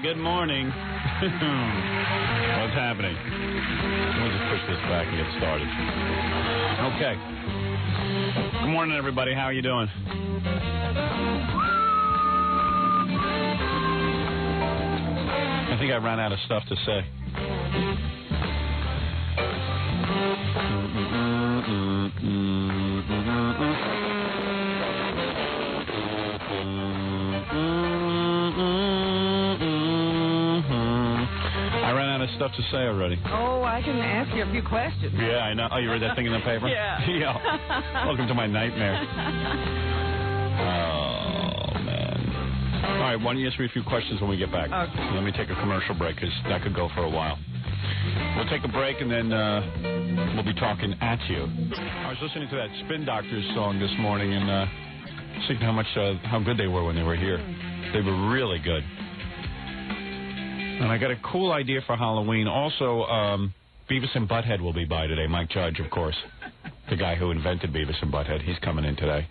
good morning. What's happening? Let me just push this back and get started. Okay. Good morning, everybody. How are you doing? I think I ran out of stuff to say. I ran out of stuff to say already. Oh, I can ask you a few questions. Yeah, I know. Oh, you read that thing in the paper? Yeah. Yeah. Welcome to my nightmare. Oh, man. All right, why don't you ask me a few questions when we get back? Okay. Let me take a commercial break because that could go for a while. We'll take a break and then we'll be talking at you. I was listening to that Spin Doctors song this morning and seeing how good they were when they were here. They were really good. And I got a cool idea for Halloween. Also, Beavis and Butthead will be by today. Mike Judge, of course, the guy who invented Beavis and Butthead. He's coming in today.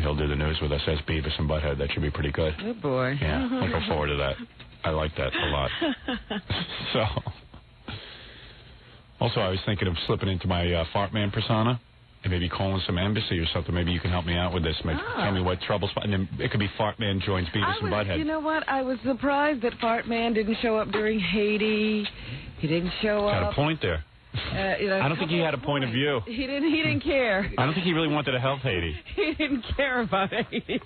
He'll do the news with us as Beavis and Butthead. That should be pretty good. Good boy. Yeah, looking forward to that. I like that a lot. So, also, I was thinking of slipping into my Fart Man persona and maybe calling some embassy or something. Maybe you can help me out with this. Maybe tell me what trouble spot. And then it could be Fart Man joins Beavis and Butthead. You know what? I was surprised that Fart Man didn't show up during Haiti. He didn't show up. Got a point there. I don't think he had a point of view. He didn't care. I don't think he really wanted to help Haiti. He didn't care about Haiti.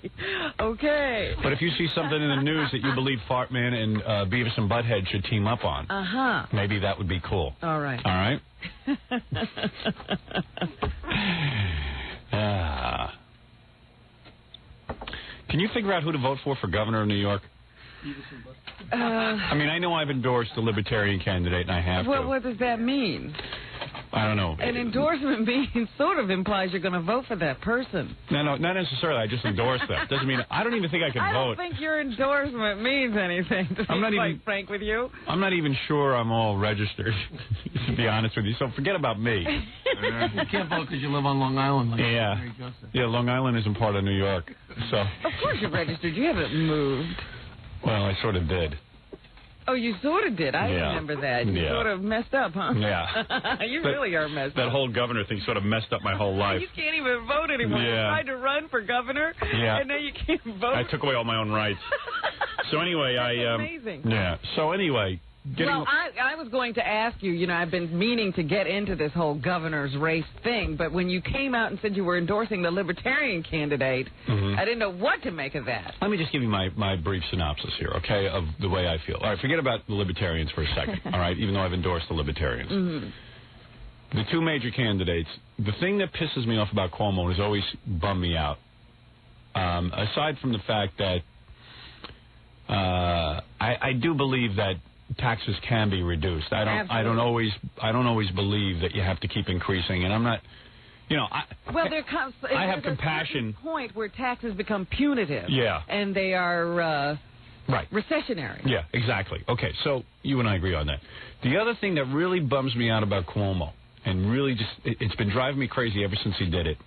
Okay. But if you see something in the news that you believe Fart Man and Beavis and Butthead should team up on, maybe that would be cool. All right. All right? Can you figure out who to vote for governor of New York? I mean, I know I've endorsed the Libertarian candidate, and I have to. What does that mean? I don't know. An endorsement means sort of implies you're going to vote for that person. No, not necessarily. I just endorse them. Doesn't mean I don't even think I can vote. I don't think your endorsement means anything, to be quite frank with you. I'm not even sure I'm all registered, to be honest with you. So forget about me. You can't vote because you live on Long Island. Like Yeah, Long Island isn't part of New York. So. Of course you're registered. You haven't moved. Well, I sort of did. Oh, you sort of did. I remember that. You sort of messed up, huh? Yeah. You really are messed up. That whole governor thing sort of messed up my whole life. You can't even vote anymore. Yeah. You tried to run for governor, and now you can't vote. I took away all my own rights. So anyway, That's amazing. Yeah. So anyway. Well, I was going to ask you, I've been meaning to get into this whole governor's race thing, but when you came out and said you were endorsing the Libertarian candidate, I didn't know what to make of that. Let me just give you my brief synopsis here, okay, of the way I feel. All right, forget about the Libertarians for a second, all right, even though I've endorsed the Libertarians. The two major candidates, the thing that pisses me off about Cuomo has always bummed me out, aside from the fact that I do believe that taxes can be reduced. I don't always believe that you have to keep increasing, and I'm not. I have compassion. A point where taxes become punitive. Yeah. And they are recessionary. Yeah, exactly. Okay, so you and I agree on that. The other thing that really bums me out about Cuomo, and really just it's been driving me crazy ever since he did it,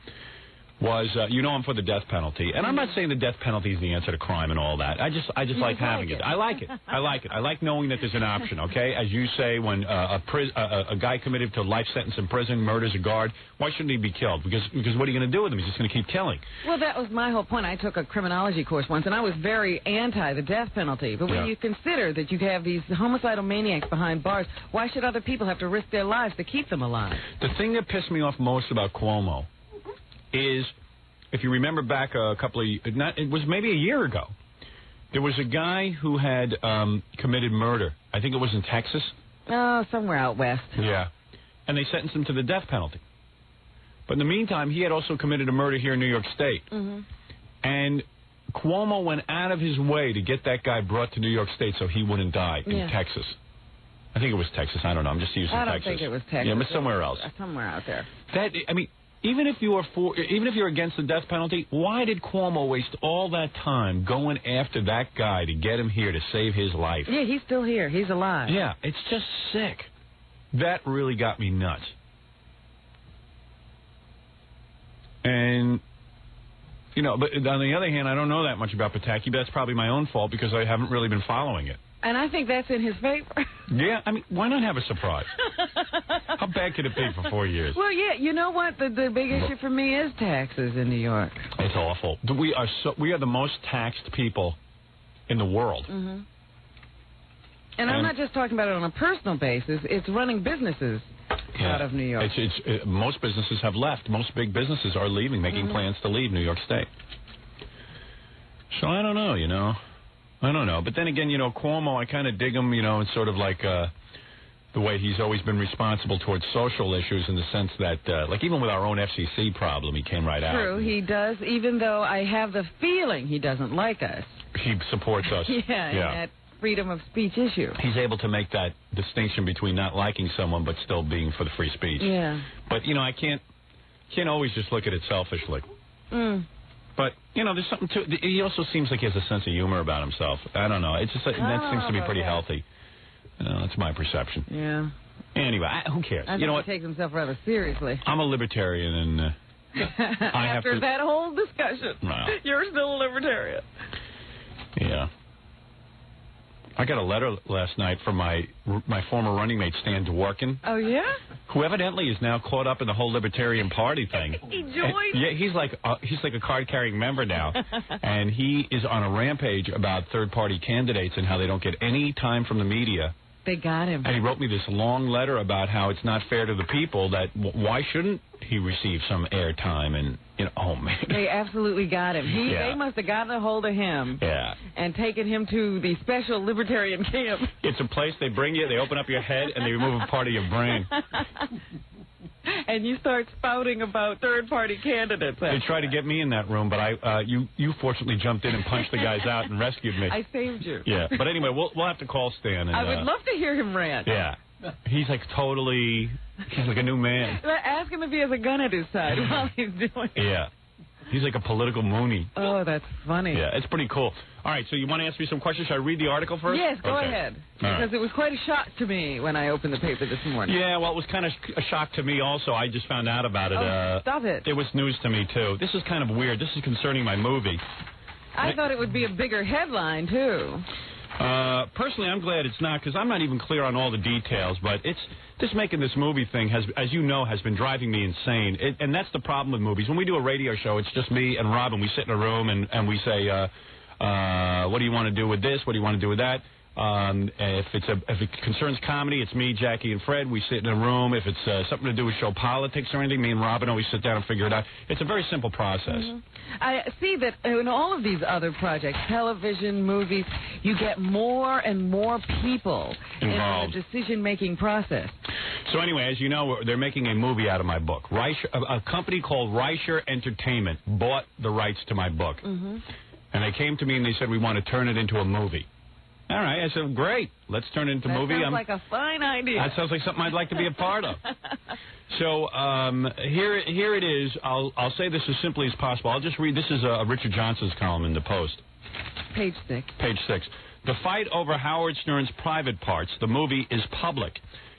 was I'm for the death penalty, and I'm not saying the death penalty is the answer to crime and all that. I just like having it. I like it. I like it. I like knowing that there's an option. Okay, as you say, when a guy committed to a life sentence in prison murders a guard, why shouldn't he be killed? Because what are you going to do with him? He's just going to keep killing. Well, that was my whole point. I took a criminology course once, and I was very anti the death penalty. But when you consider that you have these homicidal maniacs behind bars, why should other people have to risk their lives to keep them alive? The thing that pissed me off most about Cuomo is, if you remember back it was maybe a year ago, there was a guy who had committed murder. I think it was in Texas. Oh, somewhere out west. Yeah. And they sentenced him to the death penalty. But in the meantime, he had also committed a murder here in New York State. And Cuomo went out of his way to get that guy brought to New York State so he wouldn't die in Texas. I think it was Texas. I don't know. I'm just using Texas. I don't think it was Texas. Yeah, but somewhere else. Somewhere out there. Even if you're against the death penalty, why did Cuomo waste all that time going after that guy to get him here to save his life? Yeah, he's still here. He's alive. Yeah, it's just sick. That really got me nuts. And You know, but on the other hand, I don't know that much about Pataki, but that's probably my own fault because I haven't really been following it. And I think that's in his favor. Yeah, I mean, why not have a surprise? How bad could it be for 4 years? Well, yeah, you know what? The big issue for me is taxes in New York. It's awful. We are the most taxed people in the world. Mm-hmm. And I'm not just talking about it on a personal basis. It's running businesses out of New York. Most businesses have left. Most big businesses are leaving, making plans to leave New York State. So I don't know, you know. I don't know. But then again, you know, Cuomo, I kind of dig him, you know, it's sort of like the way he's always been responsible towards social issues in the sense that, like even with our own FCC problem, he came right out. True, he does, even though I have the feeling he doesn't like us. He supports us. Yeah, that freedom of speech issue. He's able to make that distinction between not liking someone but still being for the free speech. Yeah. But, you know, I can't always just look at it selfishly. Mm. But, you know, there's something to it. He also seems like he has a sense of humor about himself. I don't know. It's just that seems to be pretty healthy. That's my perception. Yeah. Anyway, who cares? I think he takes himself rather seriously. I'm a libertarian, and I have After that whole discussion, you're still a libertarian. Yeah. I got a letter last night from my former running mate, Stan Dworkin. Oh, yeah? Who evidently is now caught up in the whole Libertarian Party thing. He joined? Yeah, he's like a card-carrying member now. And he is on a rampage about third-party candidates and how they don't get any time from the media. They got him. And he wrote me this long letter about how it's not fair to the people, that why shouldn't he receive some airtime? And, you know, oh, man. They absolutely got him. They must have gotten a hold of him and taken him to the special libertarian camp. It's a place they bring you, they open up your head, and they remove a part of your brain. And you start spouting about third-party candidates. They tried to get me in that room, but you fortunately jumped in and punched the guys out and rescued me. I saved you. Yeah, but anyway, we'll have to call Stan. And, I would love to hear him rant. Yeah. He's like he's like a new man. Ask him if he has a gun at his side while he's doing it. Yeah. He's like a political Mooney. Oh, that's funny. Yeah, it's pretty cool. All right, so you want to ask me some questions? Should I read the article first? Yes, go ahead. Because it was quite a shock to me when I opened the paper this morning. Yeah, well, it was kind of a shock to me also. I just found out about it. Oh, stop it. It was news to me, too. This is kind of weird. This is concerning my movie. I thought it would be a bigger headline, too. Personally, I'm glad it's not, because I'm not even clear on all the details, but this making this movie thing has, as you know, has been driving me insane. And that's the problem with movies. When we do a radio show, it's just me and Robin. We sit in a room and we say, what do you want to do with this? What do you want to do with that? If it concerns comedy, it's me, Jackie, and Fred. We sit in a room. If it's something to do with show politics or anything, me and Robin always sit down and figure it out. It's a very simple process. Mm-hmm. I see that in all of these other projects, television, movies, you get more and more people involved in the decision-making process. So anyway, as you know, they're making a movie out of my book. A company called Reicher Entertainment bought the rights to my book. Mm-hmm. And they came to me and they said, we want to turn it into a movie. All right. I said, great. Let's turn it into a movie. That sounds like a fine idea. That sounds like something I'd like to be a part of. So here it is. I'll say this as simply as possible. I'll just read. This is Richard Johnson's column in the Post. Page 6. Page 6. The fight over Howard Stern's private parts, the movie, is public.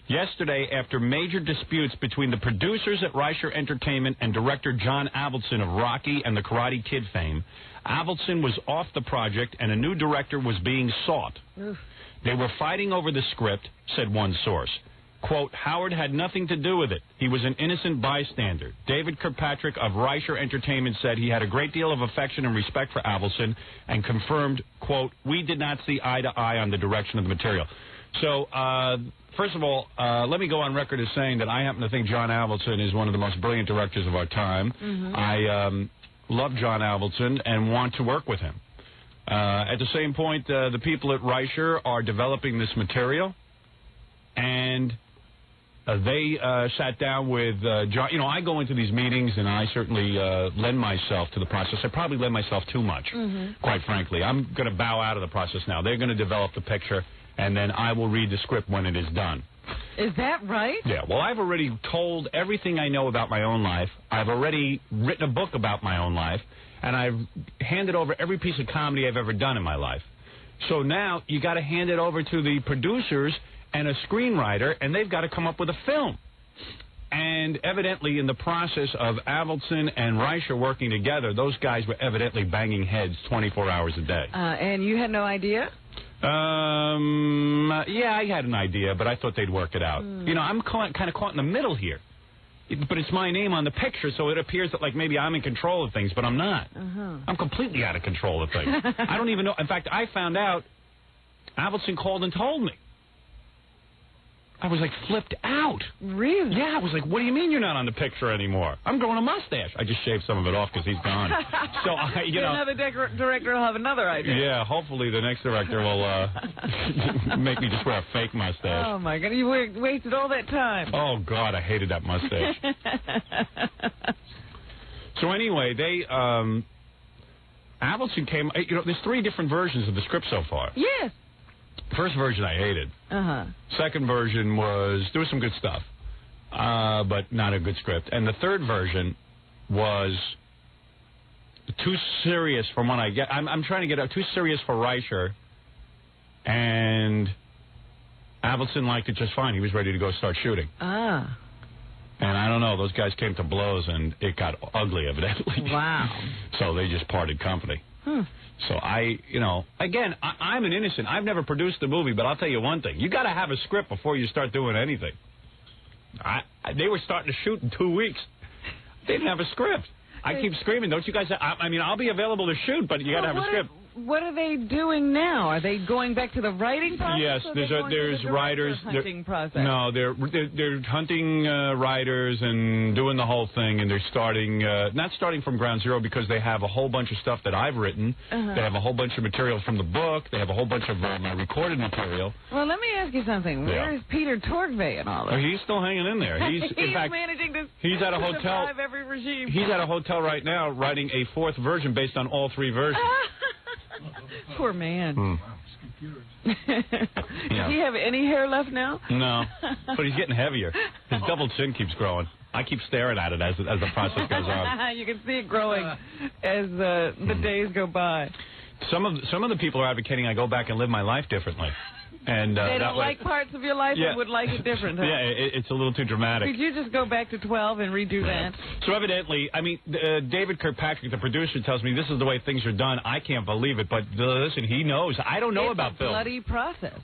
Yesterday, after major disputes between the producers at Reicher Entertainment and director John Avildsen of Rocky and the Karate Kid fame, Avildsen was off the project and a new director was being sought. Oof. They were fighting over the script, said one source. Quote, Howard had nothing to do with it. He was an innocent bystander. David Kirkpatrick of Reicher Entertainment said he had a great deal of affection and respect for Avildsen and confirmed, quote, we did not see eye to eye on the direction of the material. So, first of all, let me go on record as saying that I happen to think John Avildsen is one of the most brilliant directors of our time. Mm-hmm. I love John Avildsen and want to work with him. At the same point, the people at Reicher are developing this material, and they sat down with John. You know, I go into these meetings, and I certainly lend myself to the process. I probably lend myself too much, quite frankly. I'm going to bow out of the process now. They're going to develop the picture, and then I will read the script when it is done. Is that right? Yeah. Well, I've already told everything I know about my own life. I've already written a book about my own life, and I've handed over every piece of comedy I've ever done in my life. So now you got to hand it over to the producers and a screenwriter, and they've got to come up with a film. And evidently, in the process of Avildsen and Reicher working together, those guys were evidently banging heads 24 hours a day. And you had no idea? Yeah, I had an idea, but I thought they'd work it out. You know, I'm kind of caught in the middle here. But it's my name on the picture, so it appears that, like, maybe I'm in control of things, but I'm not. I'm completely out of control of things. I don't even know. In fact, I found out Avildsen called and told me. I was, like, flipped out. Really? Yeah, I was like, what do you mean you're not on the picture anymore? I'm growing a mustache. I just shaved some of it off because he's gone. So, you know. Another director will have another idea. Yeah, hopefully the next director will make me just wear a fake mustache. Oh, my God. You wasted all that time. Oh, God, I hated that mustache. So, anyway, they, Avildsen came, you know, there's 3 different versions of the script so far. Yes. First version I hated. Second version there was some good stuff, but not a good script. And the third version was too serious from what I get. I'm trying to get out too serious for Reicher, and Avildsen liked it just fine. He was ready to go start shooting. And I don't know, those guys came to blows, and it got ugly, evidently. Wow. So they just parted company. So you know, again, I'm an innocent. I've never produced a movie, but I'll tell you one thing. You got to have a script before you start doing anything. They were starting to shoot in 2 weeks. They didn't have a script. I keep screaming, don't you guys? I mean, I'll be available to shoot, but you got to have a script. What are they doing now? Are they going back to the writing process? Yes, there's writers. Hunting process. No, they're hunting writers and doing the whole thing, and they're starting not starting from ground zero because they have a whole bunch of stuff that I've written. They have a whole bunch of material from the book. They have a whole bunch of recorded material. Well, let me ask you something. Where is Peter Torgvay and all that? He's still hanging in there. He's in fact managing to he's at a hotel. Survive every regime. He's at a hotel right now writing a 4th version based on all 3 versions. Poor man. Does he have any hair left now? No, but he's getting heavier. His double chin keeps growing. I keep staring at it as the process goes on. You can see it growing as the days go by. Some of the people are advocating I go back and live my life differently. And they don't like parts of your life and would like it different, huh? Yeah, it's a little too dramatic. Could you just go back to 12 and redo that? So evidently, I mean, David Kirkpatrick, the producer, tells me this is the way things are done. I can't believe it, but listen, he knows. I don't know about film. It's a bloody process.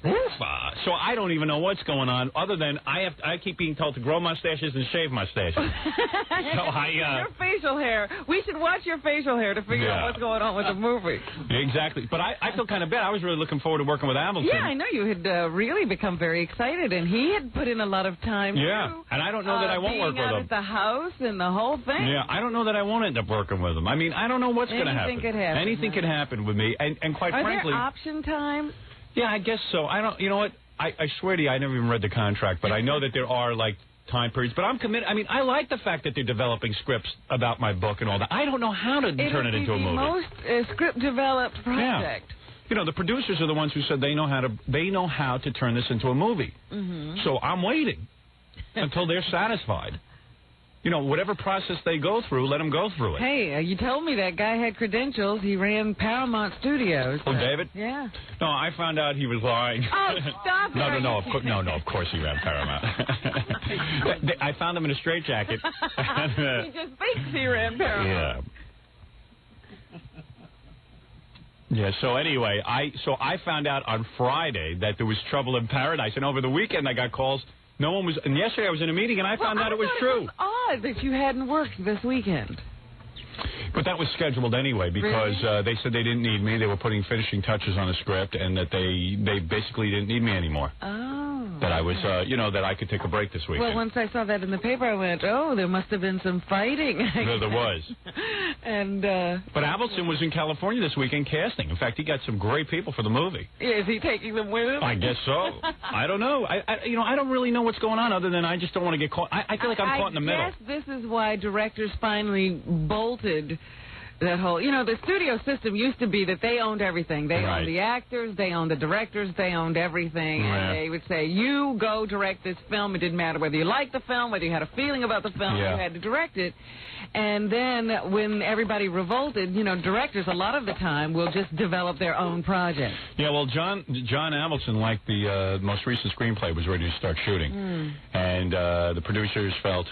So I don't even know what's going on, other than I keep being told to grow mustaches and shave mustaches. Your facial hair. We should watch your facial hair to figure out what's going on with the movie. Exactly. But I feel kind of bad. I was really looking forward to working with Avildsen. Yeah, I know you had really become very excited, and he had put in a lot of time. Yeah, and I don't know that I won't work with him. Being out at the house and the whole thing. Yeah, I don't know that I won't end up working with him. I mean, I don't know what's going to happen. Anything could happen. Anything could happen with me, and quite frankly. Are there option times? Yeah, I guess so. I don't. You know what? I swear to you, I never even read the contract, but I know that there are like time periods. But I'm committed. I mean, I like the fact that they're developing scripts about my book and all that. I don't know how to turn it into a movie. Most script developed project. Yeah. You know, the producers are the ones who said they know how to turn this into a movie. So I'm waiting until they're satisfied. You know, whatever process they go through, let them go through it. Hey, you told me that guy had credentials. He ran Paramount Studios. Oh, David? Yeah. No, I found out he was lying. Oh, stop it. No, of course he ran Paramount. I found him in a straitjacket. He just thinks he ran Paramount. Yeah. Yeah, so anyway, I found out on Friday that there was trouble in paradise, and over the weekend I got calls. No one was, and yesterday I was in a meeting and I found out it was true. It was odd that you hadn't worked this weekend. But that was scheduled anyway because they said they didn't need me. They were putting finishing touches on the script, and that they basically didn't need me anymore. Oh. That I was, that I could take a break this weekend. Well, once I saw that in the paper, I went, there must have been some fighting. There was. And but Avildsen was in California this weekend casting. In fact, he got some great people for the movie. Is he taking them with him? I guess so. I don't know. I don't really know what's going on other than I just don't want to get caught. I feel like I'm caught in the middle. I guess this is why directors finally bolted that whole, the studio system used to be that they owned everything. They owned the actors, they owned the directors, they owned everything. And they would say, you go direct this film. It didn't matter whether you liked the film, whether you had a feeling about the film, you had to direct it. And then when everybody revolted, directors a lot of the time will just develop their own project. Yeah, well, John Avildsen, like the most recent screenplay, was ready to start shooting. And the producers felt,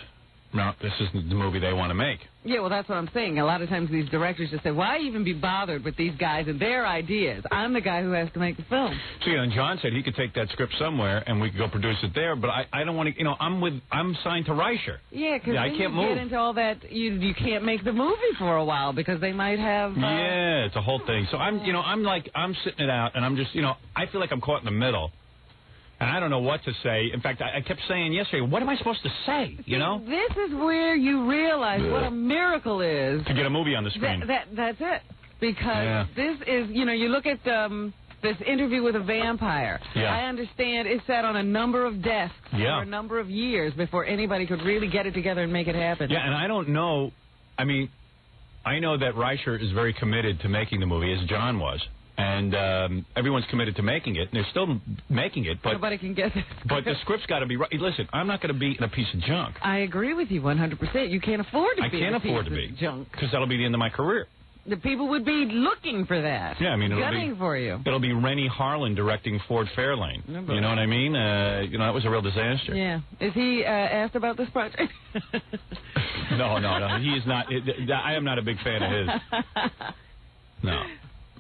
no, this isn't the movie they want to make. Yeah, well, that's what I'm saying. A lot of times these directors just say, why even be bothered with these guys and their ideas? I'm the guy who has to make the film. So, and John said he could take that script somewhere and we could go produce it there, but I don't want to, I'm signed to Reicher. Yeah, because I can't move. Get into all that, you can't make the movie for a while because they might have... Yeah, it's a whole thing. So I'm sitting it out and I'm just, I feel like I'm caught in the middle. And I don't know what to say. In fact, I kept saying yesterday, what am I supposed to say, This is where you realize what a miracle is. To get a movie on the screen. That's it. Because this is, you look at this Interview with a Vampire. Yeah. I understand it sat on a number of desks for a number of years before anybody could really get it together and make it happen. Yeah, and I don't know. I mean, I know that Reicher is very committed to making the movie, as John was. And everyone's committed to making it, and they're still making it. But nobody can get it. But the script's got to be right. Listen, I'm not going to be in a piece of junk. I agree with you 100%. You can't afford to be in a piece of junk. Because that'll be the end of my career. The people would be looking for that. Yeah, I mean, gunning for you. It'll be Rennie Harlan directing Ford Fairlane. You know what I mean? That was a real disaster. Yeah. Is he asked about this project? No. He is not. I am not a big fan of his. No.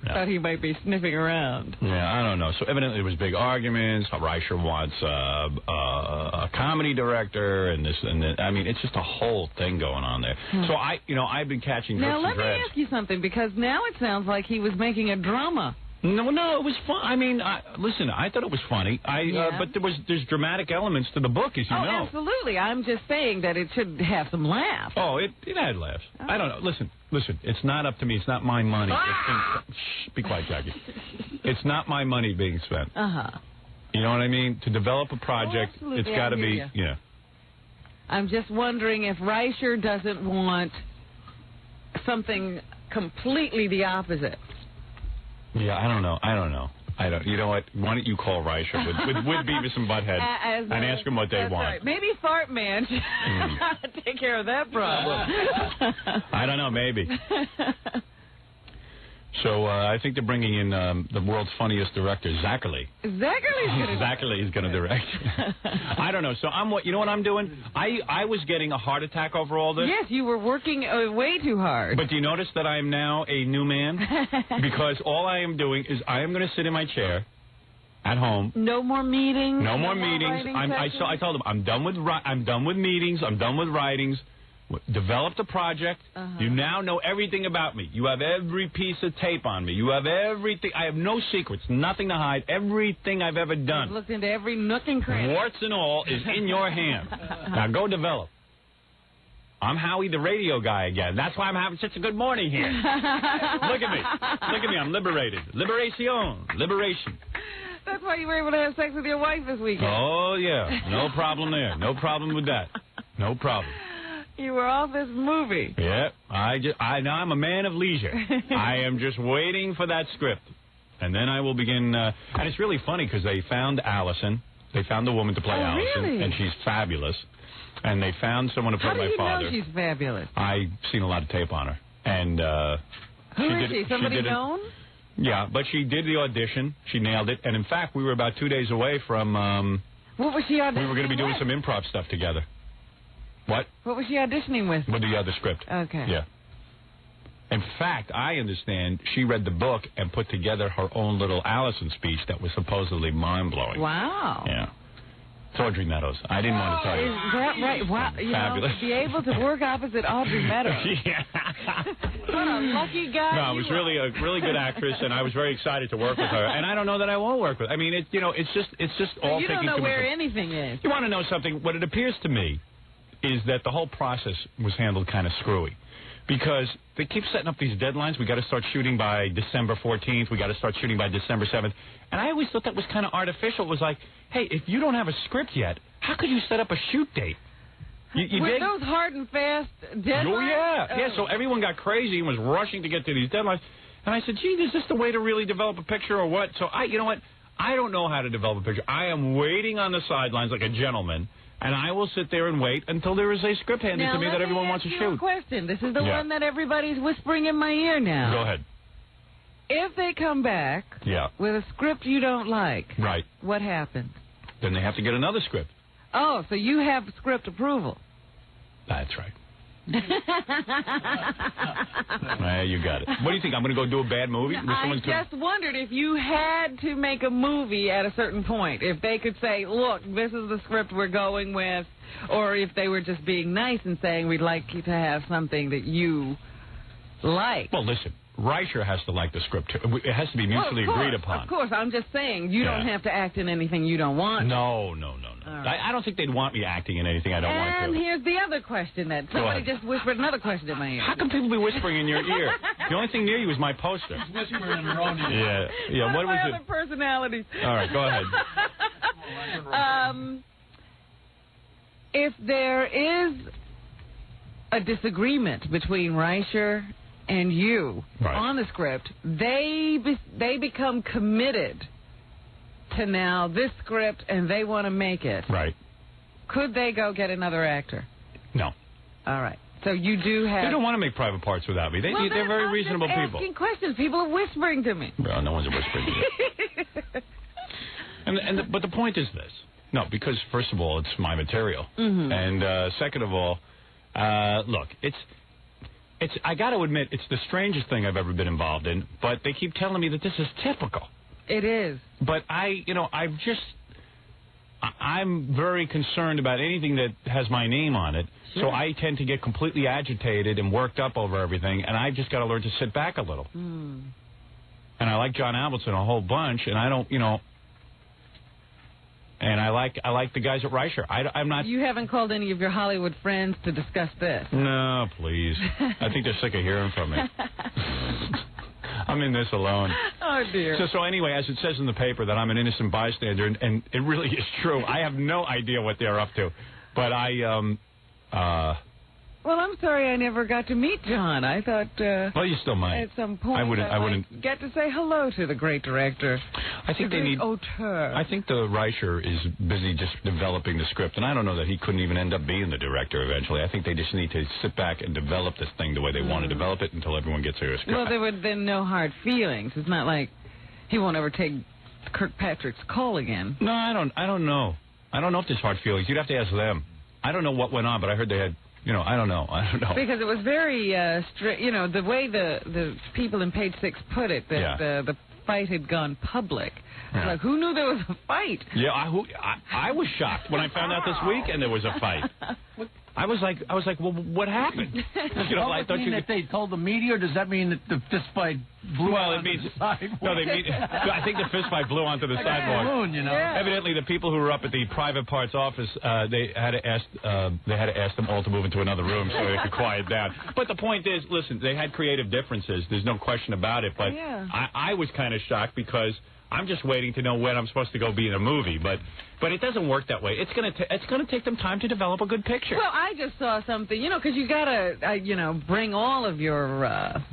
Thought he might be sniffing around. Yeah, I don't know. So evidently there was big arguments. Reicher wants a comedy director, and this and that. I mean, it's just a whole thing going on there. So I've been catching drips and drabs. Now let me ask you something, because now it sounds like he was making a drama. No, it was fun. I mean, listen, I thought it was funny. But there's dramatic elements to the book, as you know. Absolutely. I'm just saying that it should have some laughs. Oh, it had laughs. Oh. I don't know. Listen. It's not up to me. It's not my money. Shh, be quiet, Jackie. It's not my money being spent. You know what I mean? To develop a project, it's got to be. Yeah. I'm just wondering if Reicher doesn't want something completely the opposite. Yeah, I don't know. You know what? Why don't you call Reicher with Beavis and Butthead and ask them what they want? Right. Maybe Fart Man should take care of that problem. I don't know. Maybe. So I think they're bringing in the world's funniest director, Zacherle. Zacherle is going to direct. I don't know. So you know what I'm doing? I was getting a heart attack over all this. Yes, you were working way too hard. But do you notice that I am now a new man? Because all I am doing is I am going to sit in my chair at home. No more meetings. No more meetings. I told them I'm done with meetings. I'm done with writings. Developed a project. You now know everything about me. You have every piece of tape on me. You have everything. I have no secrets, nothing to hide. Everything I've ever done. I've looked into every nook and cranny. Warts and all is in your hands. Now go develop. I'm Howie the radio guy again. That's why I'm having such a good morning here. Look at me. I'm liberated. Liberation. That's why you were able to have sex with your wife this weekend. Oh, yeah. No problem there. No problem with that. No problem. You were off this movie. Yeah, now I'm a man of leisure. I am just waiting for that script, and then I will begin. And it's really funny because they found Allison. They found the woman to play Allison, really? and she's fabulous. And they found someone to play my father. How do you know she's fabulous? I've seen a lot of tape on her, and who is she? Somebody known? Yeah, but she did the audition. She nailed it, and in fact, we were about 2 days away from. What was she auditioning? We were going to be doing some improv stuff together. What was she auditioning with? With the other script. Okay. Yeah. In fact, I understand she read the book and put together her own little Allison speech that was supposedly mind-blowing. Wow. Yeah. It's Audrey Meadows. I didn't want to tell you. Is that right? Wow. Fabulous. To be able to work opposite Audrey Meadows. Yeah. What a lucky guy. No, it was really a really good actress, and I was very excited to work with her. And I don't know that I won't work with her. I mean, it's just all taking. You don't know where anything is. You want to know something? What it appears to me is that the whole process was handled kind of screwy. Because they keep setting up these deadlines. We got to start shooting by December 14th. We got to start shooting by December 7th. And I always thought that was kind of artificial. It was like, hey, if you don't have a script yet, how could you set up a shoot date? You Were dig? those hard and fast deadlines? Oh, yeah. Yeah, so everyone got crazy and was rushing to get to these deadlines. And I said, gee, is this the way to really develop a picture or what? So, you know what? I don't know how to develop a picture. I am waiting on the sidelines like a gentleman, and I will sit there and wait until there is a script handed to me that everyone wants to shoot. Now, let me ask you a question. This is the one that everybody's whispering in my ear now. Go ahead. If they come back with a script you don't like, right, what happens? Then they have to get another script. Oh, so you have script approval. That's right. You got it. What do you think? I'm going to go do a bad movie? I just wondered if you had to make a movie at a certain point, if they could say, look, this is the script we're going with, or if they were just being nice and saying, we'd like you to have something that you like. Well, listen. Reicher has to like the script. It has to be mutually agreed upon. Of course. I'm just saying, you don't have to act in anything you don't want. No. Right. I don't think they'd want me acting in anything I don't want to. And here's the other question then. Somebody just whispered another question in my ear. How can people be whispering in your ear? The only thing near you is my poster. Whispering in their own ear. Yeah. What was other personalities? All right, go ahead. If there is a disagreement between Reicher and you on the script, they become committed to now this script and they want to make it. Right. Could they go get another actor? No. All right. So you do have... They don't want to make private parts without me. They're very reasonable people. I'm just asking questions. People are whispering to me. Well, no one's whispering to me. But the point is this. No, because first of all, it's my material. Mm-hmm. And second of all, look, I got to admit, it's the strangest thing I've ever been involved in, but they keep telling me that this is typical. It is. But I'm very concerned about anything that has my name on it, so I tend to get completely agitated and worked up over everything, and I've just got to learn to sit back a little. And I like John Avildsen a whole bunch, and I don't, and I like the guys at Reicher. I'm not... You haven't called any of your Hollywood friends to discuss this? No, please. I think they're sick of hearing from me. I'm in this alone. Oh, dear. So anyway, as it says in the paper, that I'm an innocent bystander, and it really is true. I have no idea what they're up to. But Well, I'm sorry I never got to meet John. I thought... well, you still might. At some point, I wouldn't get to say hello to the great director. I think they need... auteur. I think the Reicher is busy just developing the script, and I don't know that he couldn't even end up being the director eventually. I think they just need to sit back and develop this thing the way they want to develop it until everyone gets their script. Well, there would then no hard feelings. It's not like he won't ever take Kirkpatrick's call again. No, I don't know. I don't know if there's hard feelings. You'd have to ask them. I don't know what went on, but I heard they had... I don't know. Because it was very strict. The way the people in Page 6 put it, that the fight had gone public. Yeah. Like, who knew there was a fight? Yeah, I was shocked when I found out this week and there was a fight. I was like, well, what happened? I thought that they told the media, or does that mean that the fist fight blew onto the sidewalk? No, I think the fist fight blew onto the sidewalk. Balloon, Evidently, the people who were up at the private parts office, they had to ask them all to move into another room so they could quiet down. But the point is, listen, they had creative differences. There's no question about it. But I was kind of shocked because I'm just waiting to know when I'm supposed to go be in a movie, but it doesn't work that way. It's gonna take them time to develop a good picture. Well, I just saw something, because you gotta, bring all of your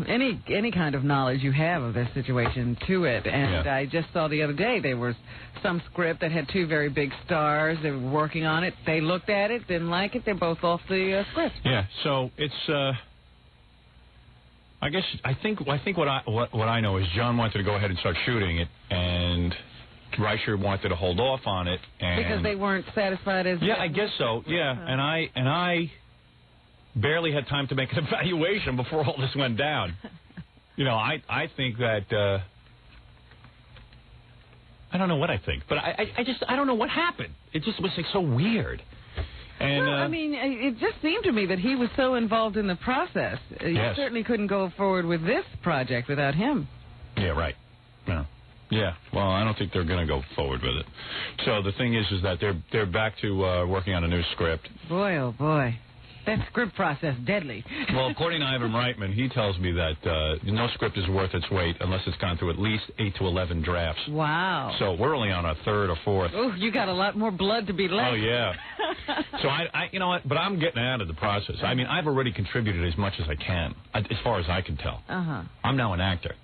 any kind of knowledge you have of this situation to it. And I just saw the other day there was some script that had two very big stars. They were working on it. They looked at it, didn't like it. They're both off the script. Yeah. So it's. I think what I know is John wanted to go ahead and start shooting it, and Reicher wanted to hold off on it, and because they weren't satisfied as... Yeah, I guess so. Yeah, and I barely had time to make an evaluation before all this went down. I think that I don't know what I think, but I don't know what happened. It just was so weird. And, it just seemed to me that he was so involved in the process. You certainly couldn't go forward with this project without him. Yeah, right. Yeah. Well, I don't think they're going to go forward with it. So the thing is that they're back to working on a new script. Boy, oh boy. That script process, deadly. Well, according to Ivan Reitman, he tells me that no script is worth its weight unless it's gone through at least 8 to 11 drafts. Wow. So we're only on our 3rd or 4th. Oh, you got a lot more blood to be left. Oh, yeah. So, you know what? But I'm getting out of the process. I mean, I've already contributed as much as I can, as far as I can tell. Uh-huh. I'm now an actor.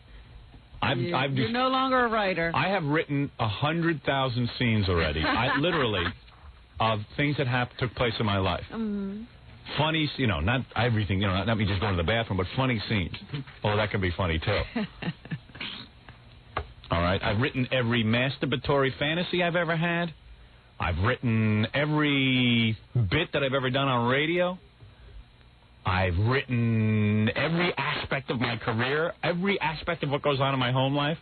You're no longer a writer. I have written 100,000 scenes already. Literally, of things that took place in my life. Mm-hmm. Funny, not everything, not me just going to the bathroom, but funny scenes. Oh, that can be funny, too. All right? I've written every masturbatory fantasy I've ever had. I've written every bit that I've ever done on radio. I've written every aspect of my career, every aspect of what goes on in my home life.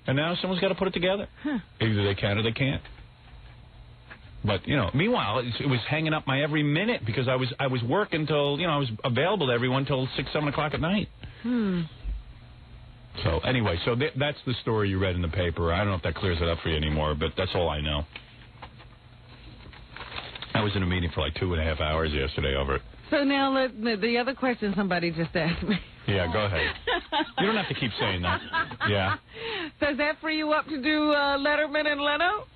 And now someone's got to put it together. Huh. Either they can or they can't. But, meanwhile, it was hanging up my every minute because I was working till, I was available to everyone till 6, 7 o'clock at night. So, anyway, that's the story you read in the paper. I don't know if that clears it up for you anymore, but that's all I know. I was in a meeting for like 2.5 hours yesterday over it. So now the other question somebody just asked me. Yeah, go ahead. You don't have to keep saying that. Yeah. Does that free you up to do Letterman and Leno?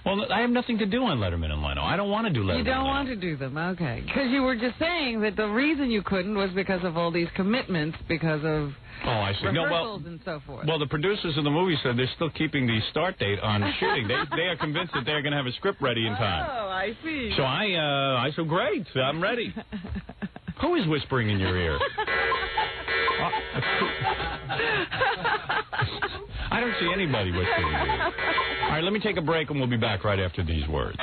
Well, I have nothing to do on Letterman and Leno. I don't want to do Letterman. You don't want to do them, okay. Because you were just saying that the reason you couldn't was because of all these commitments, because of rehearsals and so forth. Well, the producers of the movie said they're still keeping the start date on shooting. They are convinced that they're going to have a script ready in time. Oh, I see. So I said, great, I'm ready. Who is whispering in your ear? I don't see anybody whispering in your ear. All right, let me take a break, and we'll be back right after these words.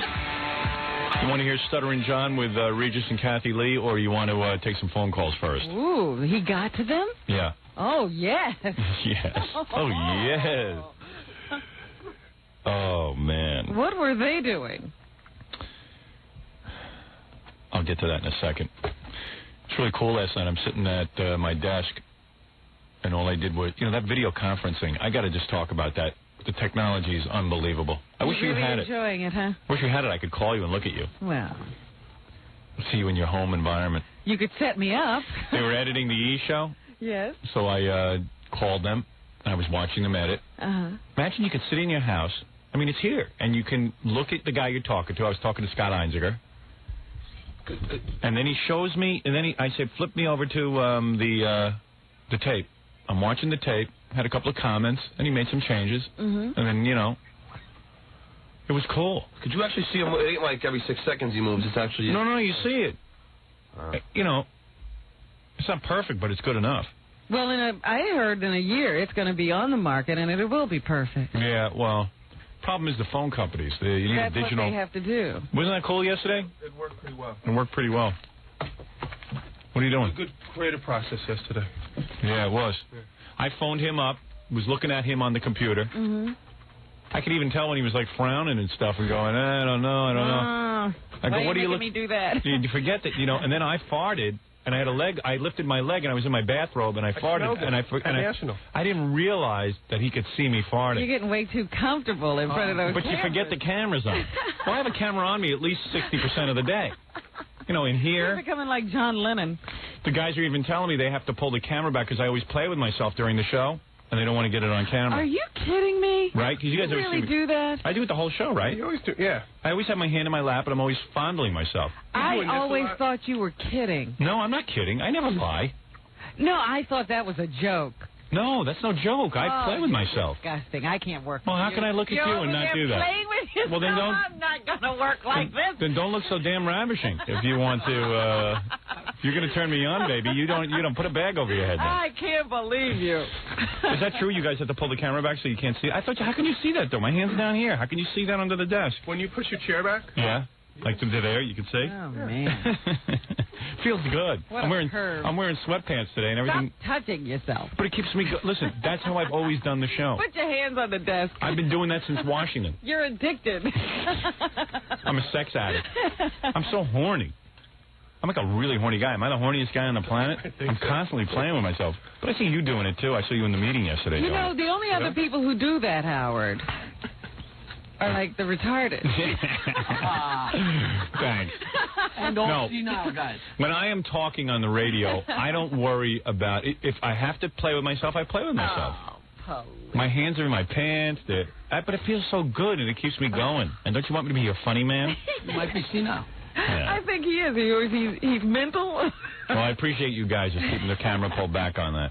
You want to hear Stuttering John with Regis and Kathy Lee, or you want to take some phone calls first? Ooh, he got to them? Yeah. Oh, yes. Yes. Oh, yes. Oh, man. What were they doing? I'll get to that in a second. It's really cool last night. I'm sitting at my desk, and all I did was, that video conferencing. I got to just talk about that. The technology is unbelievable. I wish you had it. Enjoying it, huh? Wish you had it. I could call you and look at you. Well. See you in your home environment. You could set me up. They were editing the E! show. Yes. So I called them, and I was watching them edit. Uh-huh. Imagine you could sit in your house. I mean, it's here. And you can look at the guy you're talking to. I was talking to Scott Einziger. And then he shows me, and then I said, flip me over to the tape. I'm watching the tape, had a couple of comments, and he made some changes. Mm-hmm. And then, it was cool. Could you actually see him, it ain't like every 6 seconds he moves, it's actually... No, you see it. It's not perfect, but it's good enough. Well, I heard in a year it's going to be on the market, and it will be perfect. Yeah, well, problem is the phone companies. You need That's a digital... what they have to do. Wasn't that cool yesterday? It worked pretty well. It worked pretty well. What are you doing? A good creative process yesterday. Yeah, it was. Yeah. I phoned him up, was looking at him on the computer. Mm-hmm. I could even tell when he was like frowning and stuff and going, I don't know. I go, what are you making me do that? You forget that, and then I farted. And I had a leg. I lifted my leg, and I was in my bathrobe, and I farted. I didn't realize that he could see me farting. You're getting way too comfortable in front of those But cameras. you forget the camera's on. Well, I have a camera on me at least 60% of the day. In here. You're becoming like John Lennon. The guys are even telling me they have to pull the camera back because I always play with myself during the show, and they don't want to get it on camera. Are you kidding me? Right? Because you guys really do that? I do it the whole show, right? You always do, yeah. I always have my hand in my lap, and I'm always fondling myself. I always thought you were kidding. No, I'm not kidding. I never lie. No, I thought that was a joke. No, that's no joke. I play with myself. Disgusting. I can't work with Well, how you. can I look at you and not do that? Playing with yourself? Well, then don't. I'm not going to work like this. Then don't look so damn ravishing. If you want to, if you're going to turn me on, baby, you don't put a bag over your head then. I can't believe you. Is that true? You guys have to pull the camera back so you can't see it? I thought, how can you see that, though? My hand's down here. How can you see that under the desk? When you push your chair back? Yeah. Like to there, you can see? Oh, man. Feels good. What I'm wearing sweatpants today and everything. Stop touching yourself. But it keeps me listen, that's how I've always done the show. Put your hands on the desk. I've been doing that since Washington. You're addicted. I'm a sex addict. I'm so horny. I'm like a really horny guy. Am I the horniest guy on the planet? I'm constantly playing with myself. But I see you doing it, too. I saw you in the meeting yesterday. The only other people who do that, Howard, Or like the retarded. Thanks. And all senile guys. When I am talking on the radio, I don't worry about it. If I have to play with myself, I play with myself. Oh, my hands are in my pants. But it feels so good, and it keeps me going. And don't you want me to be your funny man? You might be senile. Yeah. I think he is. He's mental. Well, I appreciate you guys just keeping the camera pulled back on that.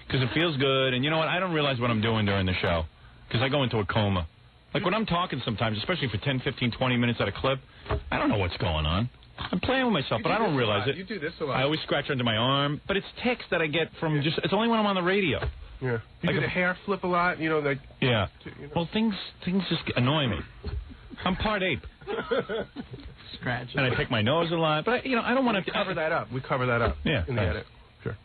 Because it feels good. And you know what? I don't realize what I'm doing during the show. Because I go into a coma. Like when I'm talking sometimes, especially for 10, 15, 20 minutes at a clip, I don't know what's going on. I'm playing with myself, but I don't realize it. You do this a lot. I always scratch under my arm. But it's tics that I get from just... It's only when I'm on the radio. Yeah. You do the hair flip a lot, you know, like... Yeah. You know. Well, things just annoy me. I'm part ape. Scratch. And I pick my nose a lot. But, I don't want to... cover that up. We cover that up in the edit. Sure.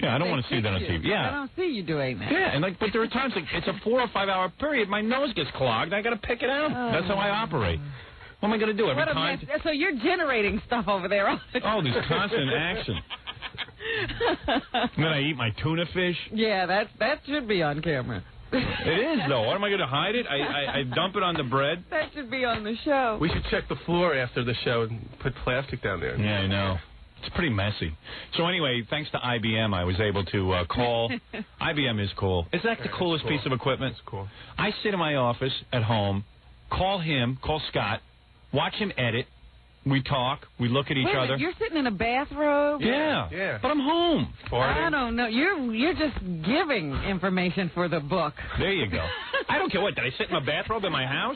Yeah, I don't want to see that on TV. Yeah. I don't see you doing that. Yeah, but there are times, like, it's a 4 or 5 hour period. My nose gets clogged. I got to pick it out. That's how I operate. What am I going to do every time? So you're generating stuff over there all the time. Oh, there's constant action. And then I eat my tuna fish. Yeah, that should be on camera. It is, though. What am I going to hide it? I dump it on the bread. That should be on the show. We should check the floor after the show and put plastic down there. Yeah, I know. It's pretty messy. So anyway, thanks to IBM, I was able to call. IBM is cool. Is that the coolest piece of equipment? It's cool. I sit in my office at home, call Scott, watch him edit. We talk. We look at each other. You're sitting in a bathrobe? Yeah. But I'm home. I don't know. You're just giving information for the book. There you go. I don't care what. Did I sit in my bathrobe in my house?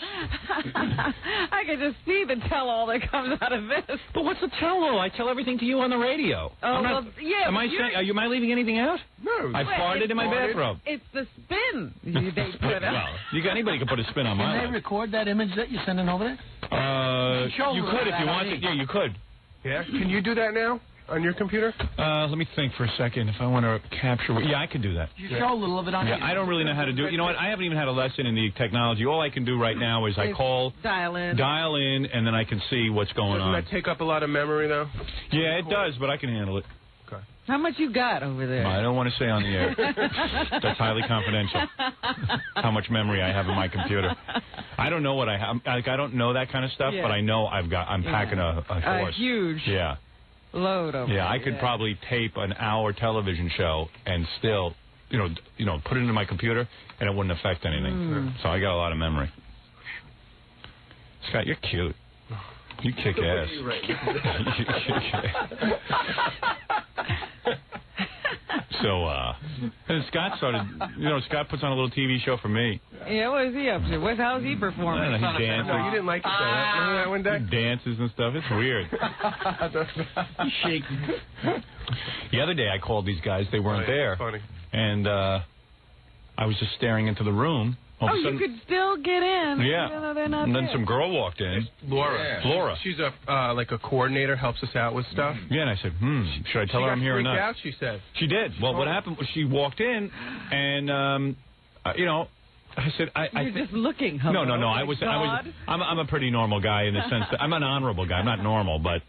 I can just see the tell-all that comes out of this. But what's the tell-all? I tell everything to you on the radio. Oh, well, yeah. Am I leaving anything out? No. I farted in my bathrobe. It's the spin they put up. Well, anybody can put a spin on my life. Can they record that image that you're sending over there? You could if you wanted. Yeah, you could. Yeah? Can you do that now on your computer? Let me think for a second if I want to capture. Yeah, I could do that. You show a little of it on. Yeah, I don't really know how to do it. You know what? I haven't even had a lesson in the technology. All I can do right now is I call, dial in, and then I can see what's going on. Doesn't that take up a lot of memory, though? Yeah, it does, but I can handle it. Okay. How much you got over there? I don't want to say on the air. That's highly confidential. How much memory I have in my computer. I don't know what I have. Like, I don't know that kind of stuff, but I know I'm packing a horse. A huge load over I could probably tape an hour television show and still, put it into my computer, and it wouldn't affect anything. So I got a lot of memory. Scott, you're cute. You kick ass. You kick ass. So, and Scott started, Scott puts on a little TV show for me. Yeah, what is he up to? How's he performing? He dances. No, you didn't like it, though. Remember that one day? He dances and stuff. It's weird. He's shaking. The other day I called these guys. They weren't there. Funny. And I was just staring into the room. You could still get in. Yeah. Even though they're not and then there. some girl walked in. Laura. Yeah. Laura. She's like a coordinator, helps us out with stuff. Yeah, and I said, should I tell her I'm here or not? She got freaked out, she said. She did. Well, what happened was she walked in, and, I said, You're just looking. Hello, No. I'm a pretty normal guy in the sense that I'm an honorable guy. I'm not normal, but...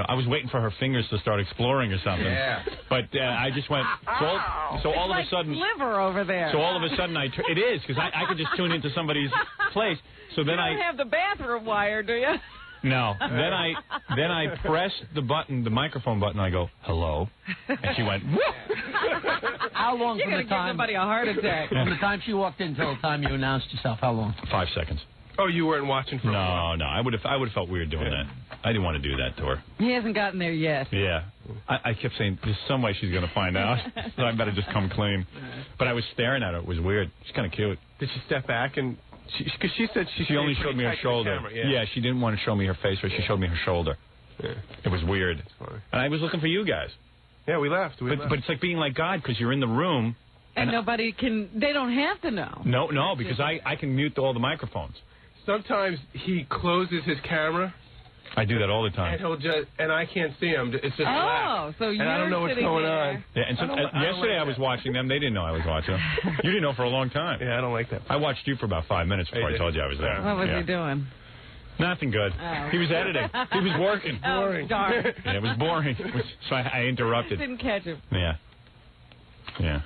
I was waiting for her fingers to start exploring or something. Yeah. But I just went, so all of a sudden... liver over there. So all of a sudden, it is, because I could just tune into somebody's place. So then you don't have the bathroom wire, do you? No. Then I pressed the button, the microphone button, I go, hello. And she went, whoop! How long You're from the time... You're going to give somebody a heart attack. From the time she walked in till the time you announced yourself, how long? 5 seconds. Oh, you weren't watching for No, I would have felt weird doing that. I didn't want to do that to her. He hasn't gotten there yet. Yeah. I kept saying, there's some way she's going to find out, so I better just come clean. But I was staring at her. It was weird. She's kind of cute. Did she step back and... Because she said she only showed me her shoulder. Yeah, she didn't want to show me her face, but she showed me her shoulder. Yeah. It was weird. And I was looking for you guys. Yeah, we left. But it's like being like God, because you're in the room. And nobody can... They don't have to know. No, because I can mute all the microphones. Sometimes he closes his camera. I do that all the time. And I can't see him. It's just black. So you're and I don't know what's going on. Yeah, and so, yesterday I was watching them. They didn't know I was watching them. You didn't know for a long time. Yeah, I don't like that. I watched you for about 5 minutes before I told you I was there. What was he doing? Nothing good. Oh. He was editing. He was working. Oh, darn. Yeah, it was boring. So I interrupted. Didn't catch him. Yeah.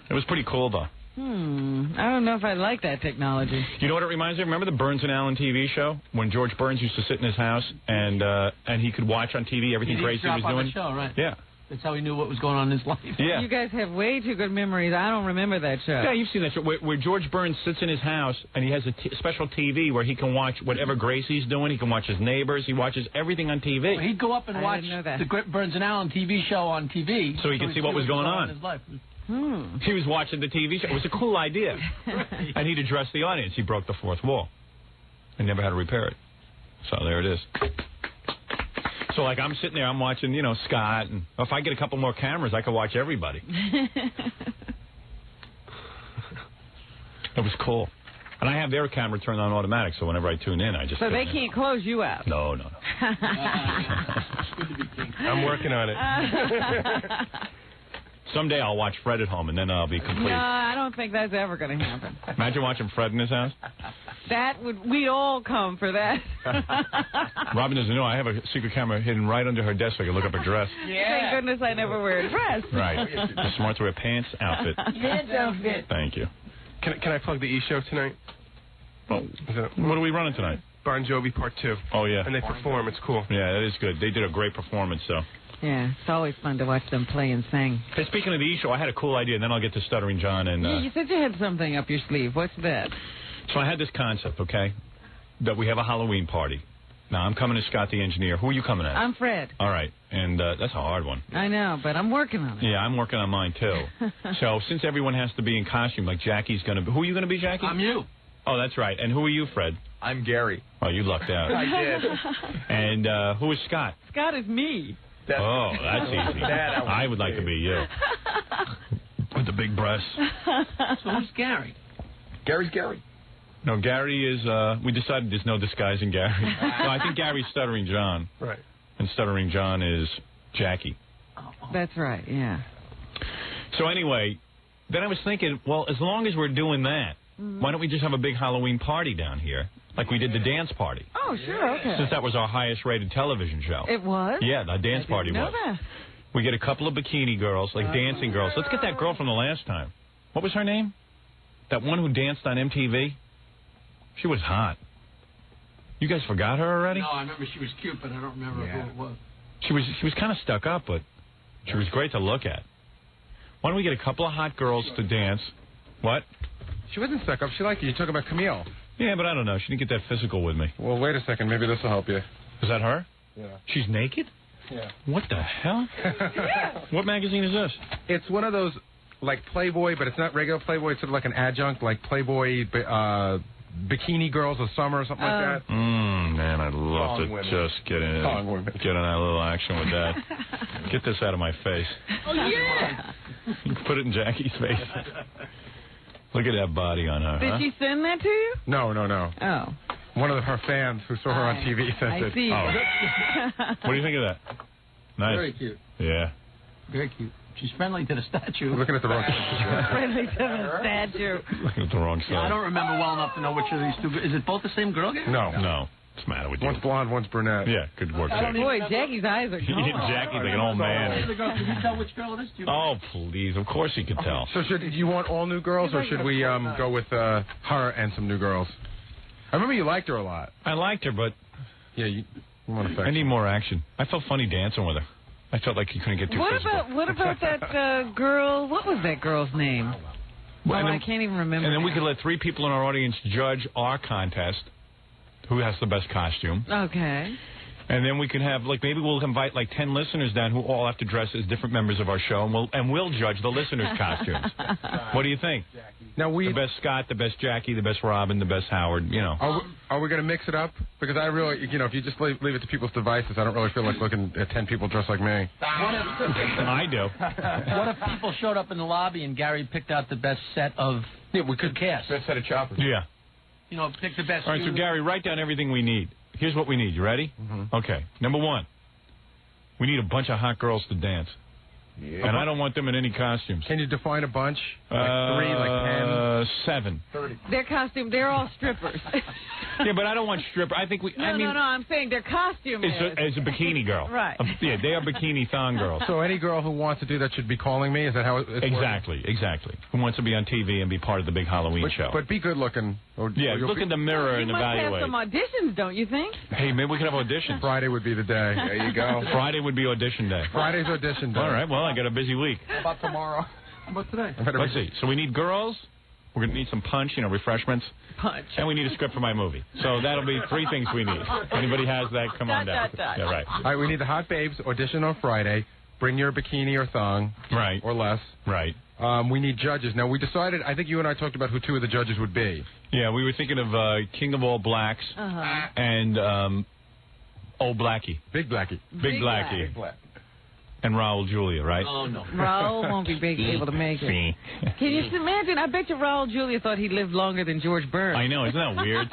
It was pretty cool, though. I don't know if I like that technology. You know what it reminds me of? Remember the Burns and Allen TV show when George Burns used to sit in his house and he could watch on TV everything Gracie was doing? On the show, right? Yeah. That's how he knew what was going on in his life. Yeah. You guys have way too good memories. I don't remember that show. Yeah, you've seen that show where George Burns sits in his house and he has a special TV where he can watch whatever Gracie's doing. He can watch his neighbors. He watches everything on TV. Well, he'd go up and watch the Burns and Allen TV show on TV. So he could see what was going on. In his life. He was watching the TV show. It was a cool idea. And he'd address the audience. He broke the fourth wall. And never had to repair it. So there it is. So, like, I'm sitting there, I'm watching, you know, Scott, and if I get a couple more cameras, I could watch everybody. It was cool. And I have their camera turned on automatic, so whenever I tune in, I just... So they can't close you out? No. I'm working on it. Someday I'll watch Fred at home, and then I'll be complete. No, I don't think that's ever going to happen. Imagine watching Fred in his house. We'd all come for that. Robin doesn't know I have a secret camera hidden right under her desk so I can look up her dress. Yeah. Thank goodness I never wear a dress. Right. It's smart to wear pants outfit. Pants outfit. Thank you. Can I plug the E-show tonight? Well, what are we running tonight? Bon Jovi Part 2. Oh, yeah. And they perform. It's cool. Yeah, that is good. They did a great performance, though. Yeah, it's always fun to watch them play and sing. Hey, speaking of the E-show, I had a cool idea, and then I'll get to Stuttering John. And yeah, you said you had something up your sleeve. What's that? So I had this concept, okay, that we have a Halloween party. Now, I'm coming as Scott the Engineer. Who are you coming as? I'm Fred. All right, and that's a hard one. I know, but I'm working on it. Yeah, I'm working on mine, too. So since everyone has to be in costume, like Jackie's going to be... Who are you going to be, Jackie? I'm you. Oh, that's right. And who are you, Fred? I'm Gary. Oh, you lucked out. I did. And who is Scott? Scott is me. Oh, that's easy. I would like to be you. With the big breasts. So who's Gary? Gary's Gary. No, Gary is, we decided there's no disguising Gary. No, I think Gary's Stuttering John. Right. And Stuttering John is Jackie. That's right, yeah. So anyway, then I was thinking, well, as long as we're doing that, why don't we just have a big Halloween party down here, like we did the dance party? Oh, sure, okay. Since that was our highest rated television show. It was? Yeah, the dance party was. That. We get a couple of bikini girls, like dancing girls. Let's get that girl from the last time. What was her name? That one who danced on MTV? She was hot. You guys forgot her already? No, I remember she was cute, but I don't remember who it was. She was kind of stuck up, but she was great to look at. Why don't we get a couple of hot girls to dance? What? She wasn't stuck up. She liked you. You talk about Camille. Yeah, but I don't know. She didn't get that physical with me. Well, wait a second. Maybe this will help you. Is that her? Yeah. She's naked? Yeah. What the hell? What magazine is this? It's one of those, like Playboy, but it's not regular Playboy. It's sort of like an adjunct, like Playboy Bikini Girls of Summer or something like that. Man, I'd love to just get in a little action with that. Get this out of my face. Oh, yeah. You can put it in Jackie's face. Look at that body on her. Did she send that to you? No. Oh. One of her fans who saw her on TV sent it. I see. Oh. What do you think of that? Nice. Very cute. Yeah. Very cute. She's friendly to the statue. You're looking at the wrong Friendly to the statue. Looking at the wrong side. Yeah, I don't remember well enough to know which of these two. Is it both the same girl? No. What's the matter with you? One's blonde, one's brunette. Yeah, good work, Jackie. Boy, Jackie's eyes are gone. Jackie's like an old man. Can you tell which girl it is? Oh, please. Of course he could tell. So do you want all new girls, or should we go with her and some new girls? I remember you liked her a lot. I liked her, but yeah, you want affection. I need more action. I felt funny dancing with her. I felt like you couldn't get too physical. What about that girl? What was that girl's name? Well, I can't even remember. And then we could let 3 people in our audience judge our contest. Who has the best costume? Okay. And then we can have, like, maybe we'll invite, like, 10 listeners down who all have to dress as different members of our show, and we'll judge the listeners' costumes. What do you think? Now the best Scott, the best Jackie, the best Robin, the best Howard, you know. Are we going to mix it up? Because I really, if you just leave it to people's devices, I don't really feel like looking at 10 people dressed like me. I do. What if people showed up in the lobby and Gary picked out the best set of we could cast? Best set of choppers. Yeah. Pick the best. All right, so Gary, write down everything we need. Here's what we need. You ready? Mm-hmm. Okay. Number 1, we need a bunch of hot girls to dance. Yeah. And I don't want them in any costumes. Can you define a bunch? Like 3, like 10? 7. 30. Their costume, they're all strippers. Yeah, Yeah, but I don't want stripper. I think we. No, I mean, no. I'm saying their costume is a bikini girl. Right. Yeah, they are bikini thong girls. So any girl who wants to do that should be calling me? Is that how it's Exactly. Who wants to be on TV and be part of the big Halloween show? But be good looking. Yeah, look in the mirror and you evaluate. must have some auditions, don't you think? Hey, maybe we could have auditions. Friday would be the day. There you go. Friday would be audition day. Friday's audition day. All right, well, I got a busy week. How about tomorrow? How about today? Let's see. So we need girls. We're going to need some punch, refreshments. Punch. And we need a script for my movie. So that'll be 3 things we need. Anybody has that, come on down. Yeah, right. All right, we need the hot babes, audition on Friday. Bring your bikini or thong. Right. Or less. Right. We need judges. Now, we decided, I think you and I talked about who 2 of the judges would be. Yeah, we were thinking of King of All Blacks and Old Blackie. Big Blackie. Big Blackie. Big Black. And Raul Julia, right? Oh, no. Raul won't be able to make it. Can you imagine? I bet you Raul Julia thought he lived longer than George Burns. I know, isn't that weird?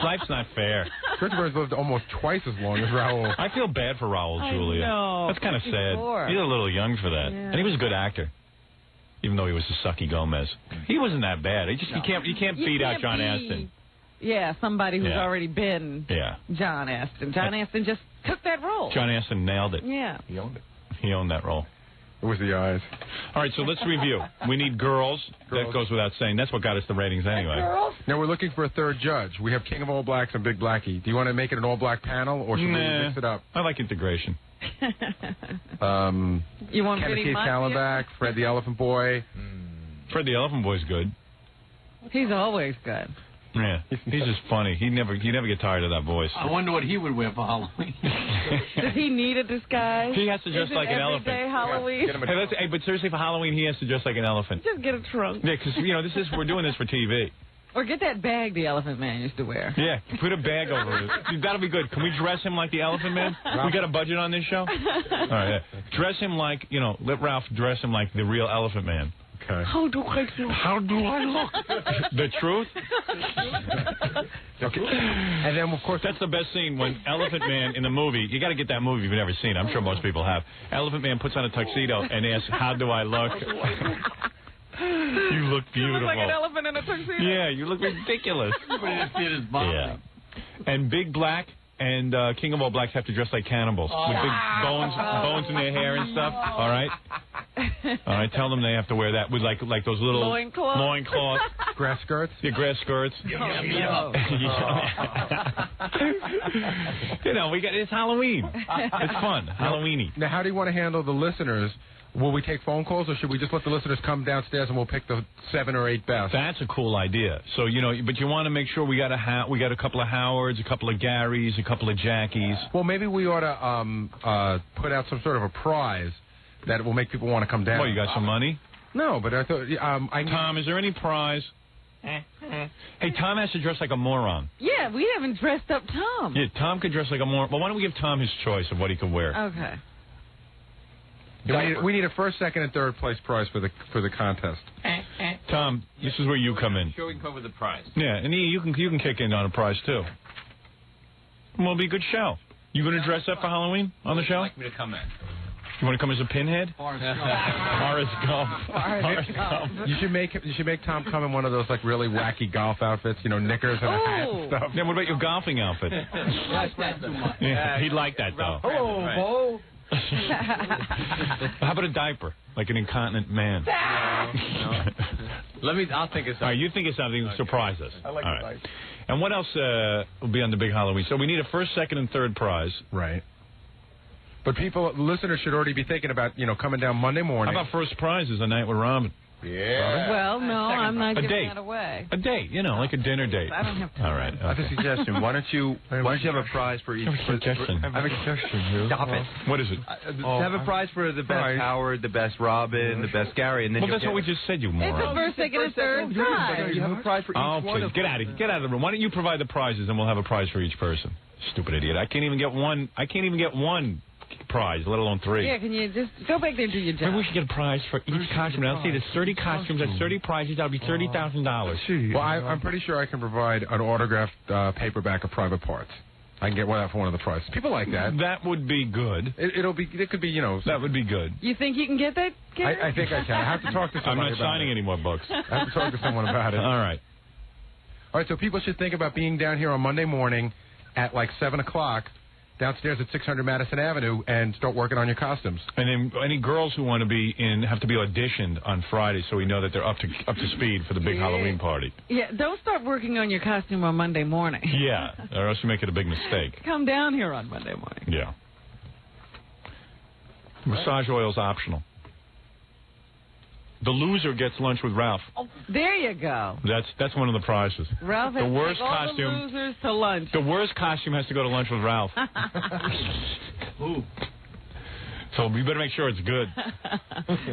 Life's not fair. George Burns lived almost twice as long as Raul. I feel bad for Raul Julia. I know. That's kind of sad. 54. He's a little young for that. Yeah. And he was a good actor. Even though he was a sucky Gomez. He wasn't that bad. You can't beat out John Astin. Yeah, somebody who's already been John Astin. John Astin just took that role. John Astin nailed it. Yeah. He owned it. He owned that role. It was the eyes. All right, so let's review. We need girls. That goes without saying. That's what got us the ratings anyway. Now, we're looking for a 3rd judge. We have King of All Blacks and Big Blackie. Do you want to make it an all-black panel, or should we mix it up? I like integration. You want Kenneth Vinny Keith Kallenbach, Fred the Elephant Boy. Fred the Elephant Boy's good. He's always good. Yeah, he's just funny. He never get tired of that voice. I wonder what he would wear for Halloween. Does he need a disguise? He has to dress like an elephant. Everyday Halloween. Hey, but seriously, for Halloween, he has to dress like an elephant. Just get a trunk. Yeah, because we're doing this for TV. Or get that bag the Elephant Man used to wear. Yeah, put a bag over it. That'll be good. Can we dress him like the Elephant Man? We got a budget on this show? All right, dress him like, let Ralph dress him like the real Elephant Man. Okay. How do I look? How do I look? The truth? Okay. And then, of course, that's the best scene when Elephant Man in the movie. You got to get that movie if you've never seen it. I'm sure most people have. Elephant Man puts on a tuxedo and asks, "How do I look?" You look beautiful. You look like an elephant in a tuxedo. Yeah, you look ridiculous. Yeah. And Big Black and King of All Blacks have to dress like cannibals with big bones in their hair and stuff. All right. All right. Tell them they have to wear that with like those little loincloths. Grass skirts. Yeah, grass skirts. It's Halloween. It's fun. Halloweeny. Now, how do you want to handle the listeners? Will we take phone calls, or should we just let the listeners come downstairs and we'll pick the 7 or 8 best? That's a cool idea. So, but you want to make sure we got a couple of Howards, a couple of Garys, a couple of Jackies. Well, maybe we ought to put out some sort of a prize that will make people want to come down. Well, you got some money? No, but I thought... Tom, is there any prize? Hey, Tom has to dress like a moron. Yeah, we haven't dressed up Tom. Yeah, Tom could dress like a moron. Well, why don't we give Tom his choice of what he could wear? Okay. We need a 1st, 2nd, and 3rd place prize for the contest. Tom, this is where you come in. Sure, we can come with the prize. Yeah, and you can kick in on a prize too. Well, it'll be a good show. You going to dress up for Halloween on the show? Like me to come in. You want to come as a pinhead? Forrest Gump. You should make Tom come in one of those like really wacky golf outfits, knickers and a hat and stuff. Yeah, what about your golfing outfit? That's too much. Yeah, he'd like that though. Hello, Bo. How about a diaper, like an incontinent man? No. I'll think of something. All right, you think of something to surprise us. I like all the right. diaper. And what else will be on the big Halloween? So we need a 1st, 2nd, and 3rd prize. Right. But listeners should already be thinking about, coming down Monday morning. How about first prize is a night with Robin? Yeah. Well, no, I'm not giving date. that away. A date, like a dinner date. I don't have time. All right. I have a suggestion. Why don't you have a prize for each? I have a suggestion. I have a suggestion. Stop it. What is it? Have a prize for the best Howard, the best Robin, the best Gary, and then. Well, that's what we just said, you moron. It's the 1st, 2nd, and 3rd prize. You have a prize for each one. Please, get out of the room. Why don't you provide the prizes, and we'll have a prize for each person? Stupid idiot! I can't even get one prize, let alone 3. Yeah, can you just go back there and do your job? Maybe we should get a prize for each costume. Now, let's see, there's 30 costumes, that's 30 prizes, that'll be $30,000. Well, I'm pretty sure I can provide an autographed paperback of Private Parts. I can get one for one of the prizes. People like that. That would be good. It could be, That would be good. You think you can get that, Gary? I think I can. I have to talk to somebody I'm not signing any more books. I have to talk to someone about it. All right. All right, so people should think about being down here on Monday morning at like 7 o'clock downstairs at 600 Madison Avenue and start working on your costumes. And then any girls who want to be in have to be auditioned on Friday so we know that they're up to speed for the big Halloween party. Yeah, don't start working on your costume on Monday morning. Yeah, or else you make it a big mistake. Come down here on Monday morning. Yeah. Massage oil's optional. The loser gets lunch with Ralph. Oh, there you go. That's one of the prizes. Ralph has the worst to take all costume. the losers to lunch. The worst costume has to go to lunch with Ralph. Ooh. So we better make sure it's good.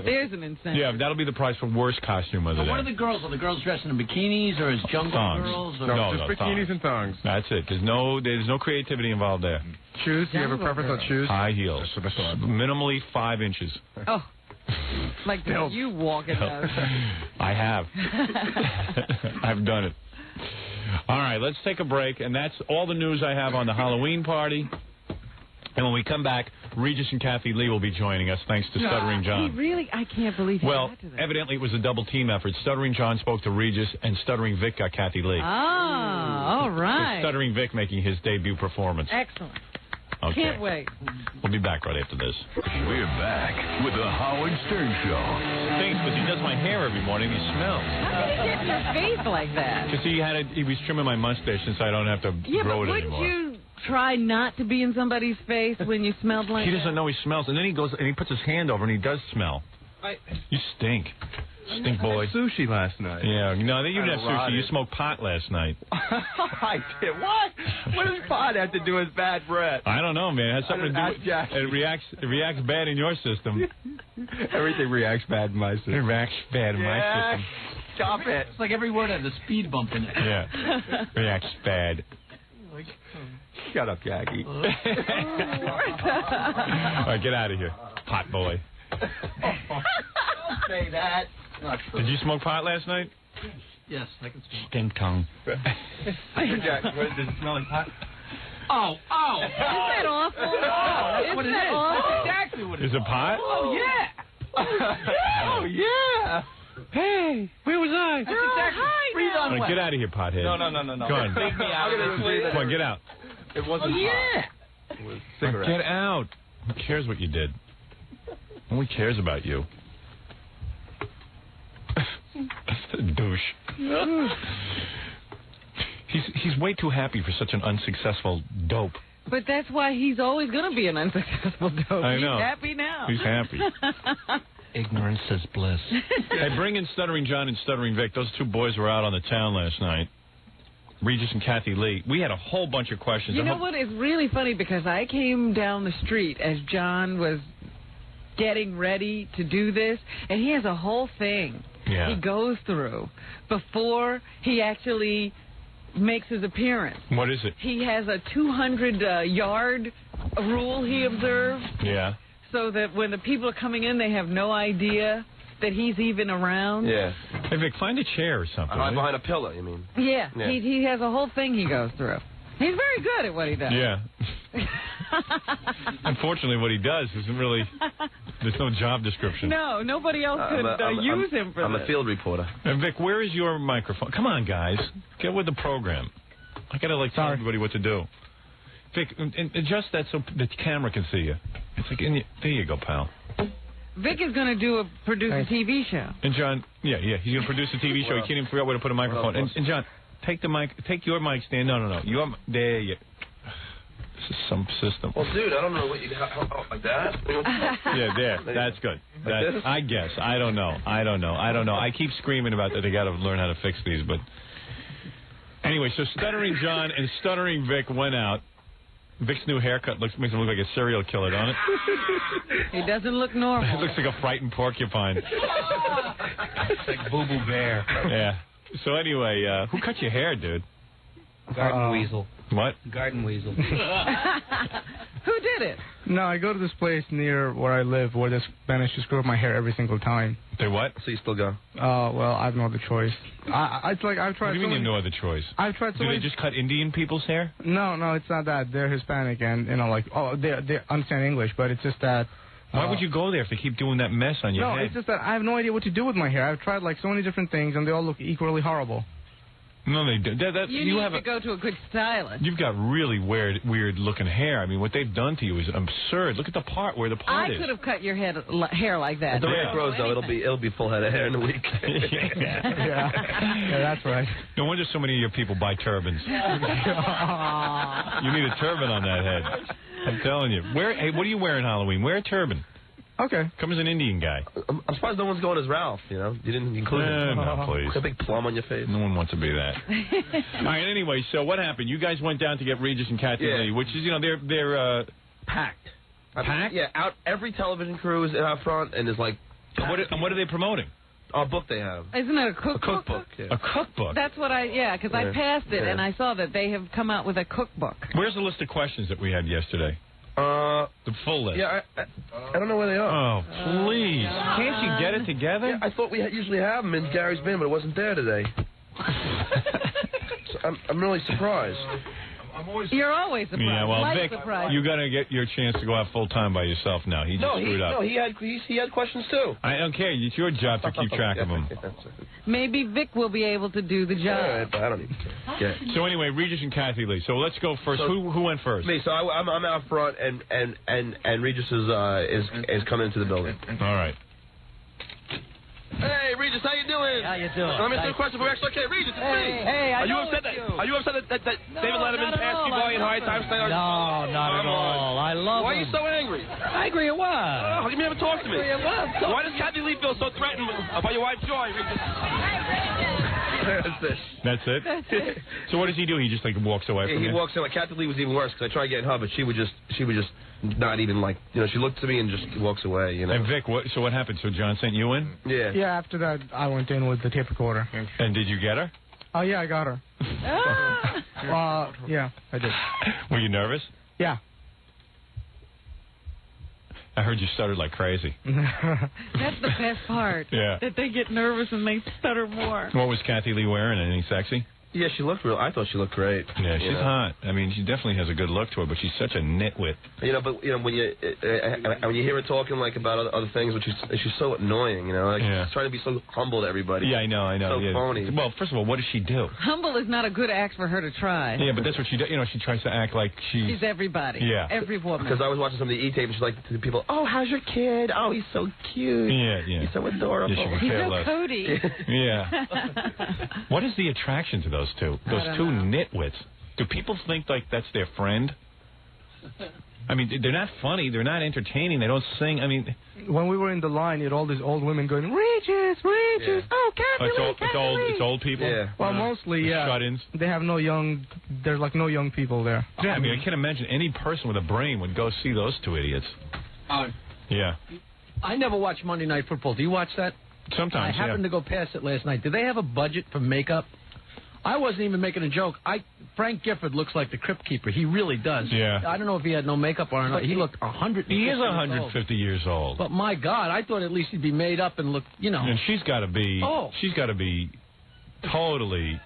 There's an incentive. Yeah, that'll be the prize for worst costume of the day. What are the girls? Are the girls dressed in bikinis or as jungle Thongs. girls? Or No, just bikinis thongs. and thongs. That's it. There's no creativity involved there. Shoes? Do you have a preference on shoes? High heels. That's what I thought. Minimally 5 inches. Oh. Like you walking down. I have. I've done it. All right, let's take a break, and that's all the news I have on the Halloween party. And when we come back, Regis and Kathy Lee will be joining us, thanks to Stuttering John. I can't believe he Well, got to that. evidently it was a double team effort. Stuttering John spoke to Regis, and Stuttering Vic got Kathy Lee. Ah, all right. With Stuttering Vic making his debut performance. Excellent. Okay. Can't wait. We'll be back right after this. We're back with the Howard Stern Show. Thanks, but he does my hair every morning. He smells. How did he get in your face like that? Because he was trimming my mustache since I don't have to grow it anymore. Wouldn't you try not to be in somebody's face when you smelled like He that? doesn't know he smells, and then he goes and he puts his hand over and he does smell. You stink. Stink boy. I had sushi last night. Yeah, no, you didn't have sushi. rotted. You smoked pot last night. I did. What? What does pot have to do with bad breath? I don't know, man. It has something to do with it reacts bad in your system. Everything reacts bad in my system. It reacts bad in my system. Stop it. It's like every word has a speed bump in it. Yeah. Reacts bad. Shut up, Jackie. All right, get out of here, pot boy. Don't say that. Not true. Did you smoke pot last night? Yes, I can smell. Stink tongue. Jack, what, does it smell like pot? Oh! Isn't that awful? That's what it is. That's exactly what it is. Is it pot? Oh, yeah! Oh, yeah. Hey, where was I? That's exactly. Breathe on All right, wet. get out of here, pothead. No. Go on. Take me out of this. Come on, get out. It wasn't Yeah! pot. It was cigarette. Get out. Who cares what you did? Nobody cares about you. Douche. He's way too happy for such an unsuccessful dope. But that's why he's always going to be an unsuccessful dope. I know. He's happy now. He's happy. Ignorance is bliss. Hey, bring in Stuttering John and Stuttering Vic. Those two boys were out on the town last night. Regis and Kathy Lee. We had a whole bunch of questions. You know what? It's really funny because I came down the street as John was getting ready to do this, and he has a whole thing he goes through before he actually makes his appearance. What is it? He has a 200-yard rule he observes. Yeah. So that when the people are coming in, they have no idea that he's even around. Yeah. Hey, Vic, find a chair or something. I'm behind a pillar, you mean? Yeah. He has a whole thing he goes through. He's very good at what he does. Yeah. Unfortunately, what he does isn't really... There's no job description. No, nobody else could use him for I'm this. a field reporter. And Vic, where is your microphone? Come on, guys. Get with the program. I got to, tell everybody what to do. Vic, adjust that so the camera can see you. It's like, there you go, pal. Vic is going to produce a TV show. And John, he's going to produce a TV show. He can't even figure out where to put a microphone. And John, take your mic stand. No. There you. This is some system. Well, dude, I don't know what you got. Like that? Yeah, there. That's good. I guess. I don't know. I keep screaming about that. They got to learn how to fix these. But anyway, so Stuttering John and Stuttering Vic went out. Vic's new haircut makes him look like a serial killer, don't it? He doesn't look normal. It looks like a frightened porcupine. It's like Boo Boo Bear. Yeah. So anyway, who cut your hair, dude? Garden weasel. What? Garden weasel. Who did it? No, I go to this place near where I live where they manage to screw up my hair every single time. They what? So you still go? Well, I have no other choice. It's like I've tried. What do you mean you have no other choice? I've tried so Do many. they just cut Indian people's hair? No, it's not that. They're Hispanic and they understand English, but it's just that. Why would you go there if they keep doing that mess on your head? No, it's just that I have no idea what to do with my hair. I've tried so many different things and they all look equally horrible. No, they do. You need to go to a good stylist. You've got really weird looking hair. I mean, what they've done to you is absurd. Look at the part where the part is. I could have cut your hair like that. At the rate it grows, though, it'll be full head of hair in a week. Yeah, that's right. No wonder so many of your people buy turbans. You need a turban on that head. I'm telling you. Hey, what are you wearing Halloween? Wear a turban. Okay. Come as an Indian guy. I'm surprised no one's going as Ralph, you know? You didn't include him. No, please. A big plum on your face. No one wants to be that. All right, anyway, so what happened? You guys went down to get Regis and Kathy Lee, which is, you know, they're packed. Packed? Yeah, every television crew is out front and is like... And what are they promoting? A book they have. Isn't it a cookbook? A cookbook, yeah. A cookbook? That's what because I passed it and I saw that they have come out with a cookbook. Where's the list of questions that we had yesterday? The full list. Yeah, I don't know where they are. Oh, please. Can't you get it together? Yeah, I thought we usually have them in Gary's bin, but it wasn't there today. So I'm really surprised. You're always surprised. Yeah, well, Vic, surprised. you got to get your chance to go out full time by yourself now. He just screwed up. No, he had questions too. I don't care. It's your job to keep track of them. Maybe Vic will be able to do the job. Yeah, but I don't even care. So anyway, Regis and Kathy Lee. So let's go first. So, who went first? Me. So I'm out front, and Regis is coming into the building. All right. Hey, Regis, how you doing? How you doing? Let me ask you a question for extra. Okay, Regis, it's me. Hey, Are you upset that David Letterman passed you by in high times? No, not at all. I love Why are him. you so angry? Angry at what? How come you haven't talked to me? Angry at what? Why does Kathy Lee feel so threatened by your wife Joy, Regis? That's it? So what does he do? He just walks away from you? He walks in. Like Kathy Lee was even worse because I tried getting her, but she would just not even she looked to me and just walks away. You know. And Vic, what happened? So John sent you in? Yeah. Yeah. After that, I went in with the tape recorder. And did you get her? Oh yeah, I got her. Yeah, I did. Were you nervous? Yeah. I heard you stuttered like crazy. That's the best part. Yeah. That they get nervous and they stutter more. What was Kathy Lee wearing? Anything sexy? Yeah, she looked real. I thought she looked great. Yeah, she's hot. I mean, she definitely has a good look to her, but she's such a nitwit. But when you hear her talking about other things, which she's so annoying. She's trying to be so humble to everybody. Yeah, I know. So phony. Well, first of all, what does she do? Humble is not a good act for her to try. Yeah, but that's what she does. She tries to act like she's everybody. Yeah. Every woman. Because I was watching some of the E-tape, and she's like to the people, "Oh, how's your kid? Oh, he's so cute. Yeah. He's so adorable. Yeah, he's so Cody." Yeah. What is the attraction to those two? Those two nitwits. Do people think that's their friend? I mean, they're not funny. They're not entertaining. They don't sing. I mean, when we were in the line, you had all these old women going, Regis, Yeah. oh, Kathy Lee, it's old people. Yeah. Well, mostly, yeah. Shut-ins. They have no young. There's no young people there. Yeah, I mean, I can't imagine any person with a brain would go see those two idiots. Yeah. I never watch Monday Night Football. Do you watch that? Sometimes. I happened to go past it last night. Do they have a budget for makeup? I wasn't even making a joke. Frank Gifford looks like the Crypt Keeper. He really does. Yeah. I don't know if he had no makeup on or not. He looked 150 He is years 150 years old. But my God, I thought at least he'd be made up and look, And she's got to be. Oh. She's got to be totally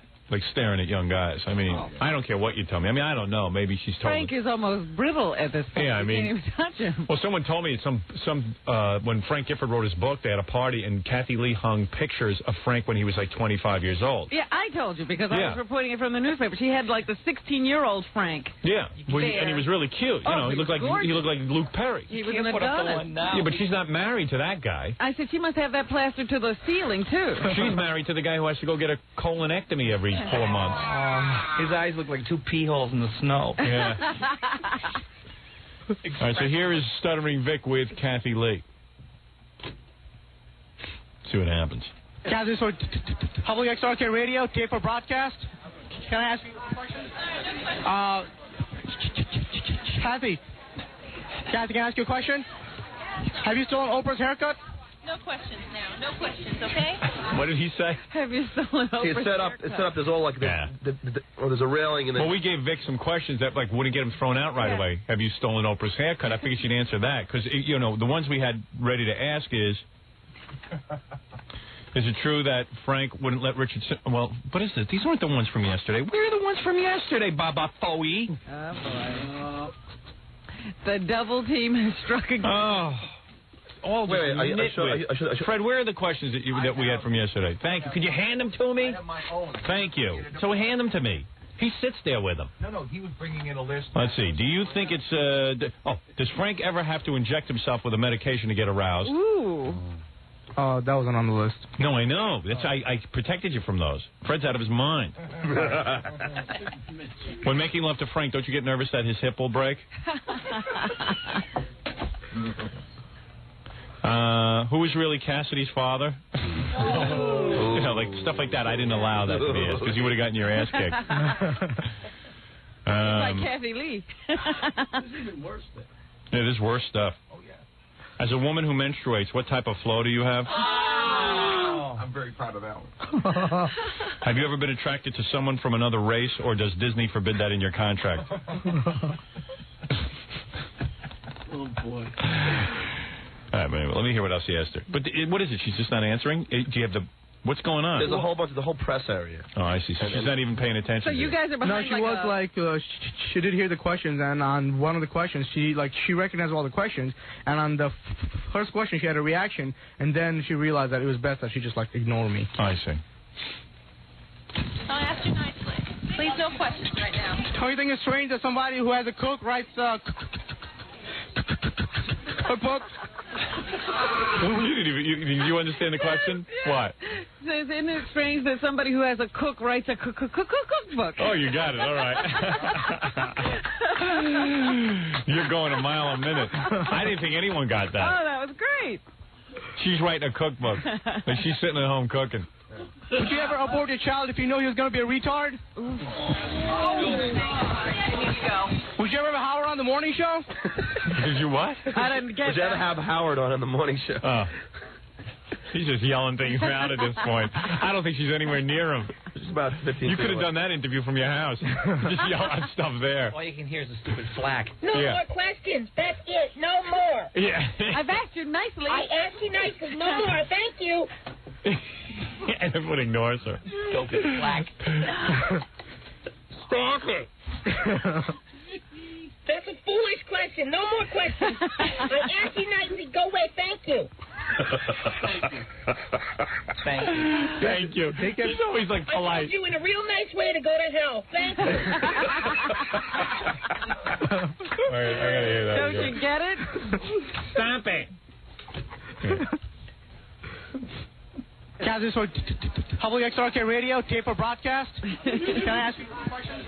staring at young guys. I mean, I don't care what you tell me. I mean, I don't know. Maybe she's totally. Frank is almost brittle at this point. Yeah, I mean, you can't even touch him. Well, someone told me when Frank Gifford wrote his book, they had a party and Kathy Lee hung pictures of Frank when he was 25 years old. Yeah, I told you because I was reporting it from the newspaper. She had the 16-year-old Frank. Yeah, and he was really cute. He looked like Luke Perry. He was an adult. Yeah, but she's not married to that guy. I said she must have that plastered to the ceiling too. She's married to the guy who has to go get a colonectomy every 4 months. His eyes look like two pee holes in the snow. Yeah. All right, so here is Stuttering Vic with Kathy Lee. See what happens. Kathy, so Public XRK Radio, tape for broadcast. Can I ask you a question? Kathy, can I ask you a question? Have you stolen Oprah's haircut? No questions now. No questions, okay? What did he say? Have you stolen Oprah's haircut? It's set up. There's all there's a railing and then. Well, we gave Vic some questions that wouldn't get him thrown out right away. Have you stolen Oprah's haircut? I figured she'd answer that because the ones we had ready to ask is it true that Frank wouldn't let Richard? Well, what is this? These weren't the ones from yesterday. Where are the ones from yesterday, Baba Foey? Oh boy. The double team has struck again. Oh. all just nitwit. Fred, where are the questions that we had from yesterday? Thank you. Could you hand them to me? I have my own. Thank you. So hand them to me. He sits there with them. No, he was bringing in a list. Let's see. Do you think it's... does Frank ever have to inject himself with a medication to get aroused? Ooh. That wasn't on the list. No, I know. I protected you from those. Fred's out of his mind. When making love to Frank, don't you get nervous that his hip will break? Who is really Cassidy's father? You know, like stuff like that. I didn't allow that to be asked because you would have gotten your ass kicked. Like Kathy Lee. There's even worse thing. Yeah, there's worse stuff. Oh, yeah. As a woman who menstruates, what type of flow do you have? Oh, I'm very proud of that one. Have you ever been attracted to someone from another race, or does Disney forbid that in your contract? Oh, boy. All right, but let me hear what else he asked her. But what is it? She's just not answering? Do you have the... What's going on? There's a whole bunch of the whole press area. Oh, I see. So she's not even paying attention. So you guys are behind. No, she was like she did hear the questions, and on one of the questions, she recognized all the questions, and on the first question, she had a reaction, and then she realized that it was best that she just ignore me. Oh, I see. I'll ask you nicely. Please, no questions right now. Don't you think it's strange that somebody who has a cook writes cookbook? Did you understand the question? What? Isn't it strange that somebody who has a cook writes a cookbook? Oh, you got it. All right. You're going a mile a minute. I didn't think anyone got that. Oh, that was great. She's writing a cookbook, but she's sitting at home cooking. Would you ever abort your child if you knew he was going to be a retard? Would you ever have Howard on the morning show? Did you what? I didn't get Would you ever have Howard on the morning show? Oh. He's just yelling things around at this point. I don't think she's anywhere near him. Just about 15 You could have done that interview from your house. Just yell out stuff there. All you can hear is the stupid flack. No more questions. That's it. No more. Yeah. I've asked you nicely. I asked you nicely. No more. Thank you. And everyone ignores her. Don't get flack. Stop it. That's a foolish question. No more questions. I asked you nicely. Go away. Thank you. Thank you. Thank you. He's always like I polite. told you in a real nice way to go to hell. Thank you. All right, I gotta hear that. Don't again. you get it? Stop it. Guys, this is WXRK Radio, tape for broadcast. Can I ask you a question?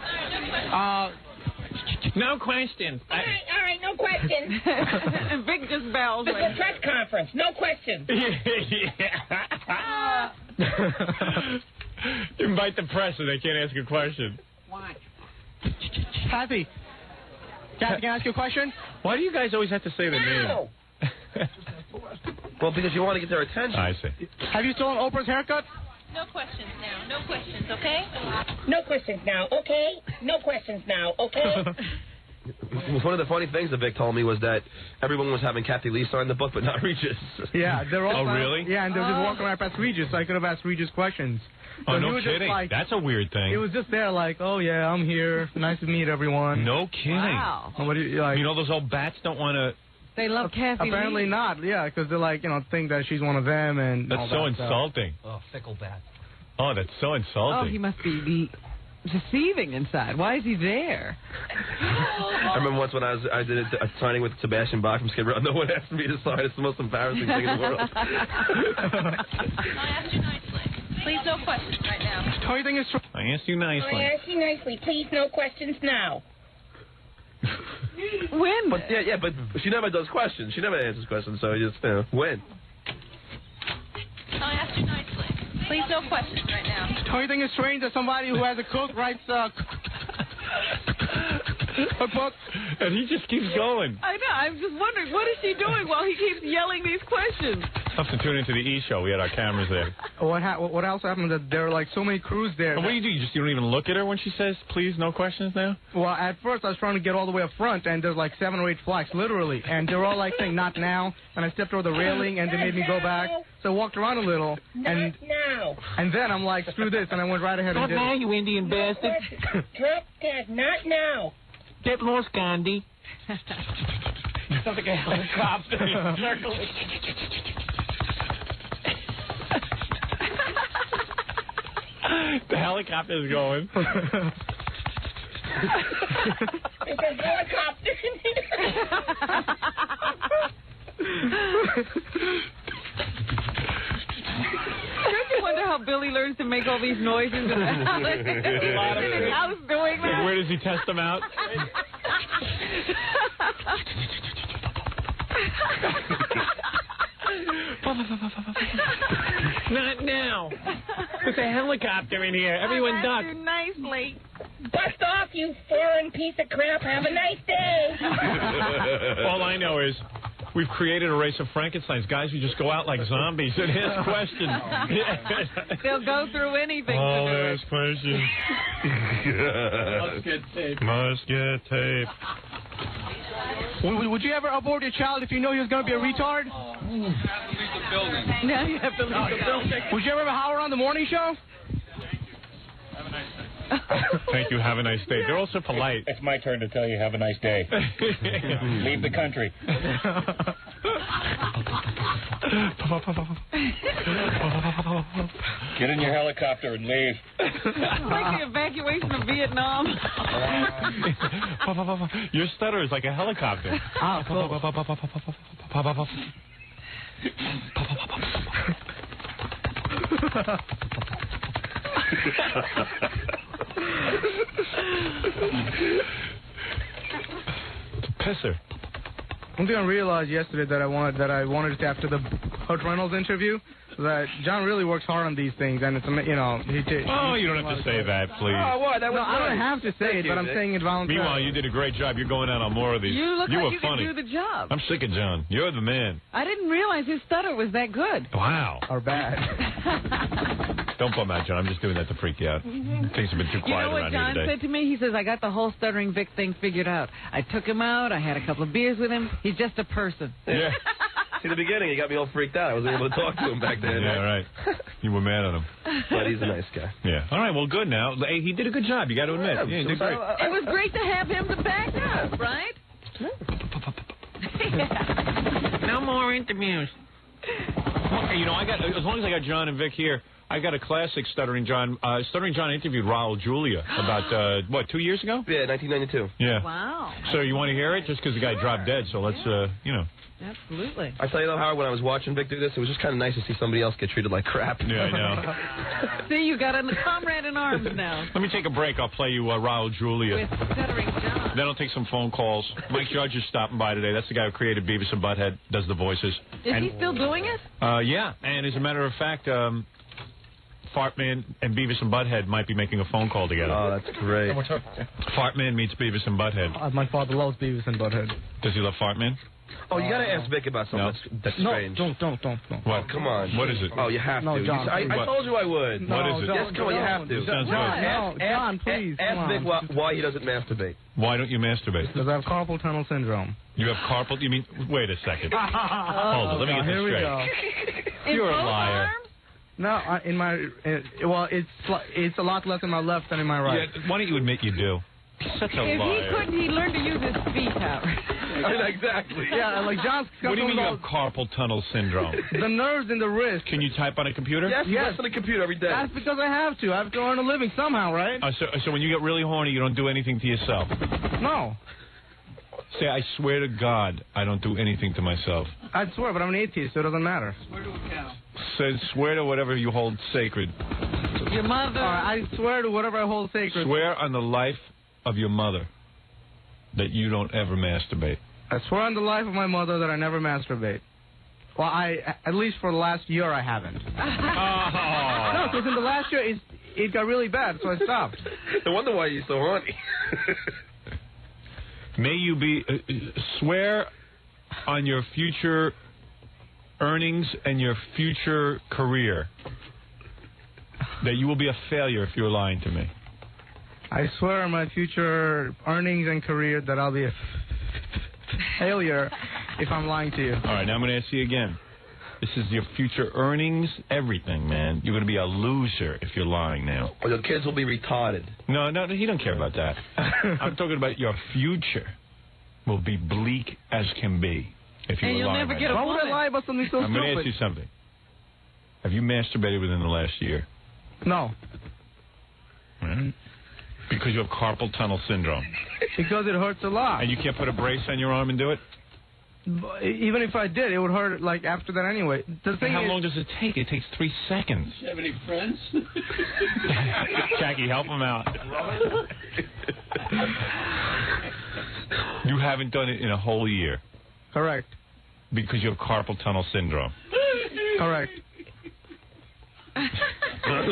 No questions. All right, no questions. And Vic just bows. It's a press conference. No questions. You invite the press and they can't ask a question. Why? Kathy, can I ask you a question? Why do you guys always have to say the name? Well, because you want to get their attention. I see. Have you stolen Oprah's haircut? No questions now. No questions, okay? No questions now, okay? No questions now, okay? One of the funny things that Vic told me was that everyone was having Kathy Lee sign the book, but not Regis. Yeah, they're all. Oh, really? Yeah, and they were just walking right past Regis, so I could have asked Regis questions. Oh, So he no was just kidding. like- That's a weird thing. It was just there, like, oh yeah, I'm here. Nice to meet everyone. No kidding. Wow. And what do you, like, You know those old bats don't want to... They love Kathy apparently Lee. not. Yeah, because they're like, think that she's one of them, and all That's so that stuff. insulting. Oh, fickle bat. Oh, that's so Oh, insulting. he must be deceiving inside. Why is he there? I remember once when I did a signing with Sebastian Bach from Skid Row. No one asked me to sign. It's the most embarrassing thing in the world. I'll ask you nicely. Please, no questions right now. Don't you think it's I asked you nicely. I asked you nicely. Please, no questions now. When? But but she never does questions. She never answers questions. So you just when. I'll ask you nicely. Please, no questions right now. Don't you think it's strange that somebody who has a cook writes a book? And he just keeps going. I know. I'm just wondering, what is she doing while he keeps yelling these questions? Have to tune into the E! Show. We had our cameras there. What else happened? That there are like so many crews there. And what do? You don't even look at her when she says, please, no questions now? Well, at first I was trying to get all the way up front, and there's like 7 or 8 flags, literally, and they're all like saying not now, and I stepped over the railing, and they made me go back. So I walked around a little, and now. And then I'm like, screw this, and I went right ahead and did it. you Indian bastard. Drop dead. Not now. Get lost, Gandhi. Sounds like a helicopter circling. The helicopter's going. It's a helicopter in Don't you wonder how Billy learns to make all these noises in the house? A lot of in his house doing that? Where does he test them out? Not now. There's a helicopter in here. Everyone duck. too nicely. Bust off, you foreign piece of crap. Have a nice day. All I know is we've created a race of Frankensteins, guys who just go out like zombies and ask questions. They'll go through anything Oh, to do there's it. questions. Must get tape. Must get tape. Would you ever abort your child if you know he was going to be a retard? Now you have to leave the building. Would you ever have Howard on the morning show? Thank you. Have a nice day. They're also polite. It's my turn to tell you have a nice day. Leave the country. Get in your helicopter and leave. Like the evacuation of Vietnam. Your stutter is like a helicopter. It's a pisser. One thing I realized yesterday that I wanted to after the Hurt Reynolds interview, that John really works hard on these things, and it's you don't have to say that, please. Oh, what? I don't have to say it, but I'm saying it voluntarily. Meanwhile, you did a great job. You're going out on more of these. You look were like you funny. can do the job. I'm sick of John. You're the man. I didn't realize his stutter was that good. Wow. Or bad. Don't bum out, John. I'm just doing that to freak you out. Things have been too You quiet know what around John here today. said to me? He says, I got the whole Stuttering Vic thing figured out. I took him out. I had a couple of beers with him. He's just a person. Yeah. See, the beginning, he got me all freaked out. I wasn't able to talk to him back then. Yeah, right. You were mad at him. But he's a nice guy. Yeah. All right, well, good now. Hey, he did a good job. You got to admit. Yeah, he did great. It was great to have him to back up, right? No more interviews. Hey, you know, as long as I got John and Vic here, I got a classic Stuttering John. Stuttering John interviewed Raul Julia about, 2 years ago? Yeah, 1992. Yeah. Wow. So you want to hear it? Just because the guy dropped dead, so let's, Absolutely. I tell you though, Howard, when I was watching Vic do this, it was just kind of nice to see somebody else get treated like crap. Yeah, I know. See, you got a comrade in arms now. Let me take a break. I'll play you Raul Julia. With Stuttering John. Then I'll take some phone calls. Mike Judge is stopping by today. That's the guy who created Beavis and Butthead, does the voices. Is he still doing it? Yeah, and as a matter of fact, Fartman and Beavis and Butthead might be making a phone call together. Oh, that's great. Fartman meets Beavis and Butthead. My father loves Beavis and Butthead. Does he love Fartman? Oh, you got to ask Vic about something that's strange. No, don't. What? Come on. What is it? Oh, you have No, to. John, I told you I would. No, what is it? Yes, come on, you have to. Sounds good. John, please. Ask Vic why he doesn't masturbate. Why don't you masturbate? Because I have carpal tunnel syndrome. You have carpal... You mean... Wait a second. Hold on, let me get Here this we straight. go. You're a both liar. arms? No, in my it's a lot less in my left than in my right. Yeah, why don't you admit you do? Such a If liar. he couldn't, he'd learn to use his feet, Howard. Exactly. Yeah, like John's. What do you mean you have carpal tunnel syndrome? The nerves in the wrist. Can you type on a computer? Yes, he works on the computer every day. That's because I have to. I have to earn a living somehow, right? So when you get really horny, you don't do anything to yourself? No. Say, I swear to God, I don't do anything to myself. I swear, but I'm an atheist, so it doesn't matter. Say, swear to whatever you hold sacred. Your mother. All right, I swear to whatever I hold sacred. Swear on the life of your mother that you don't ever masturbate. I swear on the life of my mother that I never masturbate. Well, at least for the last year, I haven't. Oh. No, because in the last year, it got really bad, so I stopped. No wonder why you're so horny. May you be... swear on your future earnings and your future career that you will be a failure if you're lying to me. I swear on my future earnings and career that I'll be a failure if I'm lying to you. All right, now I'm going to ask you again. This is your future earnings, everything, man. You're going to be a loser if you're lying now. Or your kids will be retarded. No, he don't care about that. I'm talking about your future. will be bleak as can be if you And were you'll lying never right get now. a Why would I lie about something so I'm going to ask stupid? you something. Have you masturbated within the last year? No. Because you have carpal tunnel syndrome. Because it hurts a lot. And you can't put a brace on your arm and do it? Even if I did, it would hurt like after that anyway. The thing How is, long does it take? It takes 3 seconds. Do you have any friends? Jackie, help him out. You haven't done it in a whole year. Correct. Because you have carpal tunnel syndrome. Correct. Where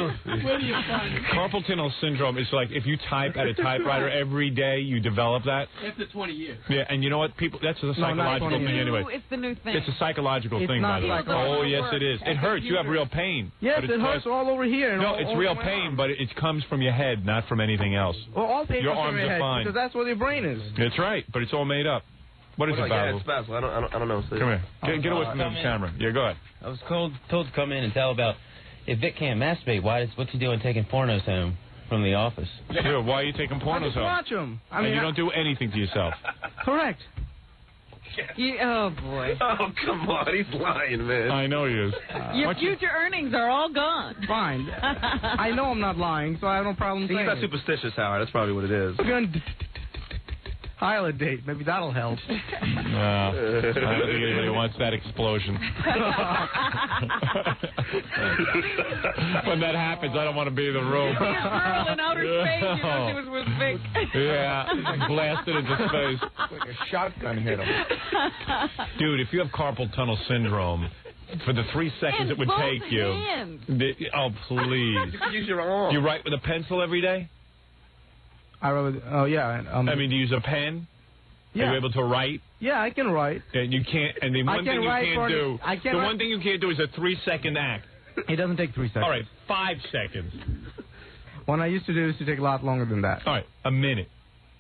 do you find it? Carpal tunnel syndrome is like if you type at a typewriter every day, you develop that. After 20 years. Yeah, and you know what? People, that's a psychological thing anyway. It's the new thing. It's a psychological It's thing, not by the way. psychological. Oh, yes, it is. It hurts. You have real pain. Yes, but it's it hurts all over here. No, it's real pain, but it comes from your head, not from anything else. Well, all pain Your comes from arms your are head fine. because that's where your brain is. That's right, but it's all made up. What is it, Yeah, Basil? it's Basil. I don't know. Come here. Get away from the camera. Yeah, go ahead. I was told to come in and tell about if Vic can't masturbate, what's he doing taking pornos home from the office? Sure, why are you taking I pornos just home? watch them. And you don't do anything to yourself. Correct. Oh, boy. Oh, come on. He's lying, man. I know he is. Your future earnings are all gone. Fine. I know I'm not lying, so I have no problem He's saying not it. superstitious, Howard. That's probably what it is. We're going to dial a date. Maybe that'll help. No, I don't think anybody wants that explosion. When that happens, I don't want to be in the room. A girl in outer space, you know she was with Vic. Yeah, blasted into space. Like a shotgun hit him. Dude, if you have carpal tunnel syndrome, for the 3 seconds it would take you. Oh, please. You can use your arm. You write with a pencil every day? I wrote. Oh yeah. I mean, do you use a pen? Yeah. Are you able to write? Yeah, I can write. And you can't. And the I one can thing you write can't for- do. I can the write- one thing you can't do is a 3-second act. It doesn't take 3 seconds. All right, 5 seconds. What I used to do is to take a lot longer than that. All right, a minute.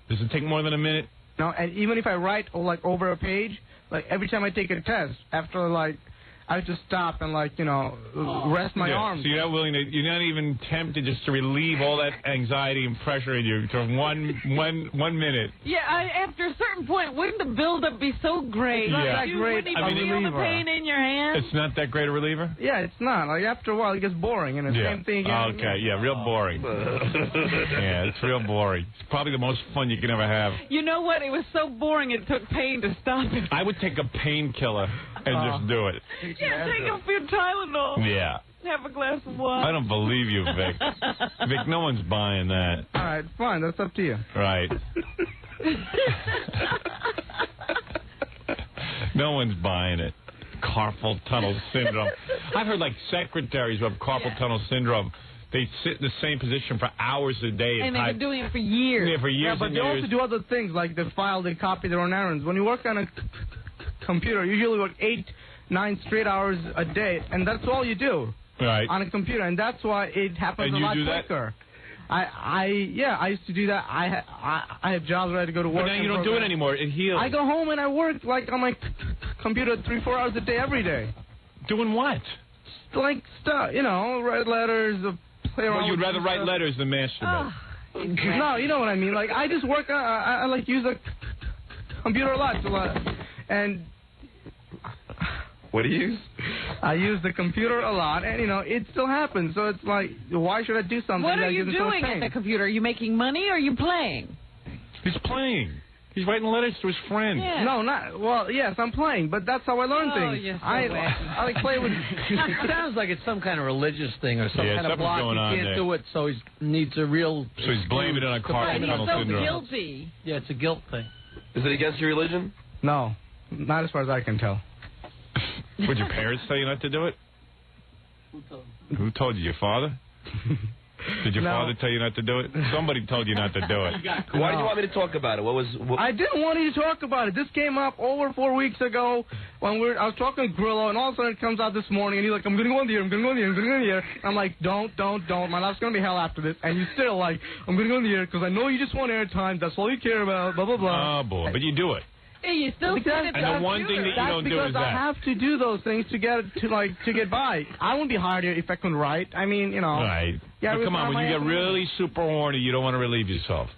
Does it take more than a minute? No, and even if I write like over a page, like every time I take a test, after like I have to stop and rest my arms. So you're not willing to. You're not even tempted just to relieve all that anxiety and pressure in you to one minute. Yeah, after a certain point, wouldn't the buildup be so great? Yeah. You wouldn't even feel the pain in your hands. It's not that great a reliever? Yeah, it's not. Like after a while, it gets boring, and the same thing again. Okay, yeah, real boring. Yeah, it's real boring. It's probably the most fun you can ever have. You know what? It was so boring it took pain to stop it. I would take a painkiller and just do it. Yeah, take a few Tylenol. Yeah. Have a glass of wine. I don't believe you, Vic. Vic, no one's buying that. All right, fine. That's up to you. Right. No one's buying it. Carpal tunnel syndrome. I've heard like secretaries who have carpal tunnel syndrome. They sit in the same position for hours a day. And they've been doing it for years. Yeah, for years but and they years. also do other things like they file, they copy their own errands. When you work on a computer, you usually work 8-9 straight hours a day, and that's all you do. Right. On a computer, and that's why it happens And a you lot do that? quicker. I used to do that. I have jobs where I had to go to work. But now you don't do it anymore. It heals. I go home and I work like on my computer 3-4 hours a day every day. Doing what? Like stuff, write letters, play around. Well, you'd with rather write stuff. letters than masturbate. No, you know what I mean. Like I just work. I like use the computer a lot, and. What do you use? I use the computer a lot, and it still happens. So it's like, why should I do something? What are that you gives me so much doing at pain? the computer? Are you making money or are you playing? He's playing. He's writing letters to his friends. Yeah. No, not well. Yes, I'm playing, but that's how I learn things. You're so I like play with. It sounds like it's some kind of religious thing or some Yeah, kind of something's block. going He on can't there. do it, so he needs a real. So he's blaming it on carpal And he's tunnel so syndrome. guilty. Yeah, it's a guilt thing. Is it against your religion? No, not as far as I can tell. Would your parents tell you not to do it? Who told you? Your father? Did your No. father tell you not to do it? Somebody told you not to do it. Why did you want me to talk about it? What? I didn't want you to talk about it. This came up over 4 weeks ago when I was talking to Grillo, and all of a sudden it comes out this morning, and he's like, I'm going to go in the air, I'm going to go in the air, I'm going to go in the air. I'm like, don't. My life's going to be hell after this. And you still like, I'm going to go in the air because I know you just want airtime. That's all you care about, blah, blah, blah. Oh, boy. But you do it. Hey, you still sit at the And the one thing computer. that you don't do is That's because I that. have to do those things to get by. I wouldn't be hired if I couldn't write. I mean, Right. Yeah, But come on, when you get really super horny, you don't want to relieve yourself.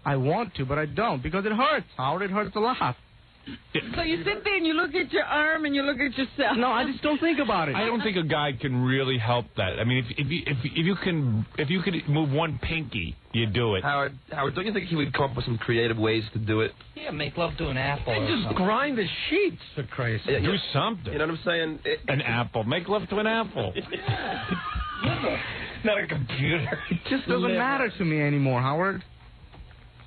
I want to, but I don't because it hurts, Howard. It hurts a lot. So you sit there and you look at your arm and you look at yourself. No, I just don't think about it. I don't think a guy can really help that. I mean, if you could move one pinky, you do it. Howard, don't you think he would come up with some creative ways to do it? Yeah, make love to an apple. And just grind the sheets for Christ's sake. Do something. You know what I'm saying? An apple. Make love to an apple. Not a computer. It just doesn't matter to me anymore, Howard.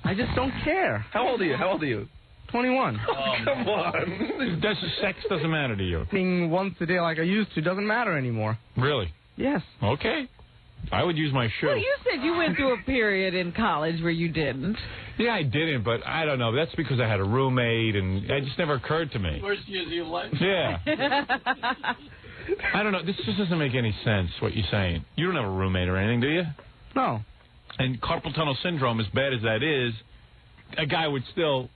I just don't care. How old are you? 21. Oh, come on. Sex doesn't matter to you. Being once a day like I used to doesn't matter anymore. Really? Yes. Okay. I would use my shoe. Well, you said you went through a period in college where you didn't. Yeah, I didn't, but I don't know. That's because I had a roommate, and it just never occurred to me. Worst years of your life. Yeah. I don't know. This just doesn't make any sense, what you're saying. You don't have a roommate or anything, do you? No. And carpal tunnel syndrome, as bad as that is, a guy would still,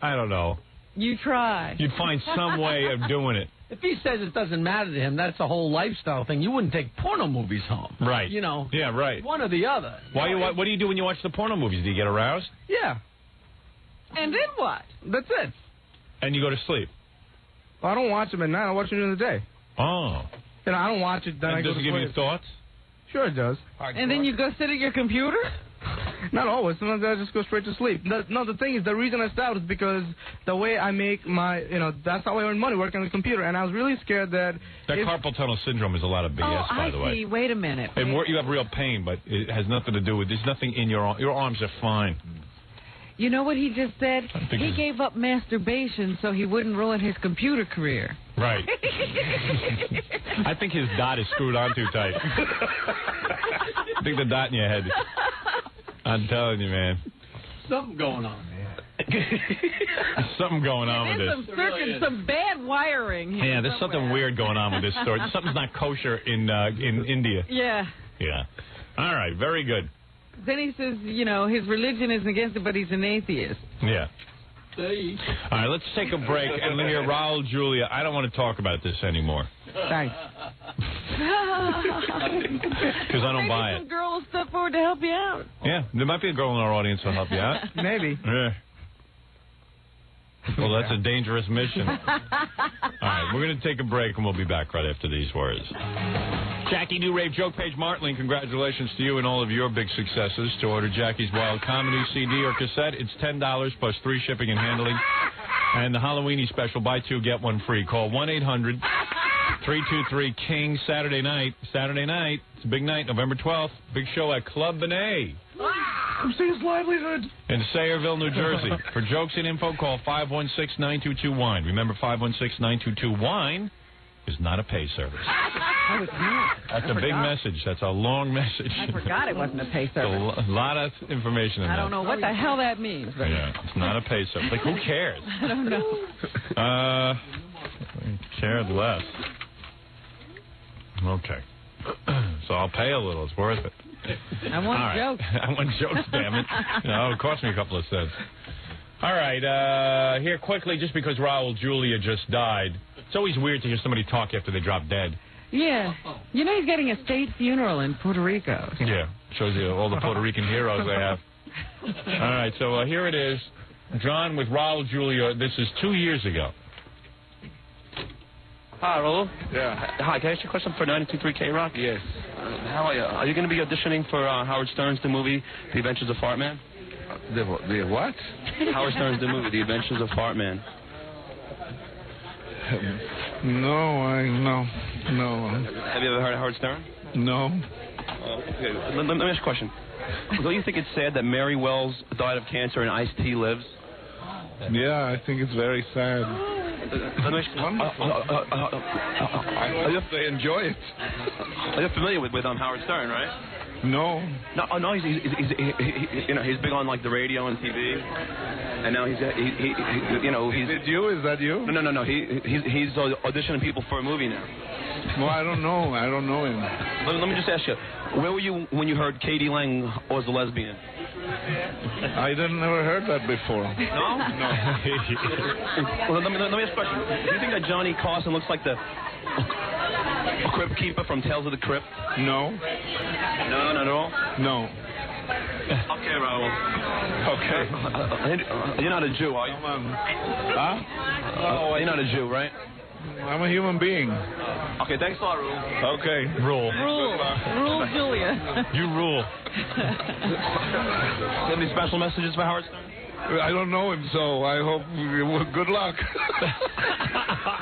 I don't know. You try. You'd find some way of doing it. If he says it doesn't matter to him, that's a whole lifestyle thing. You wouldn't take porno movies home. Right. You know. Yeah, right. One or the other. What do you do when you watch the porno movies? Do you get aroused? Yeah. And then what? That's it. And you go to sleep? Well, I don't watch them at night. I watch them during the day. Oh. You know, I don't watch it. Then And I go does it to give you sleep. thoughts? Sure it does. And then you go sit at your computer? Not always. Sometimes I just go straight to sleep. No, the thing is, the reason I stopped is because the way I make my, that's how I earn money, working on the computer. And I was really scared that... Carpal tunnel syndrome is a lot of BS, by the way. I see. Wait a minute. And you have real pain, but it has nothing to do with... There's nothing in your arms are fine. You know what he just said? He gave up masturbation so he wouldn't ruin his computer career. Right. I think his dot is screwed on too tight. I think the dot in your head. I'm telling you, man. Something going on, man. There's something going on with There's this. some circuits, some bad wiring here. Yeah, there's something weird going on with this story. Something's not kosher in India. Yeah. Yeah. All right, very good. Then he says, his religion isn't against it, but he's an atheist. Yeah. All right, let's take a break and hear Raul Julia. I don't want to talk about this anymore. Thanks. Because I don't buy it. Some girl will step forward to help you out. Yeah, there might be a girl in our audience who'll help you out. Maybe. Yeah. Well, that's a dangerous mission. All right, we're going to take a break, and we'll be back right after these words. Jackie New Rave Joke Page Martling, congratulations to you and all of your big successes. To order Jackie's Wild Comedy CD or cassette, it's $10 plus free shipping and handling. And the Halloweeny special, buy two, get one free. Call 1-800-323-KING Saturday night. It's a big night, November 12th. Big show at Club Benet. His livelihood. In Sayreville, New Jersey. For jokes and info, call 516-922-WINE. Remember, 516-922-WINE is not a pay service. Oh, it's not. That's a big message. That's a long message. I forgot it wasn't a pay service. A lot of information in I that. don't know what the hell that means. But Yeah, it's not a pay service. Like, who cares? I don't know. Cared less. Okay. So I'll pay a little. It's worth it. I want All right. jokes. I want jokes, damn it. It cost me a couple of cents. All right, here quickly, just because Raul Julia just died. It's always weird to hear somebody talk after they drop dead. Yeah. He's getting a state funeral in Puerto Rico. Yeah, shows you all the Puerto Rican heroes they have. All right, so here it is. John with Raul Julia. This is 2 years ago. Hi, Raul. Yeah. Hi, can I ask you a question for 92.3 K-Rock? Yes. How are you? Are you going to be auditioning for Howard Stern's the movie, The Adventures of Fart Man? The what? Howard Stern's the movie, The Adventures of Fart Man. No. Have you ever heard of Howard Stern? No. Okay. Let me ask you a question. Don't you think it's sad that Mary Wells died of cancer and Ice-T lives? Yeah, I think it's very sad. I hope they enjoy it. You're familiar with Howard Stern, right? No. No. He's big on like the radio and TV, and now he's Is it you? Is that you? No. He's auditioning people for a movie now. Well, I don't know. I don't know him. Let me just ask you, where were you when you heard Katie Lang was a lesbian? I never heard that before. No? No. Well, let me ask a question. Do you think that Johnny Carson looks like the Crypt Keeper from Tales of the Crypt? No. No, not at all? No. Okay, Raul. Okay. You're not a Jew, are you? Huh? You're not a Jew, right? I'm a human being. Okay, thanks a lot, Rule. Okay. Rule. Rule, Julia. You rule. Have any special messages for Howard Stern? I don't know him, so I hope good luck.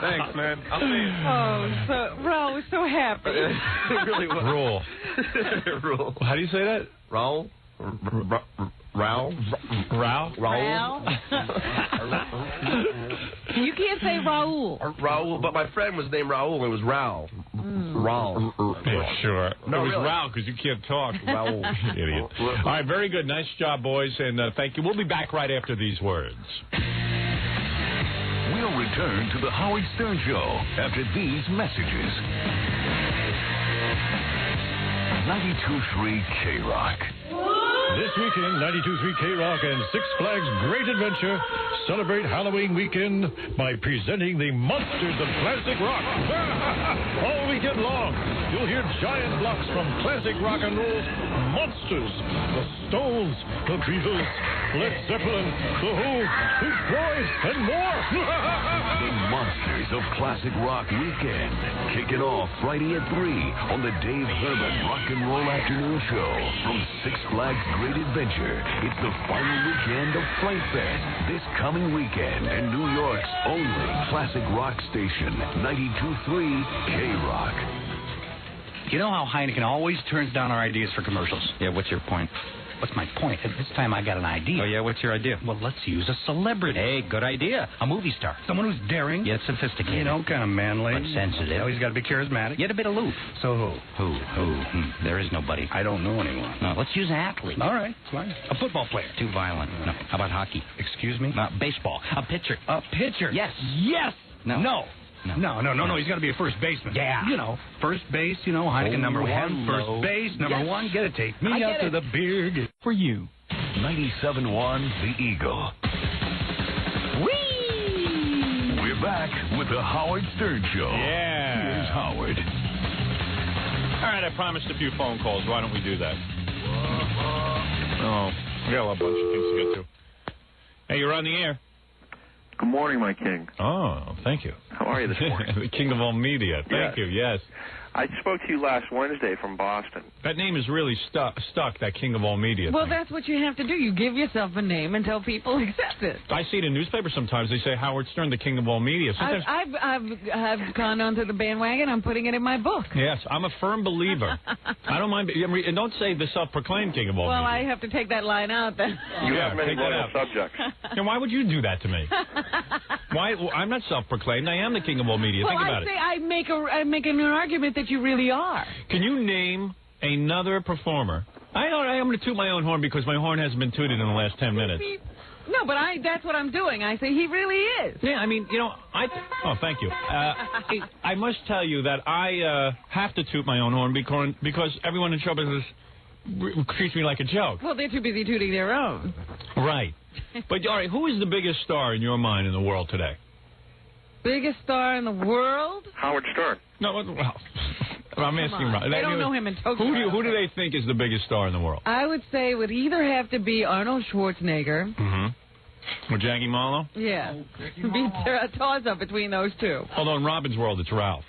Thanks, man. I'll see you. Oh, Raul was so happy. It really was. Rule. Rule. How do you say that? Raul? Raul? Raul? You can't say Raul. Raul, but my friend was named Raul. It was Raul. Raul. Yeah, sure. No, it was really. Raul because you can't talk. Raul. Idiot. All right, very good. Nice job, boys, and thank you. We'll be back right after these words. We'll return to the Howard Stern Show after these messages. 92.3 K-Rock. This weekend, 92.3 K-Rock and Six Flags Great Adventure celebrate Halloween weekend by presenting the Monsters of Classic Rock. All weekend long, you'll hear giant blocks from classic rock and roll's Monsters. The Stones, the Beatles, Led Zeppelin, The Who, Pink Floyd, and more. The Monsters of Classic Rock Weekend. Kicking off Friday at 3 on the Dave Herman Rock and Roll Afternoon Show from Six Flags Great Adventure. It's the final weekend of Fright Fest this coming weekend and New York's only classic rock station, 92.3 K-Rock. You know how Heineken always turns down our ideas for commercials? Yeah, what's your point? What's my point? This time I got an idea. Oh, yeah? What's your idea? Well, let's use a celebrity. Hey, good idea. A movie star. Someone who's daring. Yet sophisticated. You know, kind of manly. But sensitive. Oh, he's got to be charismatic. Yet a bit aloof. So who? Who? There is nobody. I don't know anyone. No, let's use an athlete. All right, fine. A football player. Too violent. No. How about hockey? Excuse me? Baseball. A pitcher. A pitcher. Yes. Yes. No. No. No. He's got to be a first baseman. Yeah. You know, first base, Heineken number one. First base, number one. Get it, take me out to the beer. For you. 97.1 The Eagle. Whee! We're back with the Howard Stern Show. Yeah. Here's Howard. All right, I promised a few phone calls. Why don't we do that? Oh, we got a bunch of things to get to. Hey, you're on the air. Good morning, my king. Oh, thank you. How are you this morning? The king of all media. Thank you, yes. I spoke to you last Wednesday from Boston. That name is really stuck, that king of all media Well, thing. that's what you have to do. You give yourself a name until people accept it. I see it in newspapers sometimes. They say Howard Stern, the king of all media. Sometimes I've gone onto the bandwagon. I'm putting it in my book. Yes, I'm a firm believer. I don't mind. And don't say the self-proclaimed king of all media. Well, I have to take that line out then. You have many take that loyal out. subjects. And why would you do that to me? Why? Well, I'm not self-proclaimed. I am the king of all media. Well, Think about I say it. I make an argument that you really are. Can you name another performer? I'm going to toot my own horn because my horn hasn't been tooted in the last 10 minutes. No, but that's what I'm doing. I say he really is. Yeah, I mean, oh, thank you. I must tell you that I have to toot my own horn because everyone in show business treats me like a joke. Well, they're too busy tooting their own. Right. But, all right, who is the biggest star in your mind in the world today? Biggest star in the world? Howard Stern. No, well, I'm asking Ron. They don't know him in Tokyo. Who do they think is the biggest star in the world? I would say it would either have to be Arnold Schwarzenegger. Mm-hmm. Or Jackie Marlowe? Yeah. Be a toss-up between those two. Although in Robin's world, it's Ralph.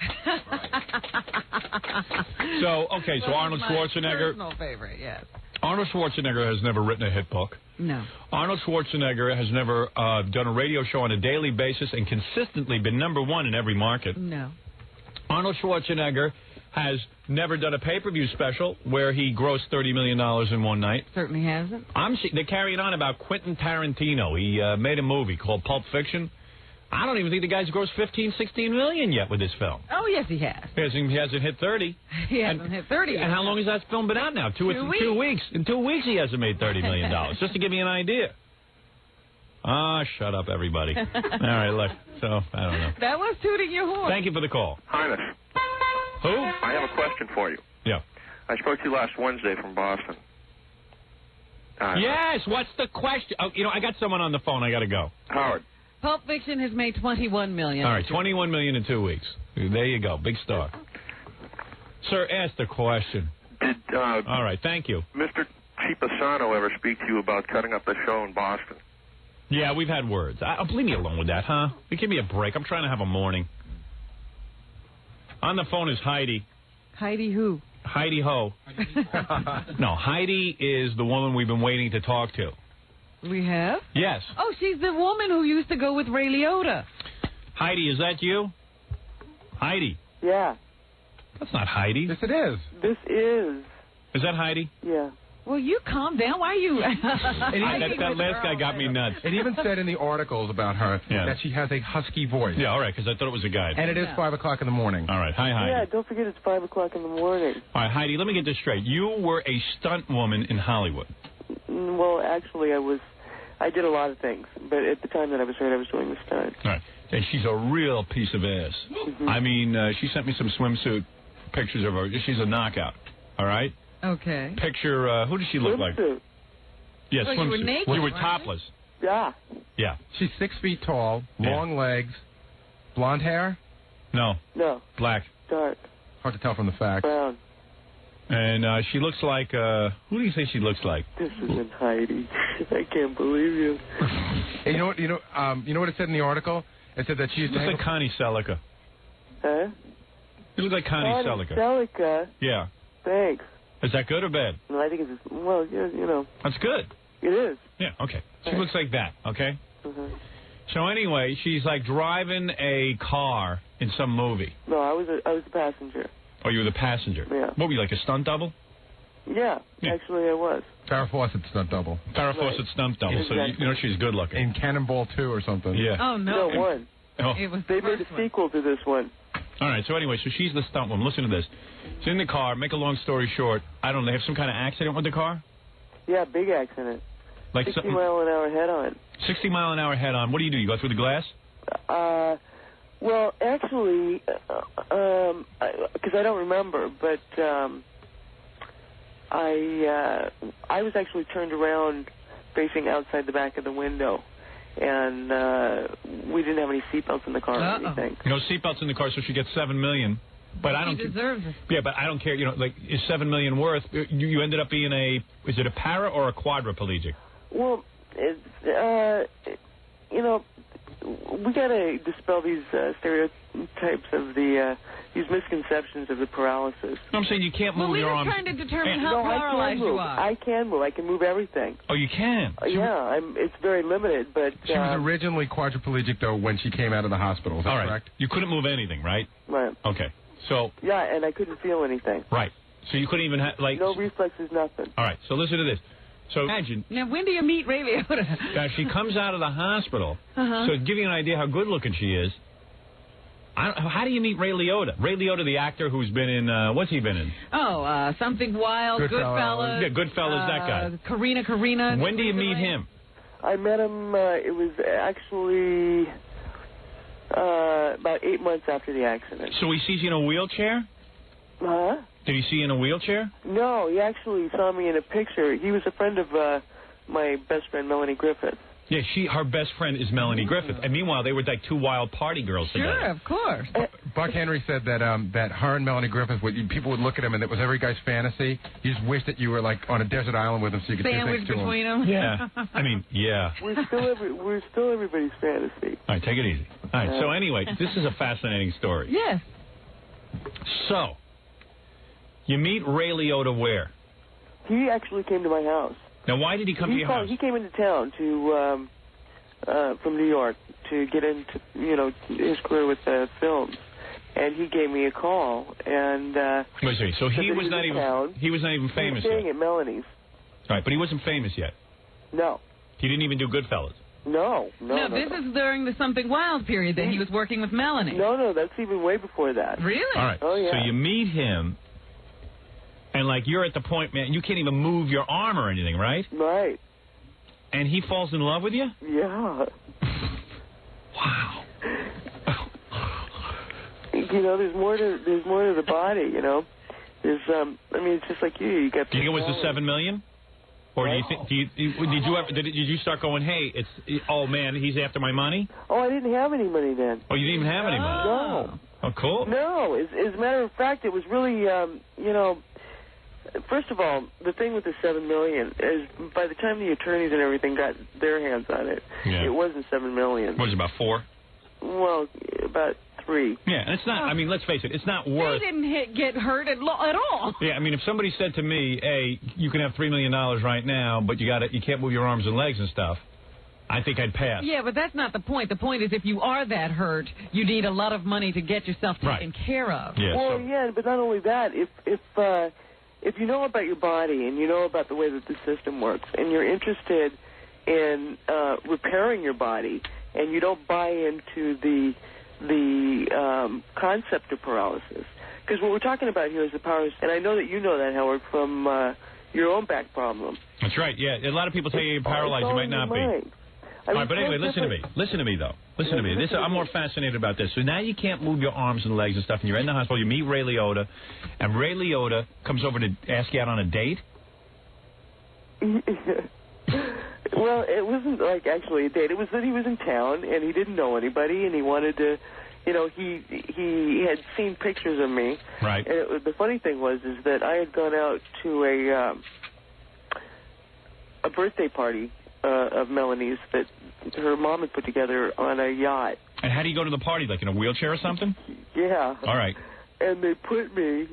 So Arnold Schwarzenegger. Personal favorite, yes. Arnold Schwarzenegger has never written a hit book. No. Arnold Schwarzenegger has never done a radio show on a daily basis and consistently been number one in every market. No. Arnold Schwarzenegger has never done a pay-per-view special where he grossed $30 million in one night. Certainly hasn't. They're carrying on about Quentin Tarantino. He made a movie called Pulp Fiction. I don't even think the guy's grossed 15, 16 million yet with this film. Oh, yes, he has. He hasn't hit 30. He hasn't hit 30 yet. And how long has that film been out now? 2 weeks. In 2 weeks, he hasn't made $30 million. Just to give you an idea. Shut up, everybody. All right, look. So, I don't know. That was tooting your horn. Thank you for the call. Highness. Who? I have a question for you. Yeah. I spoke to you last Wednesday from Boston. Yes, what's the question? Oh, I got someone on the phone. I got to go. Howard. Pulp Fiction has made $21 million. All right, $21 million in 2 weeks. There you go. Big star. Sir, ask the question. All right, thank you. Mr. Chief Asano ever speak to you about cutting up the show in Boston? Yeah, we've had words. Leave me alone with that, huh? Give me a break. I'm trying to have a morning. On the phone is Heidi. Heidi who? Heidi Ho. No, Heidi is the woman we've been waiting to talk to. We have? Yes. Oh, she's the woman who used to go with Ray Liotta. Heidi, is that you? Heidi. Yeah. That's not Heidi. Yes, it is. This is. Is that Heidi? Yeah. Well, you calm down. Why are you? that last guy got me nuts. It even said in the articles about her that she has a husky voice. Yeah, all right, because I thought it was a guy. And it is 5 o'clock in the morning. All right, hi, Heidi. Yeah, don't forget it's 5 o'clock in the morning. All right, Heidi, let me get this straight. You were a stunt woman in Hollywood. Well, actually, I did a lot of things, but at the time that I was hurt, I was doing the stunt. All right, and she's a real piece of ass. Mm-hmm. I mean, she sent me some swimsuit pictures of her. She's a knockout, all right? Okay. Picture, who does she look like? Yeah, well, swimsuit. you were naked, You were weren't topless. Yeah. Yeah. She's 6 feet tall, long legs, blonde hair? No. No. Black. Dark. Hard to tell from the facts. Brown. And she looks like, who do you think she looks like? This isn't Heidi. I can't believe you. Hey, you know what it said in the article? It said that she used to looks like Connie Selica. Huh? You look like Connie Selica. Selica? Yeah. Thanks. Is that good or bad? No, I think it's, well, yeah, you know. That's good. It is. Yeah, okay. She looks like that, okay? Mm-hmm. So anyway, she's like driving a car in some movie. No, I was a passenger. Oh, you were the passenger? Yeah. What were you, like a stunt double? Yeah, actually I was. Farrah Fawcett stunt double. Farrah Fawcett stunt double. Exactly. So you know she's good looking. In Cannonball 2 or something. Yeah. Oh, no. No, one. Oh. They made a sequel to this one. All right, so anyway, so she's the stunt woman. Listen to this. She's in the car. Make a long story short, I don't know, they have some kind of accident with the car? Yeah, big accident. Like 60 mile an hour head on. 60 mile an hour head on. What do? You go through the glass? Well, actually, because I don't remember, but I was actually turned around facing outside the back of the window. And we didn't have any seatbelts in the car or anything. No seatbelts in the car, so she gets $7 million. But I don't. She deserves it. Yeah, but I don't care. You know, like is $7 million worth? You ended up being is it a para or a quadriplegic? Well, you know, we gotta dispel these stereotypes of these misconceptions of the paralysis. No, I'm saying you can't move your arms. We're trying to determine how paralyzed you are. I can move. I can move everything. Oh, you can? Yeah, it's very limited, but... She was originally quadriplegic, though, when she came out of the hospital. Is that correct? You couldn't move anything, right? Right. Okay. So... Yeah, and I couldn't feel anything. Right. So you couldn't even have, like... No reflexes, nothing. All right, so listen to this. So imagine... Now, when do you meet Ray Liotta? Now, she comes out of the hospital, so to give you an idea how good-looking she is, how do you meet Ray Liotta? Ray Liotta, the actor who's been in, what's he been in? Oh, Something Wild, Goodfellas. Yeah, Goodfellas, that guy. Karina. When do you meet him? I met him, it was actually about 8 months after the accident. So he sees you in a wheelchair? Huh? Did he see you in a wheelchair? No, he actually saw me in a picture. He was a friend of my best friend, Melanie Griffith. Yeah, her best friend is Melanie Griffith. And meanwhile, they were like two wild party girls together. Sure, of course. Buck Henry said that that her and Melanie Griffith, people would look at him and it was every guy's fantasy. You just wish that you were like on a desert island with him so you could sandwich sit next to between him. them. Yeah. I mean, yeah. We're still everybody's fantasy. All right, take it easy. All right, so anyway, this is a fascinating story. Yes. So, you meet Ray Liotta where? He actually came to my house. Now, why did he come to your house? He came into town to from New York to get into his career with films, and he gave me a call. And wait a second. So he was not even famous He was staying yet. at Melanie's. Right, but he wasn't famous yet. No. He didn't even do Goodfellas. No. This is during the Something Wild period that he was working with Melanie. No, that's even way before that. Really? All right. Oh yeah. So you meet him. And, like, you're at the point, man, you can't even move your arm or anything, right? Right. And he falls in love with you? Yeah. Wow. There's more to the body, There's, it's just like you. You got. Do you think it was the $7 million? Or do you think? Did you start going? Hey, oh man, he's after my money. Oh, I didn't have any money then. Oh, you didn't even have any money. No. Oh, cool. No, as a matter of fact, it was really, first of all, the thing with the $7 million is by the time the attorneys and everything got their hands on it, it wasn't $7 million. What was it, about 4? Well, about 3. Yeah, and it's not. I mean, let's face it, it's not worth. They didn't get hurt at all. Yeah, I mean, if somebody said to me, "Hey, you can have $3 million right now, but you can't move your arms and legs and stuff," I think I'd pass. Yeah, but that's not the point. The point is, if you are that hurt, you need a lot of money to get yourself taken care of. Yeah, well, yeah, but not only that, if you know about your body and you know about the way that the system works, and you're interested in repairing your body, and you don't buy into the concept of paralysis, because what we're talking about here is the powers, and I know that you know that, Howard, from your own back problem. That's right. Yeah, a lot of people tell you you're paralyzed. You might not be. All right, but anyway, listen to me. Listen to me, though. Listen to me. I'm more fascinated about this. So now you can't move your arms and legs and stuff, and you're in the hospital. You meet Ray Liotta, and Ray Liotta comes over to ask you out on a date? Well, it wasn't like actually a date. It was that he was in town, and he didn't know anybody, and he wanted to, he had seen pictures of me. Right. And the funny thing was is that I had gone out to a birthday party of Melanie's that her mom had put together on a yacht. And how do you go to the party, like in a wheelchair or something? Yeah. All right. And they put me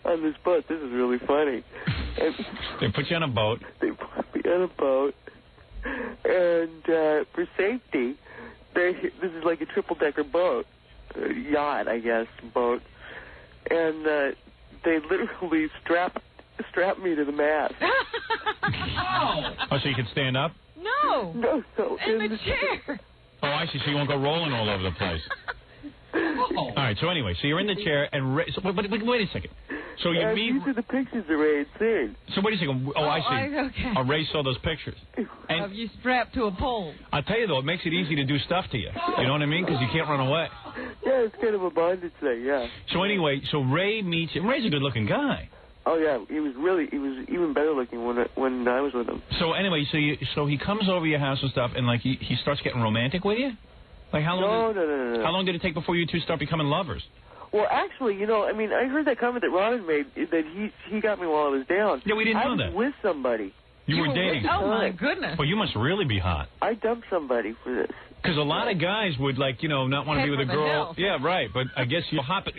on this boat. This is really funny. And they put you on a boat. They put me on a boat. And for safety, this is like a triple-decker boat. Yacht, I guess, boat. And they literally strapped me to the mast. Oh, so you can stand up? No. No, in the chair. Oh, I see. So you won't go rolling all over the place. All right. So anyway, so you're in the chair, and Ray, but wait a second. So you meet. These are the pictures that Ray had seen. So wait a second. Oh, I see. Okay. Oh, Ray saw those pictures. And of you strapped to a pole. I'll tell you though, it makes it easy to do stuff to you. You know what I mean? Because you can't run away. Yeah, it's kind of a bondage thing. Yeah. So anyway, so Ray meets him. Ray's a good-looking guy. Oh yeah, he was even better looking when I was with him. So anyway, so he comes over your house and stuff, and like he starts getting romantic with you. Like how long? No. How long did it take before you two start becoming lovers? Well, actually, I mean, I heard that comment that Robin made that he got me while I was down. Yeah, we didn't know that. I was with somebody. You were dating. Oh my goodness. Well, you must really be hot. I dumped somebody for this. Because a lot of guys would not want to be with a girl. Yeah, right. But I guess you're hot. But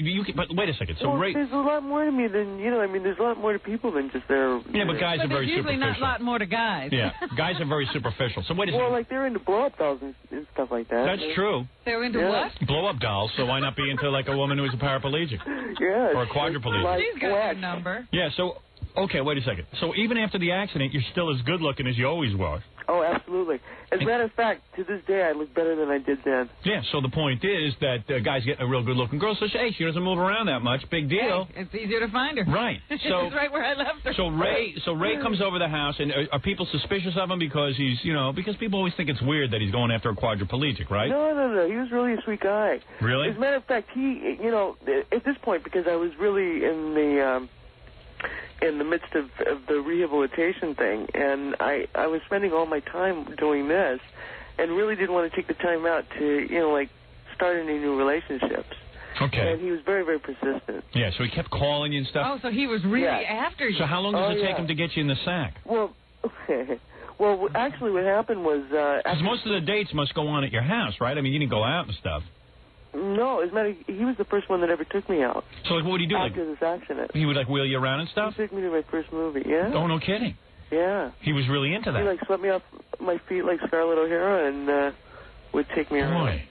wait a second. So well, there's a lot more to me than there's a lot more to people than just their. Yeah, but guys are very superficial. Usually not a lot more to guys. Yeah, guys are very superficial. So wait a second. Well, like they're into blow-up dolls and stuff like that. That's true. They're into what? Blow-up dolls. So why not be into like a woman who's a paraplegic? Yeah. Or a quadriplegic. She's got your number. Yeah. So. Okay, wait a second. So even after the accident, you're still as good-looking as you always were. Oh, absolutely. As a matter of fact, to this day, I look better than I did then. Yeah, so the point is that guys get a real good-looking girl, so hey, she doesn't move around that much. Big deal. Hey, it's easier to find her. Right. So it's right where I left her. So Ray comes over the house, and are people suspicious of him because he's, because people always think it's weird that he's going after a quadriplegic, right? No. He was really a sweet guy. Really? As a matter of fact, he, at this point, because I was really in the midst of the rehabilitation thing, and I was spending all my time doing this, and really didn't want to take the time out to, start any new relationships. Okay. And he was very, very persistent. Yeah, so he kept calling you and stuff? Oh, so he was really after you. So how long does it take him to get you in the sack? Well, well, actually what happened was... Because most of the dates must go on at your house, right? I mean, you didn't go out and stuff. No, as a matter of fact, he was the first one that ever took me out. So like, what would he do? After this accident. He would wheel you around and stuff? He took me to my first movie, yeah. Oh, no kidding. Yeah. He was really into that. He swept me off my feet like Scarlett O'Hara and would take me around. Boy.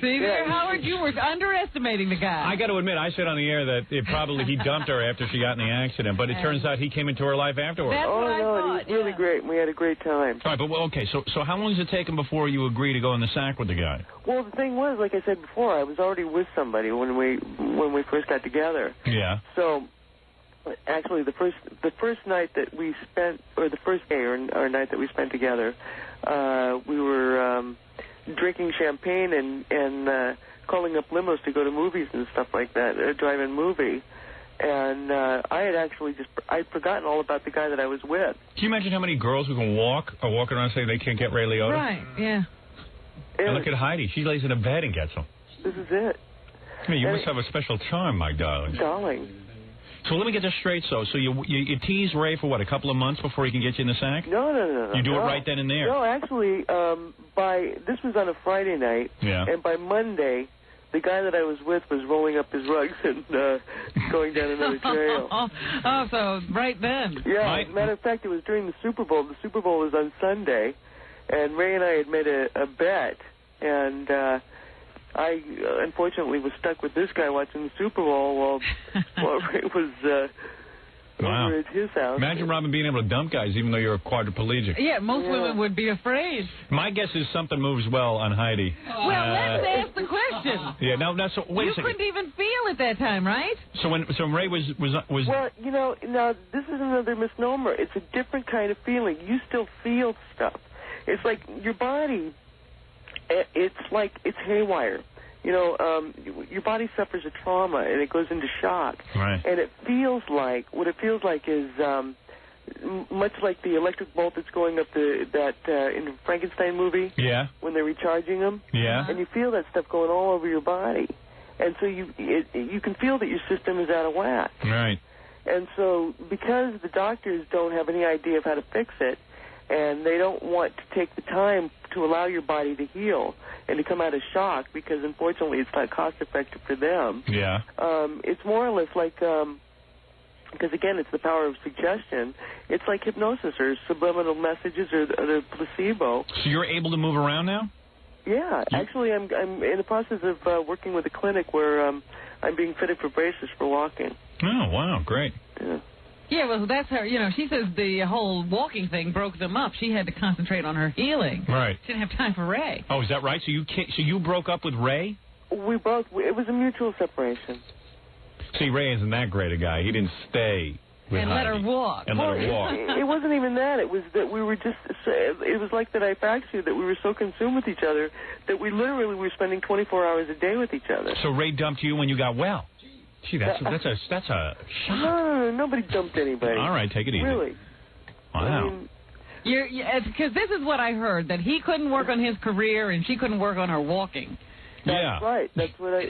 See there, Howard, you were underestimating the guy. I got to admit, I said on the air that he dumped her after she got in the accident, but it turns out he came into her life afterwards. That's what I thought, he was really great. We had a great time. All right, but okay, so how long does it take him before you agree to go in the sack with the guy? Well, the thing was, like I said before, I was already with somebody when we first got together. Yeah. So, actually, the first night that we spent, or the first day or night that we spent together, we were drinking champagne and calling up limos to go to movies and stuff like that, a drive-in movie. And I had actually I'd forgotten all about the guy that I was with. Can you imagine how many girls who can walk are walking around saying they can't get Ray Liotta? Right, yeah. And look at Heidi. She lays in a bed and gets them. This is it. I mean, you must have a special charm, my darling. Darling. So let me get this straight, so you tease Ray for what, a couple of months before he can get you in the sack? No. You do it right then and there. No, actually, this was on a Friday night, and by Monday, the guy that I was with was rolling up his rugs and going down another trail. Oh, so right then. Yeah, as a matter of fact, it was during the Super Bowl. The Super Bowl was on Sunday, and Ray and I had made a bet, and I unfortunately was stuck with this guy watching the Super Bowl while Ray was over at his house. Imagine Robin being able to dump guys even though you're a quadriplegic. Yeah, most women would be afraid. My guess is something moves well on Heidi. Well, let's ask the question. Yeah, so wait a second. You couldn't even feel at that time, right? So Ray was Well, now this is another misnomer. It's a different kind of feeling. You still feel stuff. It's like your body. It's haywire. Your body suffers a trauma and it goes into shock. Right. And what it feels like is much like the electric bolt that's going up in the Frankenstein movie. Yeah. When they're recharging them. Yeah. And you feel that stuff going all over your body, and so you can feel that your system is out of whack. Right. And so because the doctors don't have any idea of how to fix it, and they don't want to take the time to allow your body to heal and to come out of shock, because unfortunately it's not cost effective for them. Yeah. It's more or less like, because again, it's the power of suggestion. It's like hypnosis or subliminal messages or the placebo. So you're able to move around now? Yeah. Actually, I'm in the process of working with a clinic where I'm being fitted for braces for walking. Oh, wow, great. Yeah. Yeah, well, that's her. She says the whole walking thing broke them up. She had to concentrate on her healing. Right. She didn't have time for Ray. Oh, is that right? So you broke up with Ray? It was a mutual separation. See, Ray isn't that great a guy. He didn't stay with and let her walk. And let her walk. It wasn't even that. It was that we were just. It was like that I faxed you that we were so consumed with each other that we literally were spending 24 hours a day with each other. So Ray dumped you when you got well. Gee, that's a shock. No, nobody dumped anybody. All right, take it easy. Really? Wow. Because this is what I heard, that he couldn't work on his career and she couldn't work on her walking. That's right. That's what I.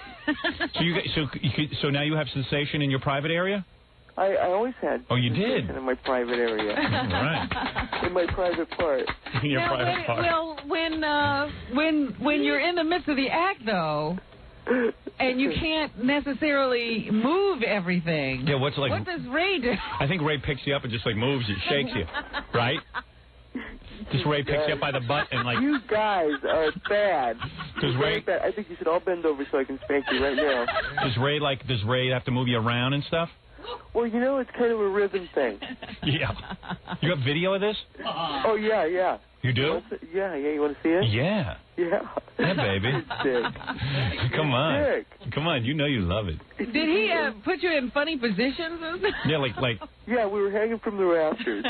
So now you have sensation in your private area? I always had. Oh, you did? In my private area. All right. In my private part. In your private part. Well, when you're in the midst of the act, though. And you can't necessarily move everything. Yeah, what does Ray do? I think Ray picks you up and just moves you, shakes you, right? Just Ray picks you up by the butt and You guys are bad. I think you should all bend over so I can spank you right now. Does Ray have to move you around and stuff? Well, it's kind of a rhythm thing. Yeah. You have video of this? Oh yeah. You do? Yeah. You want to see it? Yeah. Yeah. Yeah, baby. Come on. Sick. Come on. You know you love it. Did he put you in funny positions? Yeah, like. Yeah, we were hanging from the rafters.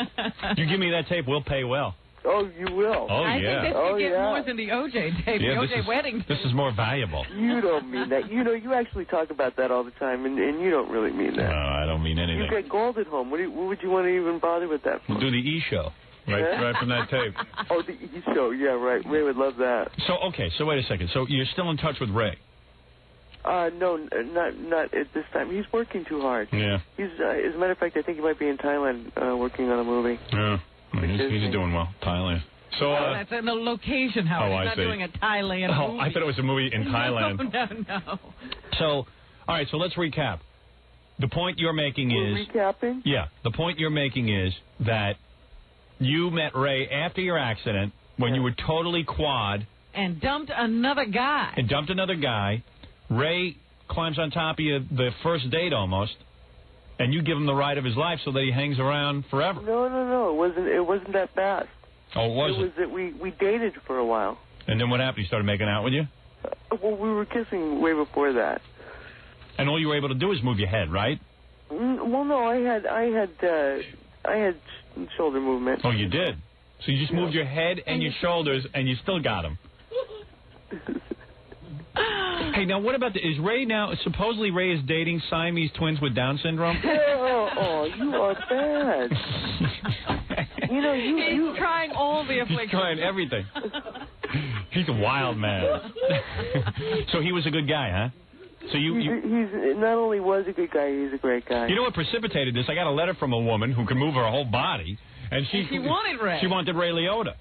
You give me that tape, we'll pay well. Oh, you will. Oh, I think this could get more than the O.J. tape, the O.J. wedding tape. This is more valuable. You don't mean that. You actually talk about that all the time, and you don't really mean that. No, I don't mean anything. You've got gold at home. What would you want to even bother with that for? We'll do the E-show. Right from that tape. Oh, the E-show. Yeah, right. Ray would love that. So wait a second. So you're still in touch with Ray? No, not at this time. He's working too hard. Yeah. He's, as a matter of fact, I think he might be in Thailand working on a movie. Yeah. He's doing well. Thailand. So that's in the location, Howard. He's not doing a Thailand movie. I thought it was a movie in Thailand. No. So, all right, so let's recap. The point you're making is... Recapping? Yeah. The point you're making is that you met Ray after your accident when you were totally quad. And dumped another guy. Ray climbs on top of you the first date almost, and you give him the ride of his life so that he hangs around forever. No. It wasn't that fast. Oh, it wasn't? It was that we dated for a while. And then what happened? He started making out with you? Well, we were kissing way before that. And all you were able to do is move your head, right? Well, no, I had shoulder movement. Oh, you did? So you just moved your head and your shoulders, and you still got him. Hey, now what about is Ray now, supposedly Ray is dating Siamese twins with Down syndrome? Oh, you are bad. He's trying all the afflictions. He's trying everything. He's a wild man. So he was a good guy, huh? So he's not only was a good guy, he's a great guy. You know what precipitated this? I got a letter from a woman who can move her whole body, and she wanted Ray. She wanted Ray Liotta.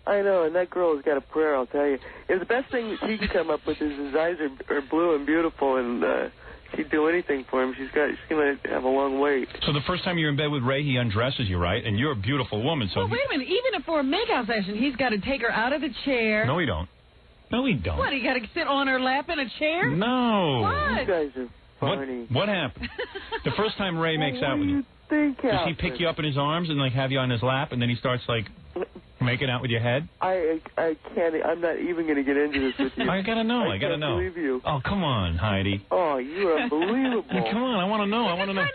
I know, and that girl has got a prayer, I'll tell you. If the best thing that she can come up with is his eyes are blue and beautiful, and she'd do anything for him. She's going to have a long wait. So the first time you're in bed with Ray, he undresses you, right? And you're a beautiful woman. So well, wait a minute. Even if for a makeout session, he's got to take her out of the chair. No, he don't. No, he don't. What, he got to sit on her lap in a chair? No. What? You guys are funny. What happened? The first time Ray makes out with you, does he pick you up in his arms and, like, have you on his lap, and then he starts, like, making out with your head? I can't. I'm not even going to get into this with you. I got to know. I got to know. Believe you. Oh, come on, Heidi. Oh, you're unbelievable. Come on, I want to know. I want to know.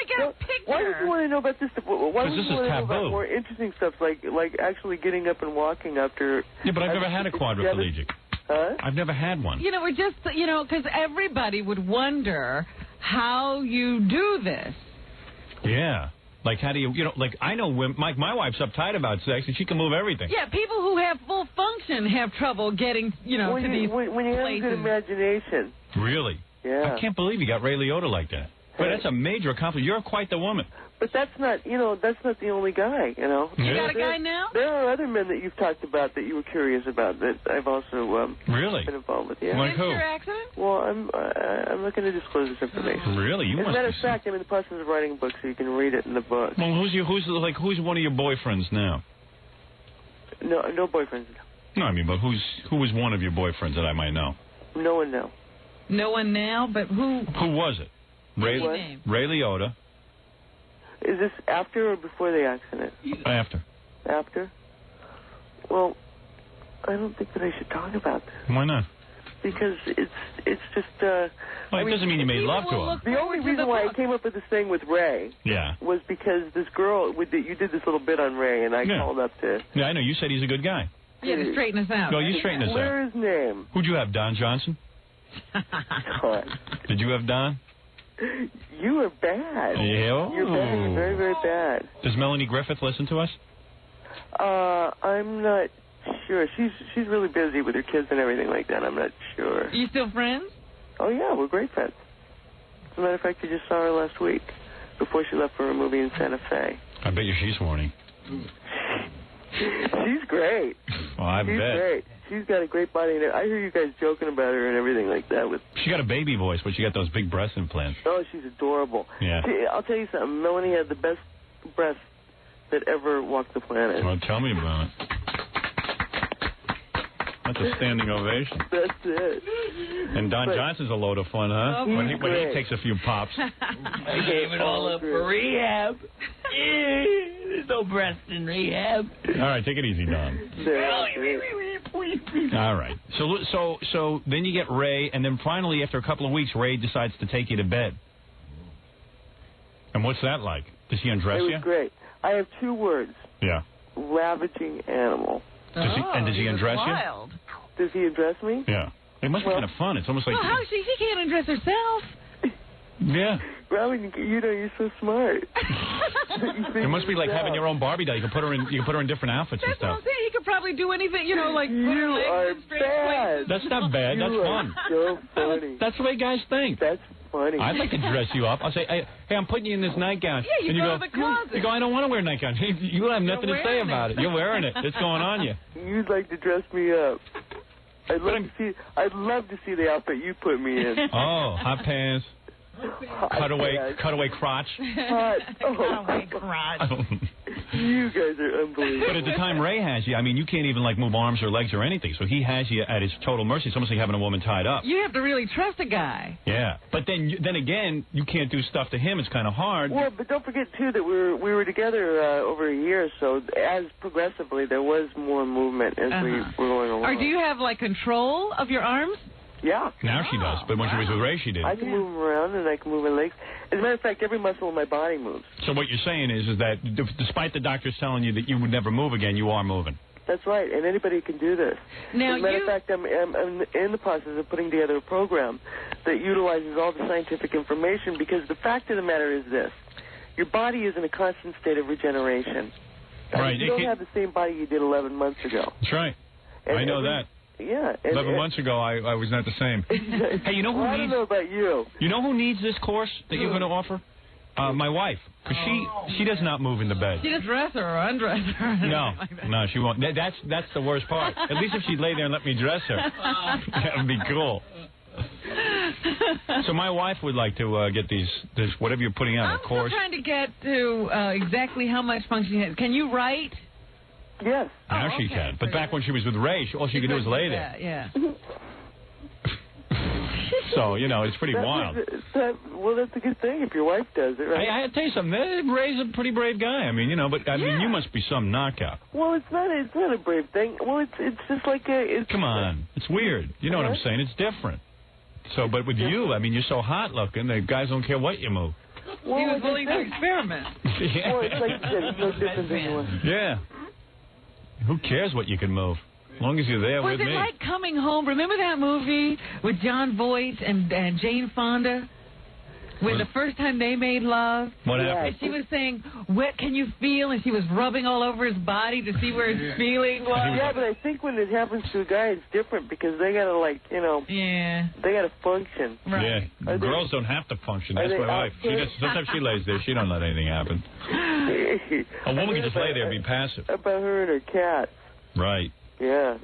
Why do you want to know about this stuff? Why do this you is want to know taboo. about more interesting stuff, like actually getting up and walking after... Yeah, but I've never had a quadriplegic. Huh? I've never had one. You know, we're just, because everybody would wonder how you do this. Yeah. Like, how do you, like, I know women, my wife's uptight about sex, and she can move everything. Yeah, people who have full function have trouble getting, to these when you have a good imagination. Really? Yeah. I can't believe you got Ray Liotta like that. But that's a major accomplishment. You're quite the woman. But that's not the only guy, You got a guy now? There are other men that you've talked about that you were curious about that I've also really been involved with. Yeah. Like who? Accident? Well, I'm not going to disclose this information. Really? You As a must matter be of fact, I'm in the process of writing a book, so you can read it in the book. Well, who's one of your boyfriends now? No boyfriends. No, I mean, but who was one of your boyfriends that I might know? No one now. No one now, but who? Who was it? Ray Liotta. Is this after or before the accident? After. After? Well, I don't think that I should talk about this. Why not? Because it's just... well, it doesn't mean you made love to him. The only reason why I came up with this thing with Ray was because this girl... you did this little bit on Ray, and I called up to... Yeah, I know. You said he's a good guy. Yeah, to straighten us out. No, you straighten us out. Where's his name? Who'd you have, Don Johnson? Did you have Don? You are bad. Yeah. You're bad. You're very, very bad. Does Melanie Griffith listen to us? I'm not sure. She's really busy with her kids and everything like that. I'm not sure. Are you still friends? Oh, yeah, we're great friends. As a matter of fact, I just saw her last week before she left for a movie in Santa Fe. I bet you she's horny. She's great. Well, I bet. She's great. She's got a great body. And I hear you guys joking about her and everything like that. She got a baby voice, but she got those big breast implants. Oh, she's adorable. Yeah. I'll tell you something. Melanie had the best breasts that ever walked the planet. Well, tell me about it. That's a standing ovation. That's it. And Don Johnson's a load of fun, huh? When he takes a few pops. I gave it all up for rehab. There's no breast in rehab. All right, take it easy, Don. All right. So then you get Ray, and then finally, after a couple of weeks, Ray decides to take you to bed. And what's that like? Does he undress you? It was great. I have two words. Yeah. Ravaging animal. Does he undress you? Does he undress me? Yeah. It must be kind of fun. It's almost like... Well, how she can't undress herself. Yeah. Robin, you're so smart. It must be like having your own Barbie doll. You can put her in different outfits and That's what stuff. I'm saying. He could probably do anything, like put her legs in straight places. That's not bad. That's fun. So funny. That's the way guys think. That's funny. I'd like to dress you up. I'll say, hey, I'm putting you in this nightgown. Yeah, you and go to the closet. You go, I don't want to wear a nightgown. You have nothing to say about it. You're wearing it. It's going on you. You'd like to dress me up. I'd love to see the outfit you put me in. Oh, hot pants. Cutaway crotch. Cutaway crotch. You guys are unbelievable. But at the time Ray has you, I mean, you can't even move arms or legs or anything. So he has you at his total mercy. It's almost like having a woman tied up. You have to really trust a guy. Yeah, but then again, you can't do stuff to him. It's kind of hard. Well, but don't forget too that we were together over a year. So as progressively there was more movement as we were going along. Or do you have control of your arms? Yeah. Now she does, but when she was with Ray, she did. I can move them around and I can move my legs. As a matter of fact, every muscle in my body moves. So what you're saying is that despite the doctors telling you that you would never move again, you are moving. That's right, and anybody can do this. Now As a matter of fact, I'm in the process of putting together a program that utilizes all the scientific information because the fact of the matter is this. Your body is in a constant state of regeneration. Right. You don't have the same body you did 11 months ago. That's right. I know that. Yeah. 11 months ago, I was not the same. Hey, you know who I don't know about you. You know who needs this course that you're going to offer? My wife, because she does not move in the bed. She just dress her or undress her. No, she won't. That's the worst part. At least if she'd lay there and let me dress her, that would be cool. So my wife would like to get this whatever you're putting out, a course. I'm trying to get to exactly how much function has. Can you write? Yes. Now she can. But back when she was with Ray, all she could do was lay there. Yeah. So, it's pretty wild. Well, that's a good thing if your wife does it, right? I tell you something. Ray's a pretty brave guy. I mean, but you must be some knockout. Well, it's not a brave thing. Well, it's just like Come on. It's weird. You know what I'm saying? It's different. So, but with you, I mean, you're so hot looking, the guys don't care what you move. Well, he was willing to experiment. Yeah. Well, it's like you said, it's no different than you want. Yeah. Who cares what you can move? As long as you're there with me. Was it like Coming Home? Remember that movie with John Voight and Jane Fonda? When the first time they made love? What happened? And she was saying, what can you feel? And she was rubbing all over his body to see where his feeling was. Yeah, but I think when it happens to a guy, it's different because they got to, they got to function. Right. Yeah. Girls don't have to function. That's my wife. Sometimes she lays there. She don't let anything happen. A woman can just lay there and be passive. About her and her cat. Right. Yeah.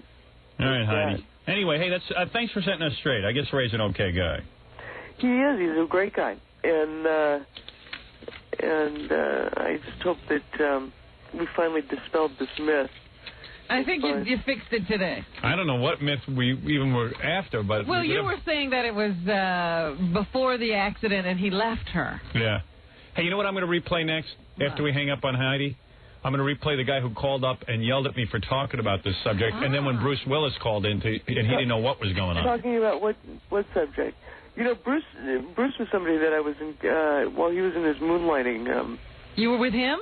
All right, Heidi. Anyway, hey, that's thanks for setting us straight. I guess Ray's an okay guy. He is. He's a great guy, and I just hope that we finally dispelled this myth. I think you fixed it today. I don't know what myth we even were after, but well, you were saying that it was before the accident, and he left her. Yeah. Hey, you know what I'm going to replay next after we hang up on Heidi? I'm going to replay the guy who called up and yelled at me for talking about this subject, and then when Bruce Willis called in, and he didn't know what was going on. Talking about what subject? Bruce was somebody that I was in while he was in his moonlighting. You were with him?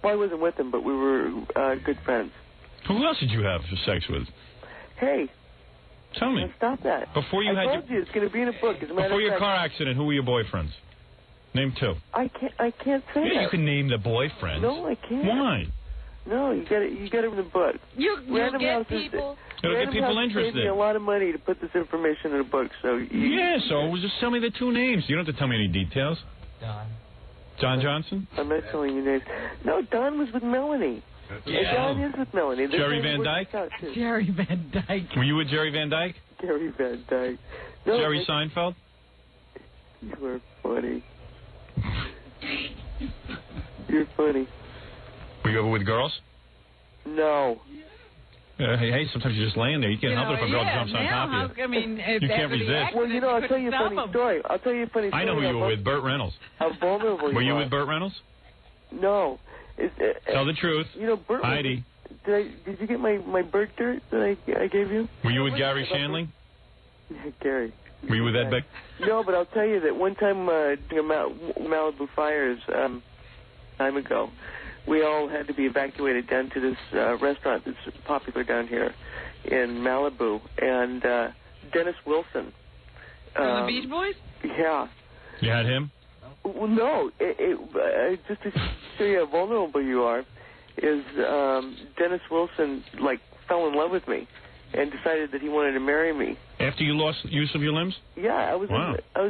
Well, I wasn't with him, but we were good friends. Who else did you have sex with? Hey. Tell me. Stop that. Before you I told you it's going to be in a book. As a matter before of your fact, car accident, who were your boyfriends? Name two. I can't say that. You can name the boyfriends. No, I can't. Why? No, you got it in the book. You'll get people. It'll get people Paid interested. me a lot of money to put this information in a book, so. So just tell me the two names. You don't have to tell me any details. John Johnson? I'm not telling you names. No, Don was with Melanie. Yeah. Don is with Melanie. Jerry Van Dyke? Jerry Van Dyke. Were you with Jerry Van Dyke? Jerry Van Dyke. No, Jerry Seinfeld? You are funny. You're funny. Were you ever with girls? No. Hey, sometimes you're just laying there. You can't help it if a girl jumps on top of you. I mean, you can't resist. Well, I'll tell you a funny story. I know who you were with, Burt Reynolds. How vulnerable were you are. are. Were you with Burt Reynolds? No. Tell the truth. Burt. Heidi. Did you get my Burt dirt that I gave you? Were you with Gary Shandling? Yeah, Gary. Were you with Ed Beck? No, but I'll tell you that one time during Malibu fires time ago, we all had to be evacuated down to this restaurant that's popular down here in Malibu, and Dennis Wilson. From the Beach Boys? Yeah. You had him? Well, no. Just to show you how vulnerable you are, is Dennis Wilson fell in love with me and decided that he wanted to marry me. After you lost use of your limbs? Yeah, I was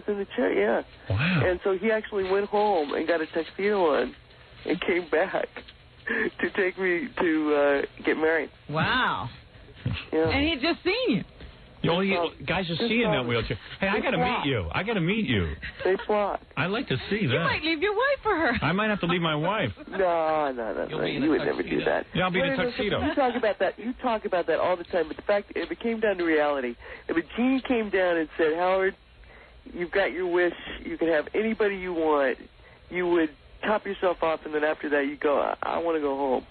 in the chair, yeah. Wow. And so he actually went home and got a tuxedo on and came back to take me to get married. Wow. Yeah. And he'd just seen you. Guys are seeing that wheelchair. Hey, I got to meet you. They plot. I'd like to see that. You might leave your wife for her. I might have to leave my wife. No. You would never do that. Yeah, I'll be in a tuxedo. You talk about that all the time, but the fact, if it came down to reality, if a genie came down and said, Howard, you've got your wish, you can have anybody you want, you would top yourself off, and then after that you go, I want to go home.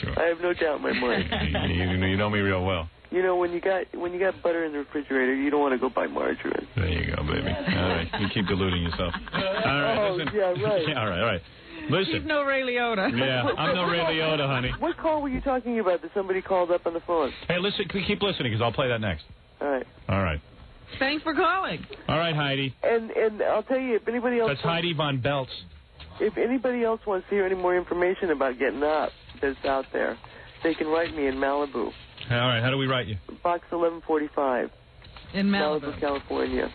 Sure. I have no doubt in my mind. You know me real well. When you got butter in the refrigerator, you don't want to go buy margarine. There you go, baby. All right, you keep deluding yourself. All right, listen. Yeah, right. Yeah, all right. Listen. He's no Ray Liotta. Yeah, I'm no Ray Liotta, honey. What call were you talking about that somebody called up on the phone? Hey, listen, keep listening, because I'll play that next. All right. Thanks for calling. All right, Heidi. And I'll tell you, if anybody else... That's Heidi Von Beltz. If anybody else wants to hear any more information about getting up that's out there, they can write me in Malibu. All right, how do we write you? Box 1145. In Malibu, California.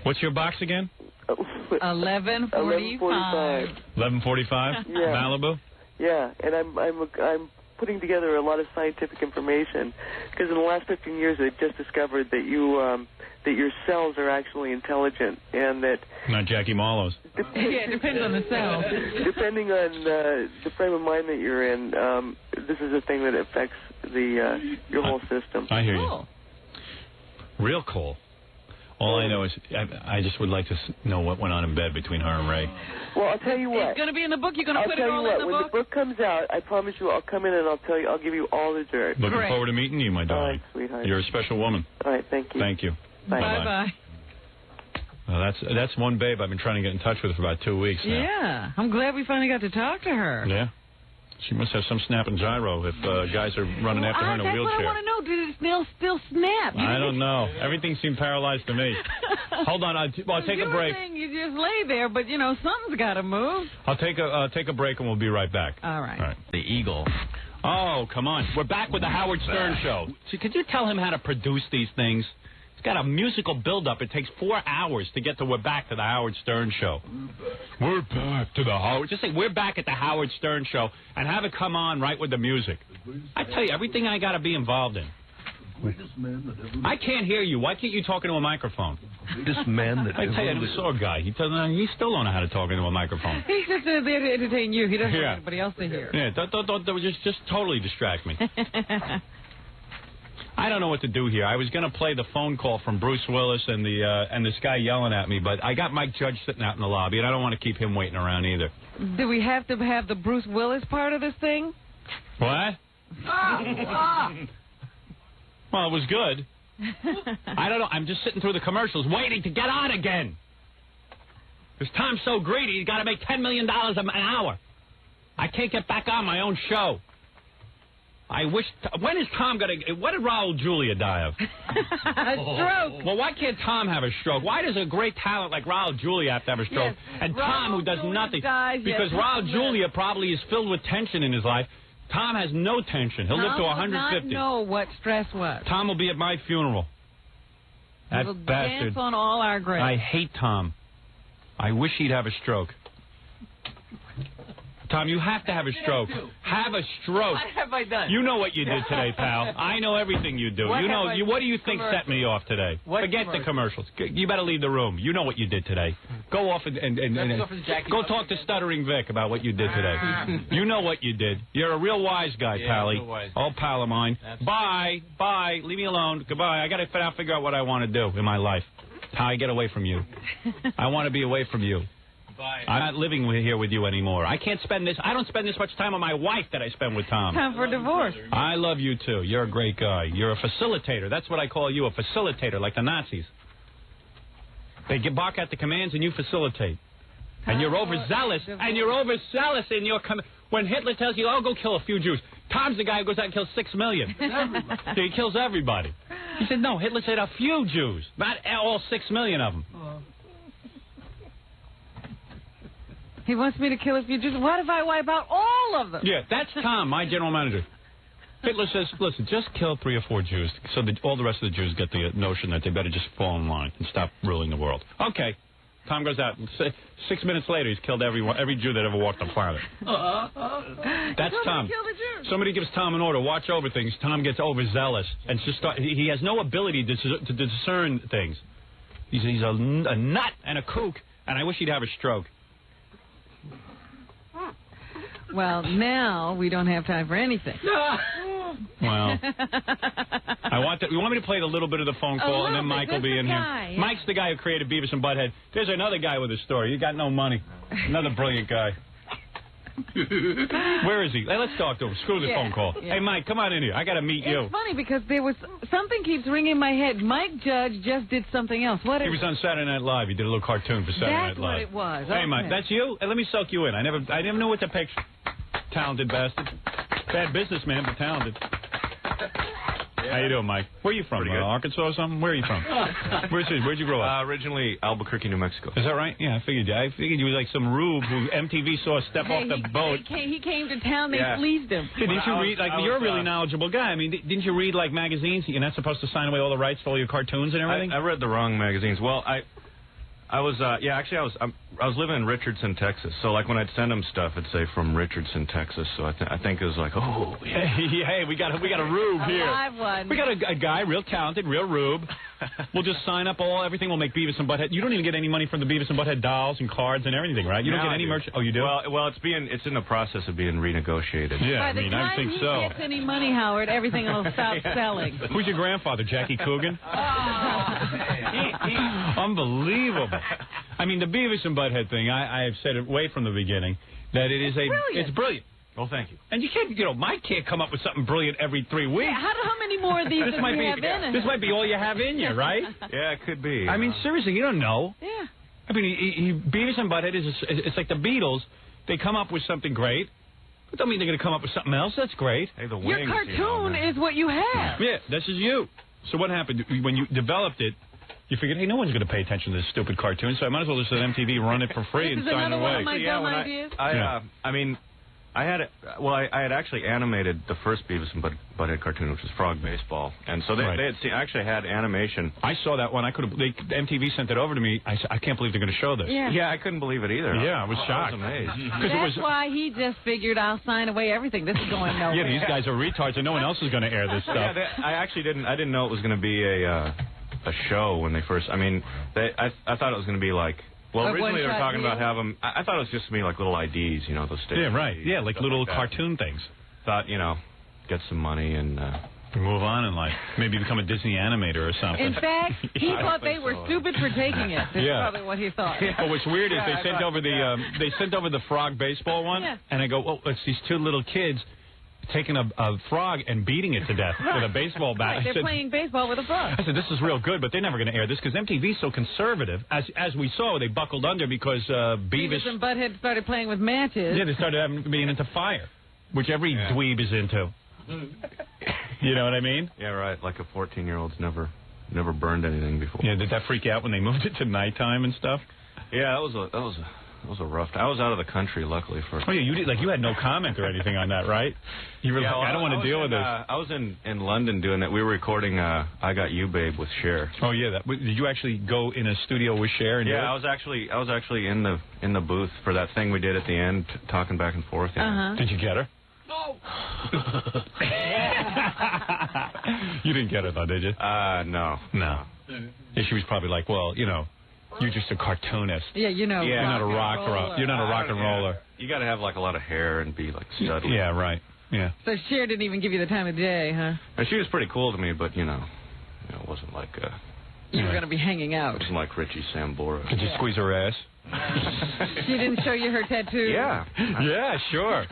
What's your box again? 1145. 1145? Yeah. Malibu? Yeah, and I'm putting together a lot of scientific information because in the last 15 years they've just discovered that that your cells are actually intelligent and that Not Jackie Marlowe's. Yeah, it depends on the cell. Depending on the frame of mind that you're in, this is a thing that affects your whole system. I hear you. Real cool. All I know is I just would like to know what went on in bed between her and Ray. Well, I'll tell you what. It's going to be in the book. You're going to put it all in the when book? the book comes out, I promise you I'll come in and I'll give you all the dirt. Looking forward to meeting you, my darling. All right, sweetheart. You're a special woman. All right, thank you. Thank you. Bye-bye. Well, that's one babe I've been trying to get in touch with for about 2 weeks now. Yeah, I'm glad we finally got to talk to her. Yeah. She must have some snap and gyro if guys are running after her in a That's wheelchair. what I want to know. Did it still snap? I don't know. Everything seemed paralyzed to me. Hold on. I'll take a break. You just lay there, but, something's got to move. I'll take a break and we'll be right back. All right. All right. The Eagle. Oh, come on. We're back with the Howard Stern Show. See, could you tell him how to produce these things? It's got a musical build-up. It takes 4 hours to get to We're Back to the Howard Stern Show. We're back to the Howard... Just say, we're back at the Howard Stern Show, and have it come on right with the music. I tell you, everything I got to be involved in. I can't hear you. Why can't you talk into a microphone? This man that... I tell you, I saw a guy. He still don't know how to talk into a microphone. He's just there to entertain you. He doesn't want Yeah. anybody else to hear. Yeah, don't just totally distract me. I don't know what to do here. I was going to play the phone call from Bruce Willis and this guy yelling at me, but I got Mike Judge sitting out in the lobby, and I don't want to keep him waiting around either. Do we have to have the Bruce Willis part of this thing? What? Well, it was good. I don't know. I'm just sitting through the commercials waiting to get on again. Because Tom's so greedy, he's got to make $10 million an hour. I can't get back on my own show. I wish... When is Tom going to... What did Raul Julia die of? A stroke. Well, why can't Tom have a stroke? Why does a great talent like Raul Julia have to have a stroke? Yes, And Tom, who does nothing... Because Raul Julia probably is filled with tension in his life. Tom has no tension. He'll live to 150. Tom know what stress was. Tom will be at my funeral. That He'll bastard. dance on all our graves. I hate Tom. I wish he'd have a stroke. Tom, you have to have a stroke. Have a stroke. What have I done? You know what you did today, pal. I know everything you do. What You know. have I- What do you think set me off today? Forget the commercials. You better leave the room. You know what you did today. Go off and go talk to Stuttering Vic about what you did today. You know what you did. You're a real wise guy, Pally. real wise. Oh, pal of mine. Bye. Bye. Leave me alone. Goodbye. I got to figure out what I want to do in my life. How I get away from you. I want to be away from you. Bye. I'm not living here with you anymore. I don't spend this much time with my wife that I spend with Tom. Time for divorce. I love you, too. You're a great guy. You're a facilitator. That's what I call you, a facilitator, like the Nazis. They bark at the commands and you facilitate. And you're overzealous. And you're overzealous in your... When Hitler tells you, oh, go kill a few Jews, Tom's the guy who goes out and kills 6 million. So he kills everybody. He said, no, Hitler said a few Jews, not all 6 million of them. He wants me to kill a few Jews. What if I wipe out all of them? Yeah, that's Tom, my general manager. Hitler says, listen, just kill 3 or 4 Jews so that all the rest of the Jews get the notion that they better just fall in line and stop ruling the world. Okay. Tom goes out, and 6 minutes later, he's killed every Jew that ever walked the planet. That's Tom. Somebody gives Tom an order, watch over things. Tom gets overzealous, and he has no ability to discern things. He's a nut and a kook, and I wish he'd have a stroke. Well, now we don't have time for anything. Well, you want me to play the little bit of the phone call, and then Mike will be in here. Mike's the guy who created Beavis and Butthead. There's another guy with a story. You got no money. Another brilliant guy. Where is he? Hey, let's talk to him. Screw the phone call. Yeah. Hey, Mike, come on in here. I got to meet you. It's funny because there was something keeps ringing in my head. Mike Judge just did something else. What? He was on Saturday Night Live. He did a little cartoon for Saturday Night Live. That's what it was. Hey, Mike, that's you? Hey, let me soak you in. I never knew what to picture. Talented bastard. Bad businessman, but talented. How you doing, Mike? Where are you from? Arkansas or something? Where are you from? Where'd you grow up? Originally Albuquerque, New Mexico. Is that right? Yeah, I figured you were like some rube who MTV saw step off the boat. He came to town. They fleeced him. Didn't you read? Like, you're a really knowledgeable guy. I mean, didn't you read like magazines? You're not supposed to sign away all the rights to all your cartoons and everything. I read the wrong magazines. Well, I was I was living in Richardson, Texas. So like when I'd send them stuff, it'd say from Richardson, Texas. So I think it was like, oh yeah, hey, we got a rube here. Live one. We got a guy, real talented, real rube. We'll just sign up everything. We'll make Beavis and Butthead. You don't even get any money from the Beavis and Butthead dolls and cards and everything, right? You don't get any merch. Oh, you do? Well, it's in the process of being renegotiated. Yeah, I mean, I think so. By the time he gets any money, Howard, everything will stop selling. Who's your grandfather, Jackie Coogan? Unbelievable. I mean, the Beavis and Butthead thing, I have said it way from the beginning, that it is it's brilliant. Well, thank you. And you can't, Mike can't come up with something brilliant every 3 weeks. Yeah, how many more of these do we have in us? This might be all you have in you, right? Yeah, it could be. I mean, seriously, you don't know. Yeah. I mean, Beavis and Butthead it's like the Beatles. They come up with something great. But don't mean they're going to come up with something else. That's great. Hey, the Your wings, cartoon is what you have. Yeah, this is you. So what happened when you developed it? You figured, hey, no one's going to pay attention to this stupid cartoon, so I might as well just let MTV run it for free and sign away. This is another one of my dumb ideas. I mean, I had actually animated the first Beavis and Butthead cartoon, which was Frog Baseball, and so they actually had animation. I saw that one. MTV sent it over to me. I can't believe they're going to show this. Yeah, I couldn't believe it either. Yeah, I was shocked. I was amazed. That's why he just figured I'll sign away everything. This is going nowhere. Yeah, these guys are retards, and no one else is going to air this stuff. Yeah, I didn't know it was going to be a show when they first. I mean, I thought it was going to be like. Well, originally they were talking about having. I thought it was just going to be like little IDs, those stations. Yeah, right. Yeah, like little cartoon things. Thought, get some money and move on in life. Maybe become a Disney animator or something. In fact, he thought they were stupid for taking it. That's probably what he thought. But what's weird is they sent over the Frog Baseball one, and I go, well, it's these two little kids taking a frog and beating it to death with a baseball bat. Right, they're playing baseball with a frog. I said, this is real good, but they're never going to air this because MTV's so conservative. As we saw, they buckled under because Beavis and Butthead started playing with matches. Yeah, they started being into fire, which every dweeb is into. You know what I mean? Yeah, right. Like a 14-year-old's never burned anything before. Yeah, did that freak you out when they moved it to nighttime and stuff? Yeah, that was a rough time. I was out of the country, luckily. Oh, yeah, you had no comment or anything on that, right? You were like, I don't want to deal with this. I was in London doing that. We were recording I Got You, Babe with Cher. Oh, yeah. Did you actually go in a studio with Cher? And I was actually in the booth for that thing we did at the end, talking back and forth. Did you get her? No. You didn't get her, though, did you? No. No. Yeah, she was probably like, well, you're just a cartoonist. Yeah, you're not a rock. You're not a rock and roller. You got to have like a lot of hair and be like studly. Yeah, right. Yeah. So Cher didn't even give you the time of day, huh? And she was pretty cool to me, but it wasn't like you were going to be hanging out. It wasn't like Richie Sambora. Did you squeeze her ass? She didn't show you her tattoo. Yeah. Yeah, sure.